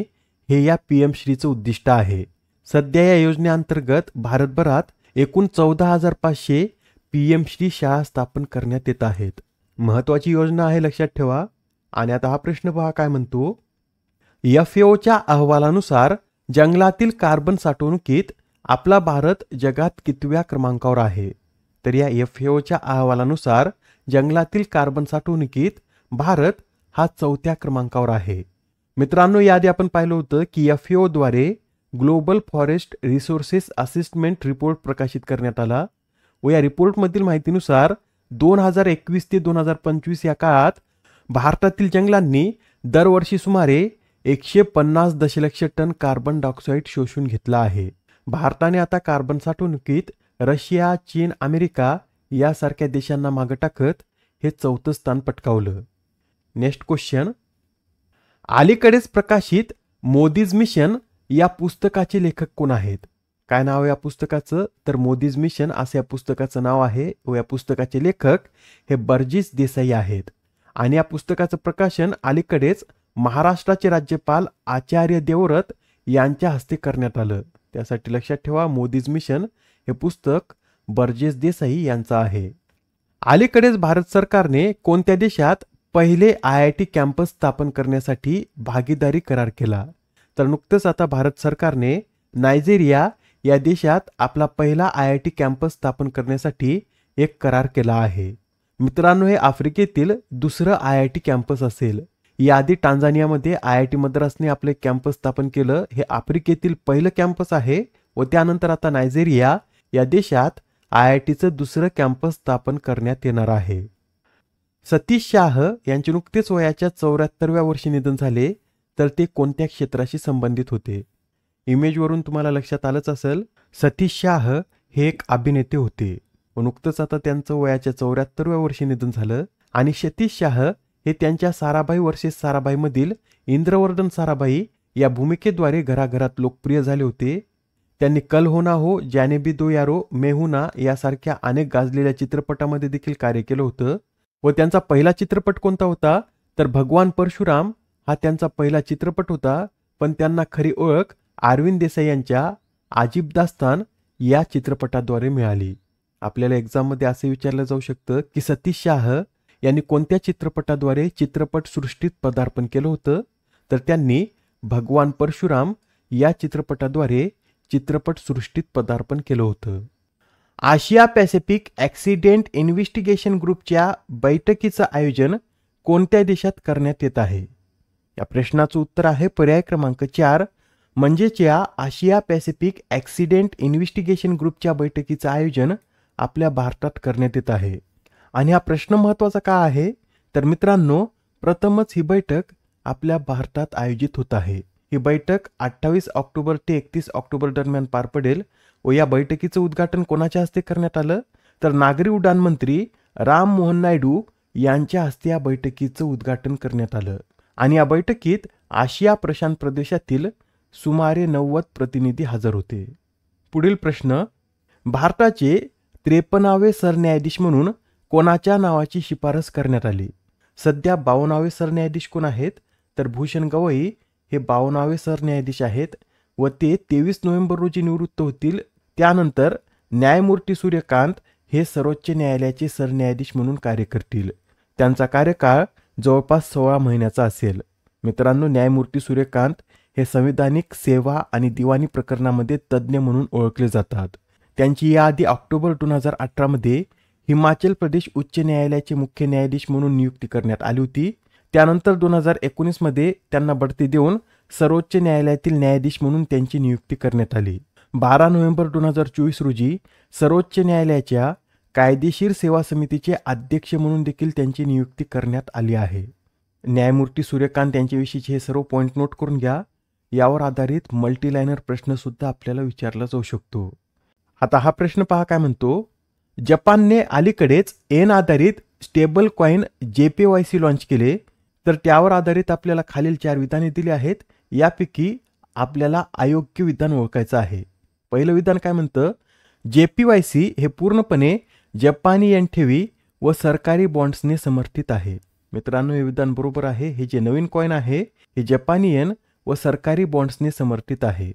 हे या PM श्रीचं उद्दिष्ट आहे. सध्या या योजनेअंतर्गत भारतभरात एकूण 14,500 PM श्री शाळा स्थापन करण्यात येत आहेत. महत्त्वाची योजना आहे, लक्षात ठेवा. आणि आता हा प्रश्न पहा काय म्हणतो. FAOच्या अहवालानुसार जंगलातील कार्बन साठवणुकीत आपला भारत जगात कितव्या क्रमांकावर आहे? तर या FAOच्या अहवालानुसार जंगलातील कार्बन साठवणुकीत भारत हा 4थ्या क्रमांकावर आहे. मित्रांनो, याआधी आपण पाहिलं होतं की FAO द्वारे global forest resources assessment report प्रकाशित करण्यात आला व या रिपोर्टमधील माहितीनुसार 2021 ते 2025 या काळात भारतातील जंगलांनी दरवर्षी सुमारे 150 दशलक्ष टन कार्बन डायऑक्साईड शोषून घेतला आहे. भारताने आता कार्बन साठवणुकीत रशिया, चीन, अमेरिका यासारख्या देशांना मागे टाकत हे 4थं स्थान पटकावलं. Next question. अलीकडेच प्रकाशित मोदीज मिशन या पुस्तकाचे लेखक कोण आहेत? काय नाव आहे या पुस्तकाचं तर मोदीज मिशन असं या पुस्तकाचं नाव आहे व या पुस्तकाचे लेखक हे बर्जेस देसाई आहेत. आणि या पुस्तकाचं प्रकाशन अलीकडेच महाराष्ट्राचे राज्यपाल आचार्य देवव्रत यांच्या हस्ते करण्यात आलं. त्यासाठी लक्षात ठेवा मोदीज मिशन हे पुस्तक बर्जेस देसाई यांचं आहे. अलीकडेच भारत सरकारने कोणत्या देशात पहिले IIT कॅम्पस स्थापन करण्यासाठी भागीदारी करार केला? तर नुकतंच आता भारत सरकारने नायजेरिया या देशात आपला पहिला IIT कॅम्पस स्थापन करण्यासाठी एक करार केला आहे. मित्रांनो, हे आफ्रिकेतील दुसरं IIT कॅम्पस असेल. याआधी टांझानियामध्ये IIT मद्रासने आपले कॅम्पस स्थापन केलं. हे आफ्रिकेतील पहिलं कॅम्पस आहे व त्यानंतर आता नायजेरिया या देशात IITचं दुसरं कॅम्पस स्थापन करण्यात येणार आहे. सतीश शाह यांचे नुकतेच वयाच्या 74व्या वर्षी निधन झाले. तर ते कोणत्या क्षेत्राशी संबंधित होते? इमेजवरून तुम्हाला लक्षात आलंच असेल. सतीश शाह हे एक अभिनेते होते व नुकतंच आता त्यांचं वयाच्या 74व्या वर्षी निधन झालं. आणि सतीश शाह हे त्यांच्या साराभाई वर्सेस साराभाई मधील इंद्रवर्धन साराभाई या भूमिकेद्वारे घराघरात लोकप्रिय झाले होते. त्यांनी कल हो ना हो, जाने भी दो यारो, मैं हूं ना यासारख्या अनेक गाजलेल्या चित्रपटामध्ये देखील कार्य केलं होतं. व त्यांचा पहिला चित्रपट कोणता होता तर भगवान परशुराम हा त्यांचा पहिला चित्रपट होता. पण त्यांना खरी ओळख अरविंद देसाई यांच्या अजीब दास्तान या चित्रपटाद्वारे मिळाली. आपल्याला एक्झाममध्ये असे विचारलं जाऊ शकतं की सतीश शाह यांनी कोणत्या चित्रपटाद्वारे चित्रपट सृष्टीत पदार्पण केलं होतं? तर त्यांनी भगवान परशुराम या चित्रपटाद्वारे चित्रपट सृष्टीत पदार्पण केलं होतं. आशिया पॅसिफिक ॲक्सिडेंट इन्व्हेस्टिगेशन ग्रुपच्या बैठकीचं आयोजन कोणत्या देशात करण्यात येत आहे? या प्रश्नाचं उत्तर आहे पर्याय क्रमांक 4. म्हणजेच या आशिया पॅसिफिक ॲक्सिडेंट इन्व्हेस्टिगेशन ग्रुपच्या बैठकीचं आयोजन आपल्या भारतात करण्यात येत आहे. आणि हा प्रश्न महत्त्वाचा का आहे तर मित्रांनो, प्रथमच ही बैठक आपल्या भारतात आयोजित होत आहे. ही बैठक 28 ऑक्टोबर ते 31 ऑक्टोबर दरम्यान पार पडेल व या बैठकीचं उद्घाटन कोणाच्या हस्ते करण्यात आलं तर नागरी उड्डाण मंत्री राम मोहन नायडू यांच्या हस्ते या बैठकीचं उद्घाटन करण्यात आलं आणि या बैठकीत आशिया प्रशांत प्रदेशातील सुमारे 90 प्रतिनिधी हजर होते. पुढील प्रश्न, भारताचे 53वे सरन्यायाधीश म्हणून कोणाच्या नावाची शिफारस करण्यात आली? सध्या 52वे सरन्यायाधीश कोण आहेत तर भूषण गवई हे 52वे सरन्यायाधीश आहेत व ते 23 नोव्हेंबर रोजी निवृत्त होतील. त्यानंतर न्यायमूर्ती सूर्यकांत हे सर्वोच्च न्यायालयाचे सरन्यायाधीश म्हणून कार्य करतील. त्यांचा कार्यकाळ जवळपास 16 महिन्याचा असेल. मित्रांनो, न्यायमूर्ती सूर्यकांत हे संविधानिक सेवा आणि दिवाणी प्रकरणामध्ये तज्ज्ञ म्हणून ओळखले जातात. त्यांची याआधी ऑक्टोबर 2018 मध्ये हिमाचल प्रदेश उच्च न्यायालयाचे मुख्य न्यायाधीश म्हणून नियुक्ती करण्यात आली होती. त्यानंतर 2019 मध्ये त्यांना बढती देऊन सर्वोच्च न्यायालयातील न्यायाधीश म्हणून त्यांची नियुक्ती करण्यात आली. 12 नोव्हेंबर 2024 रोजी सर्वोच्च न्यायालयाच्या कायदेशीर सेवा समितीचे अध्यक्ष म्हणून देखील त्यांची नियुक्ती करण्यात आली आहे. न्यायमूर्ती सूर्यकांत यांच्याविषयीचे हे सर्व पॉईंट नोट करून घ्या. यावर आधारित मल्टीलायनर प्रश्न सुद्धा आपल्याला विचारला जाऊ शकतो. आता हा प्रश्न पहा काय म्हणतो, जपानने अलीकडेच एन आधारित स्टेबल कॉइन JPYC लॉन्च केले तर त्यावर आधारित आपल्याला खालील 4 विधाने दिली आहेत. यापैकी आपल्याला अयोग्य विधान ओळखायचं आहे. पहिलं विधान काय म्हणतं, JPYC हे पूर्णपणे जपानी येन ठेवी व सरकारी बॉन्ड्सने समर्थित आहे. मित्रांनो, हे विधान बरोबर आहे. हे जे नवीन कॉइन आहे हे जपानी येन व सरकारी बॉन्ड्सने समर्थित आहे.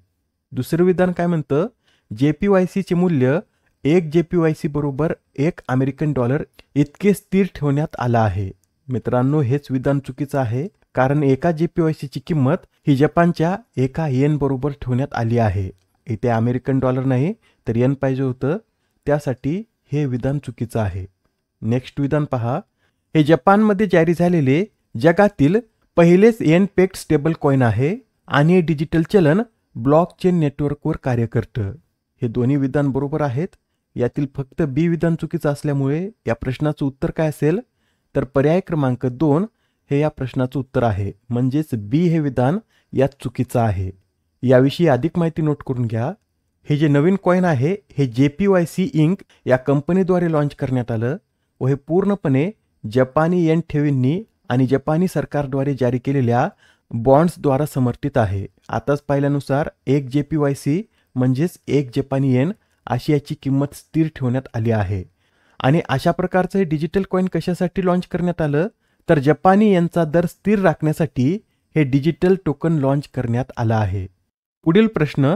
दुसरं विधान काय म्हणतं, JPYC चे मूल्य 1 JPYC बरोबर $1 इतके स्थिर ठेवण्यात आलं आहे. मित्रांनो, हेच विधान चुकीचं आहे, कारण एका JPYC ची किंमत ही जपानच्या 1 येन बरोबर ठेवण्यात आली आहे. इथे $1 नाही तर येन पाहिजे होतं, त्यासाठी हे विधान चुकीचं आहे. नेक्स्ट विधान पहा, हे जपानमध्ये जारी झालेले जगातील पहिलेच येन पेक्ड स्टेबल कॉइन आहे आणि हे डिजिटल चलन ब्लॉकचेन नेटवर्कवर कार्य करतं. हे दोन्ही विधान बरोबर आहेत. यातील फक्त बी विधान चुकीचं असल्यामुळे या प्रश्नाचं उत्तर काय असेल तर पर्याय क्रमांक 2 हे या प्रश्नाचं उत्तर आहे. म्हणजेच बी हे विधान यात चुकीचं आहे. याविषयी अधिक माहिती नोट करून घ्या. हे जे नवीन कॉइन आहे हे JPYC इंक या कंपनीद्वारे लॉन्च करण्यात आलं व हे पूर्णपणे जपानी येन ठेवींनी आणि जपानी सरकारद्वारे जारी केलेल्या बॉन्ड्सद्वारा समर्थित आहे. आताच पाहिल्यानुसार 1 JPYC म्हणजेच 1 जपानी येन अशी याची किंमत स्थिर ठेवण्यात आली आहे. आणि अशा प्रकारचं हे डिजिटल कॉइन कशासाठी लॉन्च करण्यात आलं तर जपानी येनचा दर स्थिर राखण्यासाठी हे डिजिटल टोकन लॉन्च करण्यात आलं आहे. पुढील प्रश्न,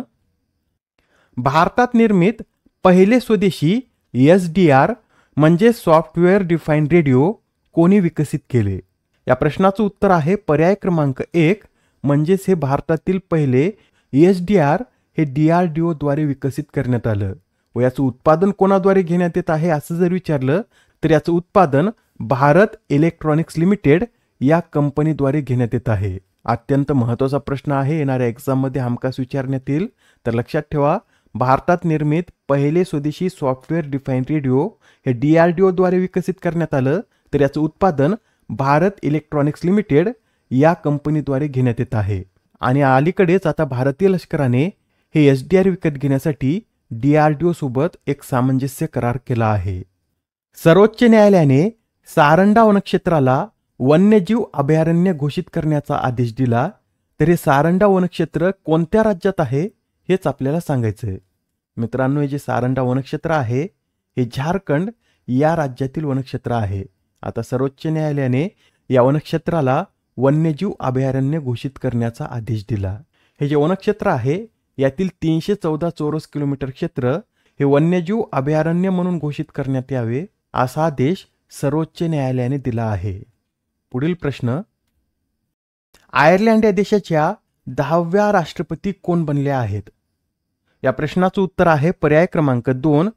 भारतात निर्मित पहिले स्वदेशी SDR म्हणजे सॉफ्टवेअर डिफाईन्ड रेडिओ कोणी विकसित केले? या प्रश्नाचं उत्तर आहे पर्याय क्रमांक 1 म्हणजेच हे भारतातील पहिले SDR हे DRDO द्वारे विकसित करण्यात आलं व याचं उत्पादन कोणाद्वारे घेण्यात येत आहे असं जर विचारलं तर याचं उत्पादन भारत इलेक्ट्रॉनिक्स लिमिटेड या कंपनीद्वारे घेण्यात येत आहे. अत्यंत महत्त्वाचा प्रश्न आहे, येणाऱ्या एक्झाममध्ये हमखास विचारण्यात येईल. तर लक्षात ठेवा, भारतात निर्मित पहिले स्वदेशी सॉफ्टवेअर डिफाईन्ड रेडिओ हे DRDO द्वारे विकसित करण्यात आलं तर याचं उत्पादन भारत इलेक्ट्रॉनिक्स लिमिटेड या कंपनीद्वारे घेण्यात येत आहे. आणि अलीकडेच आता भारतीय लष्कराने हे SDR विकत घेण्यासाठी DRDO सोबत एक सामंजस्य करार केला आहे. सर्वोच्च न्यायालयाने सारंडा वनक्षेत्राला वन्यजीव अभयारण्य घोषित करण्याचा आदेश दिला तर हे सारंडा वनक्षेत्र कोणत्या राज्यात आहे हेच आपल्याला सांगायचंय. मित्रांनो, हे जे सारंडा वनक्षेत्र आहे हे झारखंड या राज्यातील वनक्षेत्र आहे. आता सर्वोच्च न्यायालयाने या वनक्षेत्राला वन्यजीव अभयारण्य घोषित करण्याचा आदेश दिला. हे जे वनक्षेत्र आहे यातील 314 चौरस किलोमीटर क्षेत्र हे वन्यजीव अभयारण्य म्हणून घोषित करण्यात यावे असा आदेश सर्वोच्च न्यायालयाने दिला आहे. पुढील प्रश्न, आयर्लंड या देशाच्या 10व्या राष्ट्रपती कोण बनल्या आहेत? या प्रश्नाचं उत्तर आहे पर्याय क्रमांक 2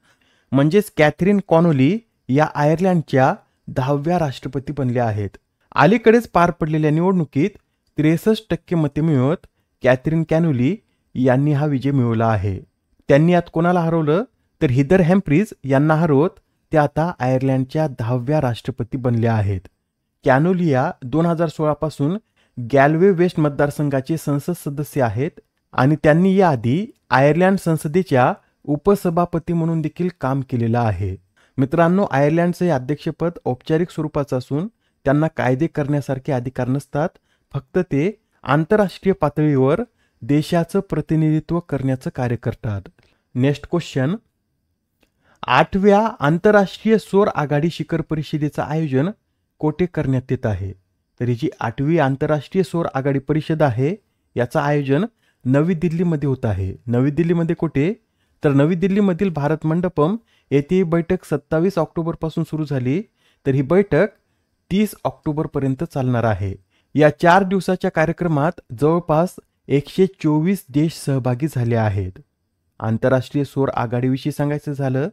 म्हणजेच कॅथरीन कॉनोली या आयर्लंडच्या 10व्या राष्ट्रपती बनल्या आहेत. अलीकडेच पार पडलेल्या निवडणुकीत 63% मते मिळवत कॅथरीन कॉनोली यांनी हा विजय मिळवला आहे. त्यांनी यात कोणाला हरवलं तर हिदर हॅम्फ्रीज यांना हरवत ते आता आयर्लंडच्या 10व्या राष्ट्रपती बनल्या आहेत. कॅनोली या 2016 पासून गॅल्वे वेस्ट मतदारसंघाचे संसद सदस्य आहेत आणि त्यांनी याआधी आयर्लंड संसदेच्या उपसभापती म्हणून देखील काम केलेलं आहे. मित्रांनो, आयर्लंडचे अध्यक्षपद औपचारिक स्वरूपाचं असून त्यांना कायदे करण्यासारखे अधिकार नसतात. फक्त ते आंतरराष्ट्रीय पातळीवर देशाचं प्रतिनिधित्व करण्याचं कार्य करतात. नेक्स्ट क्वेश्चन, 8व्या आंतरराष्ट्रीय सौर आघाडी शिखर परिषदेचं आयोजन कोठे करण्यात येत आहे? तर ही जी 8वी आंतरराष्ट्रीय सौर आघाडी परिषद आहे याचं आयोजन नवी दिल्लीमध्ये होत आहे. नवी दिल्लीमध्ये कुठे? तर नवी दिल्लीमधील भारत मंडपम येथे ही बैठक 27 ऑक्टोबरपासून सुरू झाली. तर ही बैठक 30 ऑक्टोबरपर्यंत चालणार आहे. या 4 दिवसाच्या कार्यक्रमात जवळपास 124 देश सहभागी झाले आहेत. आंतरराष्ट्रीय सौर आघाडीविषयी सांगायचं झालं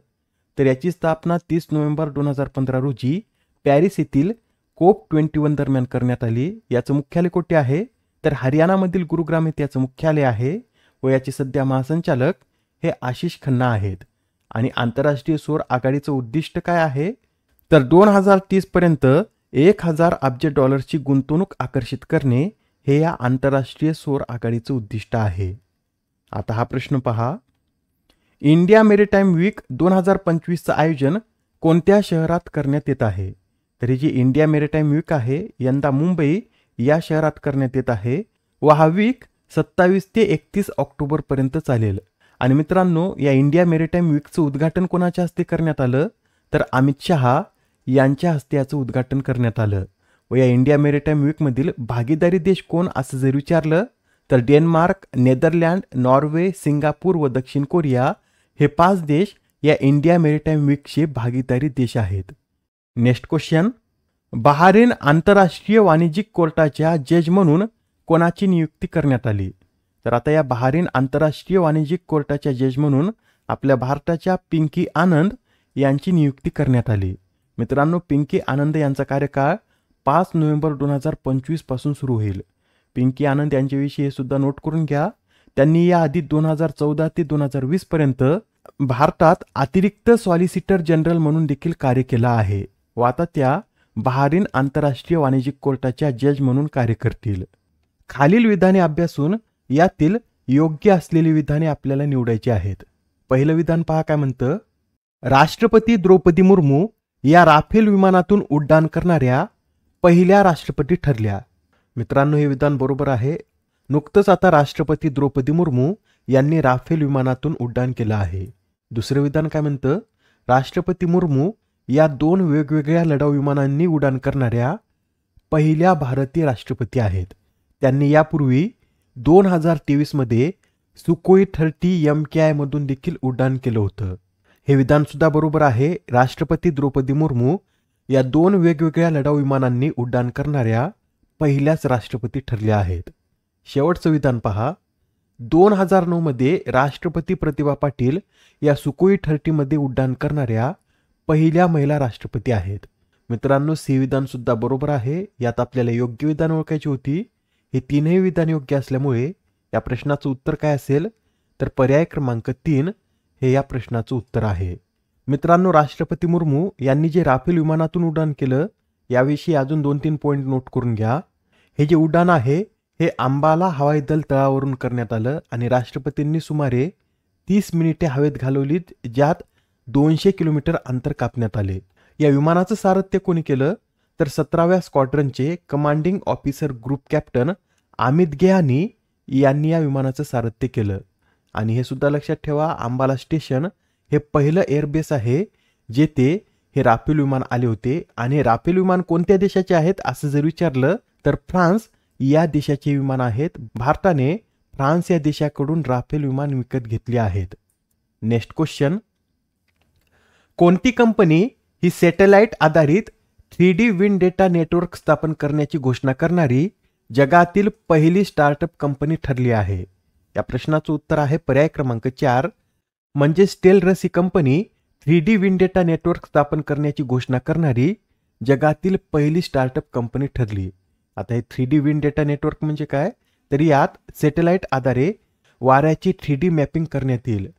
तर याची स्थापना 30 नोव्हेंबर 2015 रोजी पॅरिस येथील COP21 दरम्यान करण्यात आली. याचं मुख्यालय कोठे आहे? तर हरियाणामधील गुरुग्राम येथे याचं मुख्यालय आहे व याचे सध्या महासंचालक हे आशिष खन्ना आहेत. आणि आंतरराष्ट्रीय सौर आघाडीचं उद्दिष्ट काय आहे? तर 2030 पर्यंत 1000 अब्ज डॉलर्सची गुंतवणूक आकर्षित करणे हे या आंतरराष्ट्रीय सौर आघाडीचं उद्दिष्ट आहे. आता हा प्रश्न पहा, इंडिया मेरीटाईम वीक 2025चं आयोजन कोणत्या शहरात करण्यात येत आहे? तर ही जी इंडिया मेरीटाईम वीक आहे यंदा मुंबई या शहरात करण्यात येत आहे व हा वीक 27 ते 31 ऑक्टोबरपर्यंत चालेल. आणि मित्रांनो, या इंडिया मेरीटाईम वीकचं उद्घाटन कोणाच्या हस्ते करण्यात आलं? तर अमित शहा यांच्या हस्ते याचं उद्घाटन करण्यात आलं. व या इंडिया मेरीटाईम वीकमधील भागीदारी देश कोण असं जर विचारलं तर डेन्मार्क, नेदरलँड, नॉर्वे, सिंगापूर व दक्षिण कोरिया हे 5 देश या इंडिया मेरीटाईम वीकचे भागीदारी देश आहेत. नेक्स्ट क्वेश्चन, बहारीन आंतरराष्ट्रीय वाणिज्यिक कोर्टाच्या जज म्हणून कोणाची नियुक्ती करण्यात आली? तर आता या बहारीन आंतरराष्ट्रीय वाणिज्यिक कोर्टाच्या जज म्हणून आपल्या भारताच्या पिंकी आनंद यांची नियुक्ती करण्यात आली. मित्रांनो, पिंकी आनंद यांचा कार्यकाळ 5 नोव्हेंबर 2025 पासून सुरू होईल. पिंकी आनंद यांच्याविषयी हे सुद्धा नोट करून घ्या. त्यांनी याआधी 2014 ते 2020 पर्यंत भारतात अतिरिक्त सॉलिसिटर जनरल म्हणून देखील कार्य केलं आहे व आता त्या बहारीन आंतरराष्ट्रीय वाणिज्यिक कोर्टाच्या जज म्हणून कार्य करतील. खालील विधाने अभ्यासून यातील योग्य असलेली विधाने आपल्याला निवडायची आहेत. पहिलं विधान पहा काय म्हणतं, राष्ट्रपती द्रौपदी मुर्मू या राफेल विमानातून उड्डाण करणाऱ्या पहिल्या राष्ट्रपती ठरल्या. मित्रांनो, हे विधान बरोबर आहे. नुकतंच आता राष्ट्रपती द्रौपदी मुर्मू यांनी राफेल विमानातून उड्डाण केलं आहे. दुसरं विधान काय म्हणतं, राष्ट्रपती मुर्मू या 2 वेगवेगळ्या लढाऊ विमानांनी उड्डाण करणाऱ्या पहिल्या भारतीय राष्ट्रपती आहेत. त्यांनी यापूर्वी 2023 मध्ये सुकोई 30 MKI मधून देखील उड्डाण केलं होतं. हे विधान सुद्धा बरोबर आहे. राष्ट्रपती द्रौपदी मुर्मू या 2 वेगवेगळ्या लढाऊ विमानांनी उड्डाण करणाऱ्या पहिल्याच राष्ट्रपती ठरल्या आहेत. शेवटचं विधान पहा, 2009 मध्ये राष्ट्रपती प्रतिभा पाटील या सुकोई 30 मध्ये उड्डाण करणाऱ्या पहिल्या महिला राष्ट्रपती आहेत. मित्रांनो, सी विधान सुद्धा बरोबर आहे. यात आपल्याला योग्य विधान ओळखायची होती. हे 3ही विधान योग्य असल्यामुळे या प्रश्नाचं उत्तर काय असेल तर पर्याय क्रमांक 3 हे या प्रश्नाचं उत्तर आहे. मित्रांनो, राष्ट्रपती मुर्मू यांनी जे राफेल विमानातून उड्डाण केलं याविषयी अजून 2-3 पॉईंट नोट करून घ्या. हे जे उड्डाण आहे हे अंबाला हवाई दल तळावरून करण्यात आलं आणि राष्ट्रपतींनी सुमारे 30 मिनिटे हवेत घालवलीत, ज्यात 200 किलोमीटर अंतर कापण्यात आले. या विमानाचं सारथ्य कोणी केलं तर 17व्या स्क्वॉड्रनचे commanding officer group captain Amit Gehani यांनी या विमानाचं सारथ्य केलं. आणि हे सुद्धा लक्षात ठेवा, अंबाला स्टेशन हे पहिलं एअरबेस आहे जेथे हे राफेल विमान आले होते. आणि राफेल विमान कोणत्या देशाचे आहेत असं जर विचारलं तर फ्रान्स या देशाचे विमान आहेत. भारताने फ्रान्स या देशाकडून राफेल विमान विकत घेतले आहेत. नेक्स्ट क्वेश्चन, कोणती कंपनी ही सॅटेलाइट आधारित 3D विंड डेटा नेटवर्क स्थापन करण्याची घोषणा करणारी जगातील पहिली स्टार्टअप कंपनी ठरली आहे? या प्रश्नाचं उत्तर आहे पर्याय क्रमांक 4 म्हणजे स्टेलरस ही company 3D wind data network स्थापन करण्याची घोषणा करणारी जगातील पहिली स्टार्टअप कंपनी ठरली. आता हे 3D विंड डेटा नेटवर्क म्हणजे काय तर यात सॅटेलाइट आधारे वाऱ्याची 3D मॅपिंग करण्यात येईल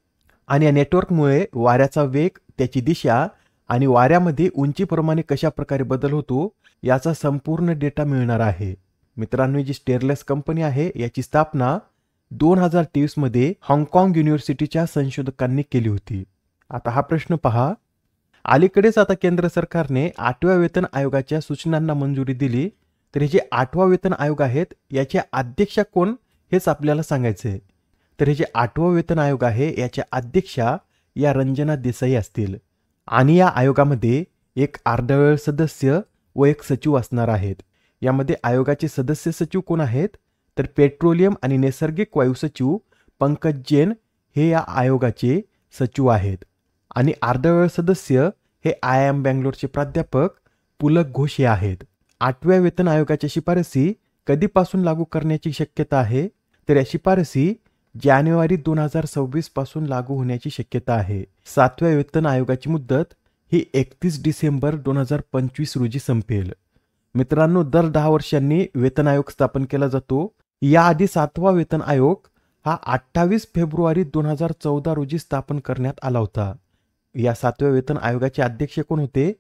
आणि या नेटवर्कमुळे वाऱ्याचा वेग, त्याची दिशा आणि वाऱ्यामध्ये उंचीप्रमाणे कशा प्रकारे बदल होतो याचा संपूर्ण डेटा मिळणार आहे. मित्रांनो, जी स्टेरलेस कंपनी आहे याची स्थापना 2023 मध्ये हाँगकाँग युनिव्हर्सिटीच्या संशोधकांनी केली होती. आता हा प्रश्न पहा. अलीकडेच आता केंद्र सरकारने 8व्या वेतन आयोगाच्या सूचनांना मंजुरी दिली, तर हे जे 8वा वेतन आयोग आहेत याचे अध्यक्षा कोण हेच आपल्याला सांगायचे. तर हे जे 8वं वेतन आयोग आहे याच्या अध्यक्षा या रंजना देसाई असतील आणि या आयोगामध्ये एक अर्धवेळ सदस्य व एक सचिव असणार आहेत. यामध्ये आयोगाचे सदस्य सचिव कोण आहेत, तर पेट्रोलियम आणि नैसर्गिक वायू सचिव पंकज जैन हे या आयोगाचे सचिव आहेत आणि अर्धवेळ सदस्य हे IIM बँगलोरचे प्राध्यापक पुलक घोष हे आहेत. 8व्या वेतन आयोगाच्या शिफारसी कधीपासून लागू करण्याची शक्यता आहे, तर या शिफारसी जानेवारी 2026 पासून लागू होण्याची शक्यता आहे. 7व्या वेतन आयोगाची मुदत ही 31 डिसेंबर 2025 रोजी संपेल. मित्रांनो, दर 10 वर्षांनी वेतन आयोग स्थापन केला जातो. याआधी 7वा वेतन आयोग हा 28 फेब्रुवारी 2014 रोजी स्थापन करण्यात आला होता. या 7व्या वेतन आयोगाचे अध्यक्ष कोण होते,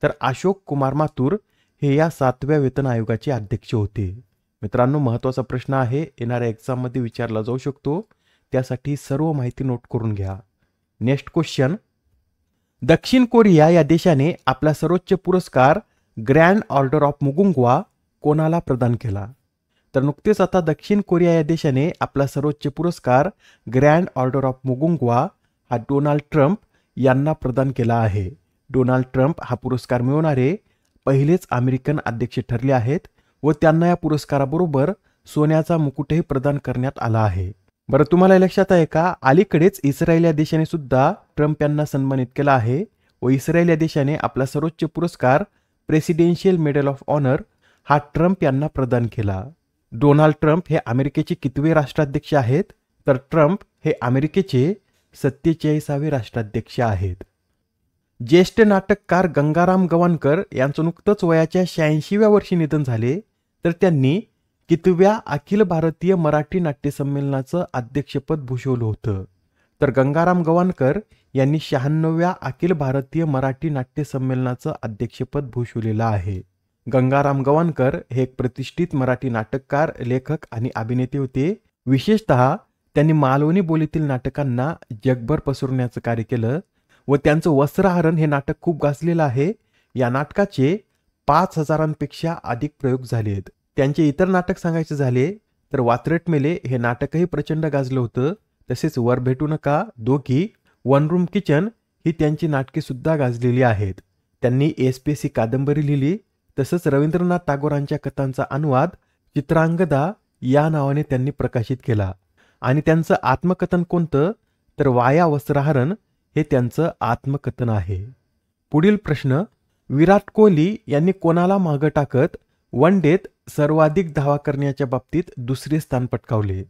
तर अशोक कुमार माथुर हे या 7व्या वेतन आयोगाचे अध्यक्ष होते. मित्रांनो, महत्त्वाचा प्रश्न आहे, येणाऱ्या एक्झाममध्ये विचारला जाऊ शकतो, त्यासाठी सर्व माहिती नोट करून घ्या. Next question. दक्षिण कोरिया या देशाने आपला सर्वोच्च पुरस्कार ग्रँड ऑर्डर ऑफ मुगुंगवा कोणाला प्रदान केला? तर नुकतेच आता दक्षिण कोरिया या देशाने आपला सर्वोच्च पुरस्कार ग्रँड ऑर्डर ऑफ मुगुंगवा हा डोनाल्ड ट्रम्प यांना प्रदान केला आहे. डोनाल्ड ट्रम्प हा पुरस्कार मिळवणारे पहिलेच अमेरिकन अध्यक्ष ठरले आहेत व त्यांना या पुरस्काराबरोबर सोन्याचा मुकुटही प्रदान करण्यात आला आहे. बरं, तुम्हाला लक्षात आहे का, अलीकडेच इस्रायल या देशाने सुद्धा ट्रम्प यांना सन्मानित केला आहे व इस्रायल या देशाने आपला सर्वोच्च पुरस्कार प्रेसिडेन्शियल मेडल ऑफ ऑनर हा ट्रम्प यांना प्रदान केला. डोनाल्ड ट्रम्प हे अमेरिकेचे कितवे राष्ट्राध्यक्ष आहेत, तर ट्रम्प हे अमेरिकेचे 47वे राष्ट्राध्यक्ष आहेत. ज्येष्ठ नाटककार गंगाराम गवाणकर यांचं नुकतंच वयाच्या 86व्या वर्षी निधन झाले, तर त्यांनी कितव्या अखिल भारतीय मराठी नाट्य संमेलनाचं अध्यक्षपद भूषवलं होतं? तर गंगाराम गवाणकर यांनी 96व्या अखिल भारतीय मराठी नाट्य संमेलनाचं अध्यक्षपद भूषवलेलं आहे. गंगाराम गवाणकर हे एक प्रतिष्ठित मराठी नाटककार, लेखक आणि अभिनेते होते. विशेषतः त्यांनी मालवणी बोलीतील नाटकांना जगभर पसरवण्याचं कार्य केलं व त्यांचं वस्त्रहरण हे नाटक खूप गाजलेलं आहे. या नाटकाचे 5000पेक्षा अधिक प्रयोग झालेत. त्यांचे इतर नाटक सांगायचे झाले तर वात्रट मेले हे नाटकही प्रचंड गाजलं होतं. तसेच वर भेटू नका, दोघी, वन रूम किचन ही त्यांची नाटके सुद्धा गाजलेली आहेत. त्यांनी एसपीएससी कादंबरी लिहिली. तसंच रवींद्रनाथ टागोरांच्या कथांचा अनुवाद चित्रांगदा या नावाने त्यांनी प्रकाशित केला. आणि त्यांचं आत्मकथन कोणतं, तर वाया वस्त्रहरण हे त्यांचं आत्मकथन आहे. पुढील प्रश्न. विराट कोहली यांनी कोणाला मागं टाकत वन डेत सर्वाधिक धावा करण्याच्या बाबतीत दुसरे स्थान पटकावले?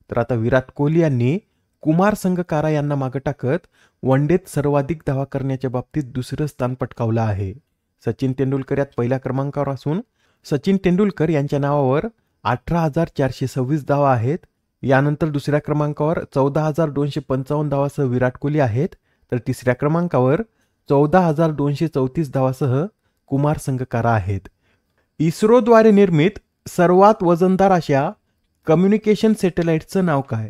तर आता विराट कोहली यांनी कुमार संगकारा यांना मागं टाकत वन डेत सर्वाधिक धावा करण्याच्या बाबतीत दुसरं स्थान पटकावलं आहे. सचिन तेंडुलकर यात पहिल्या क्रमांकावर असून सचिन तेंडुलकर यांच्या नावावर 18,426 धावा आहेत. यानंतर दुसऱ्या क्रमांकावर 14,255 धावासह विराट कोहली आहेत, तर तिसऱ्या क्रमांकावर 14,234 धावासह कुमार संगकारा आहेत. इस्रोद्वारे निर्मित सर्वात वजनदार अशा कम्युनिकेशन सॅटेलाइटचं नाव काय?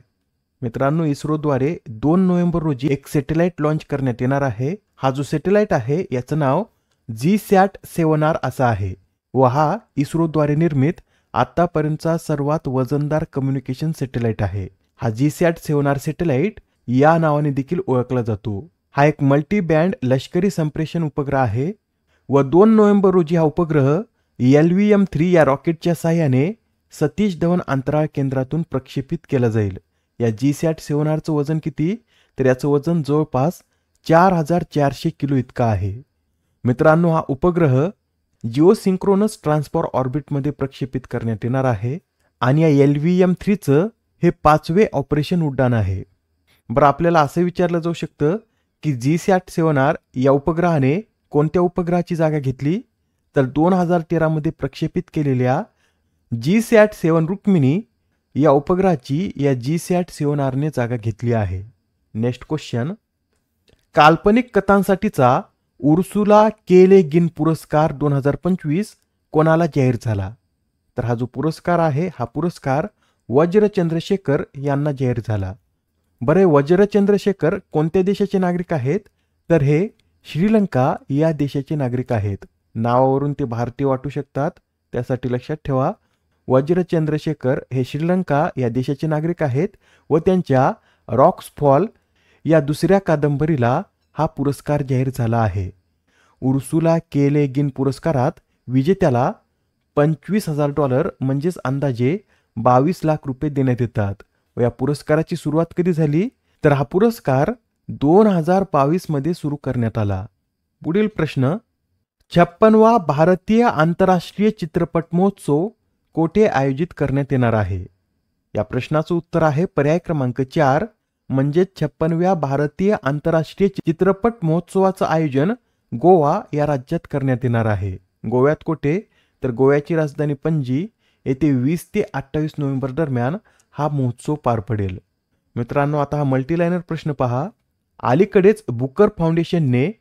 मित्रांनो, इस्रोद्वारे 2 नोव्हेंबर रोजी एक सॅटेलाइट लॉन्च करण्यात येणार आहे. हा जो सॅटेलाइट आहे याचं नाव GSAT-7R असं आहे व हा इस्रोद्वारे निर्मित आतापर्यंतचा सर्वात वजनदार कम्युनिकेशन सॅटेलाइट आहे. हा GSAT-7R सॅटेलाइट या नावाने देखील ओळखला जातो. हा एक मल्टी बँड लष्करी संप्रेषण उपग्रह आहे व 2 नोव्हेंबर रोजी हा उपग्रह LVM-3 या रॉकेटच्या साहाय्याने सतीश धवन अंतराळ केंद्रातून प्रक्षेपित केला जाईल. या GSAT-7Rचं वजन किती? तर याचं वजन जवळपास 4400 किलो इतका आहे. मित्रांनो, हा उपग्रह जिओसिंक्रोनस ट्रान्सफॉर ऑर्बिटमध्ये प्रक्षेपित करण्यात येणार आहे आणि या LVM-3चं हे 5वे ऑपरेशन उड्डाण आहे. बरं, आपल्याला असं विचारलं जाऊ शकतं की GSAT-7R या उपग्रहाने कोणत्या उपग्रहाची जागा घेतली? तर 2013 मध्ये प्रक्षेपित केलेल्या GSAT-7 रुक्मिणी या उपग्रहाची या GSAT-7R ने जागा घेतली आहे. Next question. काल्पनिक कथांसाठीचा उर्सुला के ले गिन पुरस्कार 2025 कोणाला जाहीर झाला? तर हा जो पुरस्कार आहे हा पुरस्कार वज्र चंद्रशेखर यांना जाहीर झाला. बरे, वज्र चंद्रशेखर कोणत्या देशाचे नागरिक आहेत? तर हे श्रीलंका या देशाचे नागरिक आहेत. नावावरून ते भारतीय वाटू शकतात, त्यासाठी लक्षात ठेवा. वज्र चंद्रशेखर हे श्रीलंका या देशाचे नागरिक आहेत व त्यांच्या रॉक्स फॉल या दुसऱ्या कादंबरीला हा पुरस्कार जाहीर झाला आहे. उर्सुला के ले गिन पुरस्कारात विजेत्याला $25,000 म्हणजेच अंदाजे 22 लाख रुपये देण्यात येतात. व या पुरस्काराची सुरुवात कधी झाली? तर हा पुरस्कार 2022 मध्ये सुरू करण्यात आला. पुढील प्रश्न, 56वा भारतीय आंतरराष्ट्रीय चित्रपट महोत्सव कोठे आयोजित करण्यात येणार आहे? या प्रश्नाचं उत्तर आहे पर्याय क्रमांक 4 म्हणजे 56व्या भारतीय आंतरराष्ट्रीय चित्रपट महोत्सवाचं आयोजन गोवा या राज्यात करण्यात येणार आहे. गोव्यात कोठे? तर गोव्याची राजधानी पणजी येथे 20 ते 28 नोव्हेंबर दरम्यान हा महोत्सव पार पडेल. मित्रांनो, आता हा मल्टीलायनर प्रश्न पहा. अलीकडेच बुकर फाउंडेशनने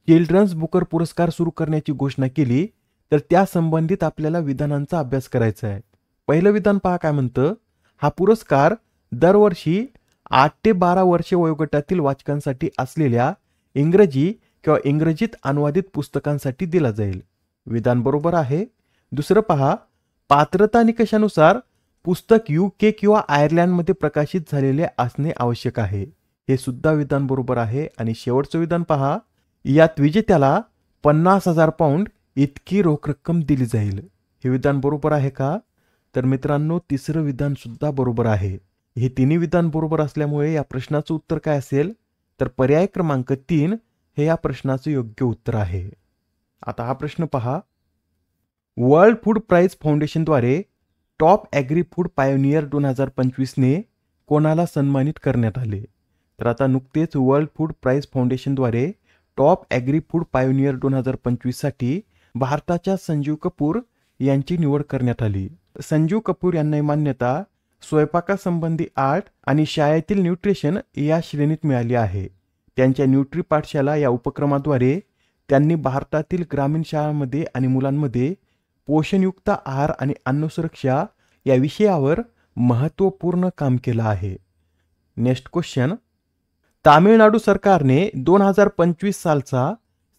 चिल्ड्रन्स बुकर पुरस्कार सुरू करण्याची घोषणा केली, तर त्या संबंधित आपल्याला विधानांचा अभ्यास करायचा आहे. पहिलं विधान पहा काय म्हणतं. हा पुरस्कार दरवर्षी 8 ते 12 वर्षे वयोगटातील वाचकांसाठी असलेल्या इंग्रजी किंवा इंग्रजीत अनुवादित पुस्तकांसाठी दिला जाईल. विधान बरोबर आहे. दुसरं पहा, पात्रता निकषानुसार पुस्तक UK किंवा आयर्लंडमध्ये प्रकाशित झालेले असणे आवश्यक आहे. हे सुद्धा विधान बरोबर आहे. आणि शेवटचं विधान पहा, यात विजेत्याला £50,000 इतकी रोख रक्कम दिली जाईल. हे विधान बरोबर आहे का? तर मित्रांनो, तिसरं विधान सुद्धा बरोबर आहे. हे तिन्ही विधान बरोबर असल्यामुळे या प्रश्नाचं उत्तर काय असेल? तर पर्याय क्रमांक 3 हे या प्रश्नाचं योग्य उत्तर आहे. आता हा प्रश्न पहा. वर्ल्ड फूड प्राइज फाउंडेशनद्वारे टॉप ॲग्री फूड पायोनियर 2025 ने कोणाला सन्मानित करण्यात आले? तर आता नुकतेच वर्ल्ड फूड प्राइज फाउंडेशनद्वारे टॉप ॲग्री फूड पायोनियर 2025 साठी भारताच्या संजीव कपूर यांची निवड करण्यात आली. संजीव कपूर यांना मान्यता स्वयंपाकासंबंधी आर्ट आणि शाळेतील न्यूट्रिशन या श्रेणीत मिळाली आहे. त्यांच्या न्यूट्री पाठशाला या उपक्रमाद्वारे त्यांनी भारतातील ग्रामीण शाळांमध्ये आणि मुलांमध्ये पोषणयुक्त आहार आणि अन्नसुरक्षा या विषयावर महत्त्वपूर्ण काम केलं आहे. नेक्स्ट क्वेश्चन, तामिळनाडू सरकारने 2025 सालचा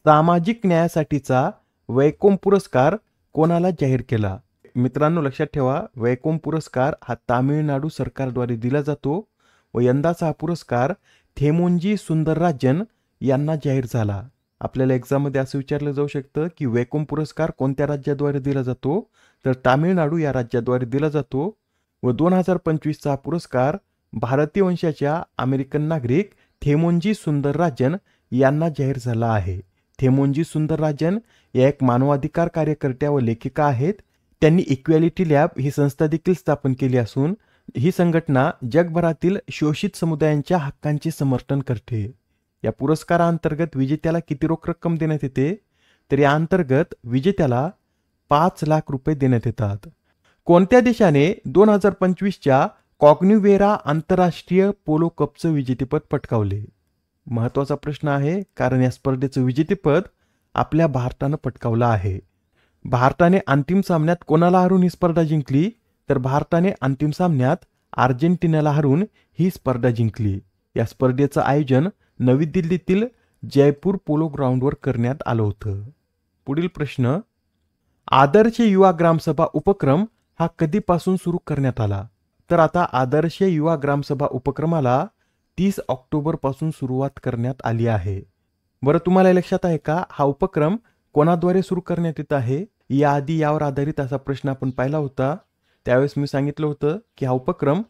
सामाजिक न्यायासाठीचा वैकोम पुरस्कार कोणाला जाहीर केला? मित्रांनो, लक्षात ठेवा, वैकोम पुरस्कार हा तामिळनाडू सरकारद्वारे दिला जातो व यंदाचा हा पुरस्कार थेमोंजी सुंदरराजन यांना जाहीर झाला. आपल्याला एक्झाममध्ये असं विचारलं जाऊ शकतं की वैकोम पुरस्कार कोणत्या राज्याद्वारे दिला जातो? तर तामिळनाडू या राज्याद्वारे दिला जातो व 2025चा पुरस्कार भारतीय वंशाच्या अमेरिकन नागरिक थेमोंजी सुंदरराजन यांना जाहीर झाला आहे. थेमोंजी सुंदरराजन या एक मानवाधिकार कार्यकर्त्या व लेखिका आहेत. त्यांनी इक्वॅलिटी लॅब ही संस्था देखील स्थापन केली असून ही संघटना जगभरातील शोषित समुदायांच्या हक्कांचे समर्थन करते. या पुरस्कारांतर्गत विजेत्याला किती रोख रक्कम देण्यात येते? तर या अंतर्गत विजेत्याला 5 लाख रुपये देण्यात येतात. कोणत्या देशाने 2025च्या कॉग्निवेरा आंतरराष्ट्रीय पोलो कपचं विजेतेपद पटकावले? महत्त्वाचा प्रश्न आहे, कारण या स्पर्धेचं विजेतेपद आपल्या भारतानं पटकावलं आहे. भारताने अंतिम सामन्यात कोणाला हरून ही स्पर्धा जिंकली? तर भारताने अंतिम सामन्यात अर्जेंटिनाला हरून ही स्पर्धा जिंकली. या स्पर्धेचं आयोजन नवी दिल्लीतील जयपूर पोलो ग्राउंडवर करण्यात आलं होतं. पुढील प्रश्न, आदर्श युवा ग्रामसभा उपक्रम हा कधीपासून सुरू करण्यात आला? तर आता आदर्श युवा ग्रामसभा उपक्रमाला 30 ऑक्टोबर पासून सुरुवात करण्यात आली आहे. बरं, तुम्हाला लक्षात आहे का हा उपक्रम कोणाद्वारे सुरू करण्यात येत आहे? याआधी यावर आधारित असा प्रश्न आपण पाहिला होता. त्यावेळेस मी सांगितलं होतं की हा उपक्रम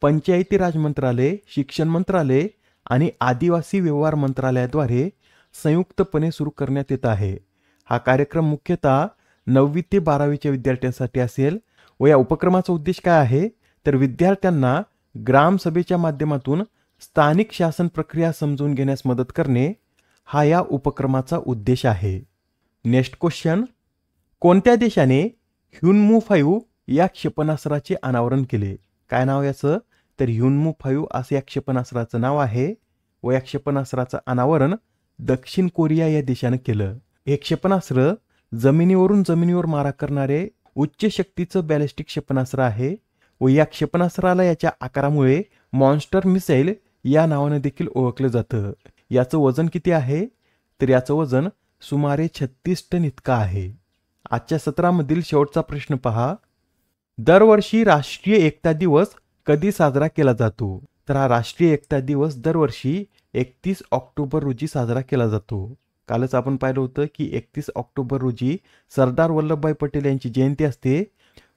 पंचायती राज मंत्रालय, शिक्षण मंत्रालय आणि आदिवासी व्यवहार मंत्रालयाद्वारे संयुक्तपणे सुरू करण्यात येत आहे. हा कार्यक्रम मुख्यतः 9वी ते 12वीच्या विद्यार्थ्यांसाठी असेल व या उपक्रमाचा उद्देश काय आहे? तर विद्यार्थ्यांना ग्रामसभेच्या माध्यमातून स्थानिक शासन प्रक्रिया समजून घेण्यास मदत करणे हा या उपक्रमाचा उद्देश आहे. नेक्स्ट क्वेश्चन, कोणत्या देशाने ह्युनमू 5 या क्षेपणास्त्राचे अनावरण केले? काय नाव याचं? तर ह्युनमू 5 असं या क्षेपणास्त्राचं नाव आहे व या क्षेपणास्त्राचं अनावरण दक्षिण कोरिया या देशानं केलं. हे क्षेपणास्त्र जमिनीवर मारा करणारे उच्च शक्तीचं बॅलिस्टिक क्षेपणास्त्र आहे व या क्षेपणास्त्राला याच्या आकारामुळे मॉन्स्टर मिसाईल या नावाने देखील ओळखलं जातं. याचं वजन किती आहे? तर याचं वजन सुमारे 36 टन इतका आहे. आजच्या सत्रामधील शेवटचा प्रश्न पहा. दरवर्षी राष्ट्रीय एकता दिवस कधी साजरा केला जातो? तर हा राष्ट्रीय एकता दिवस दरवर्षी 31 ऑक्टोबर रोजी साजरा केला जातो. कालच आपण पाहिलं होतं की 31 ऑक्टोबर रोजी सरदार वल्लभभाई पटेल यांची जयंती असते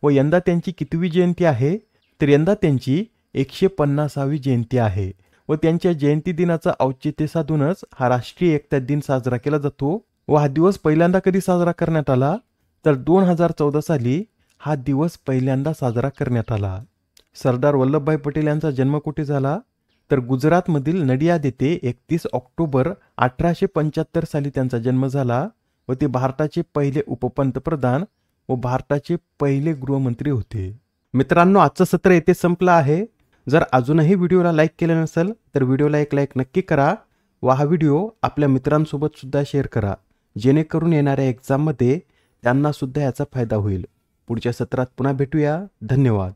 व यंदा त्यांची कितवी जयंती आहे? तर यंदा त्यांची 150वी जयंती आहे व त्यांच्या जयंती दिनाचं औचित्य साधूनच हा राष्ट्रीय एकता दिन साजरा केला जातो. व हा दिवस पहिल्यांदा कधी साजरा करण्यात आला? तर 2014 साली हा दिवस पहिल्यांदा साजरा करण्यात आला. सरदार वल्लभभाई पटेल यांचा जन्म कुठे झाला? तर गुजरातमधील नडियाद येथे 31 ऑक्टोबर 1875 साली त्यांचा जन्म झाला व ते भारताचे पहिले उपपंतप्रधान व भारताचे पहिले गृहमंत्री होते. मित्रांनो, आजचं सत्र येथे संपलं आहे. जर अजूनही व्हिडिओला लाईक केलं नसेल तर व्हिडिओला एक लाईक नक्की करा व हा व्हिडिओ आपल्या मित्रांसोबत सुद्धा शेअर करा, जेणेकरून येणाऱ्या एक्झाममध्ये त्यांना सुद्धा याचा फायदा होईल. पुढच्या सत्रात पुन्हा भेटूया. धन्यवाद.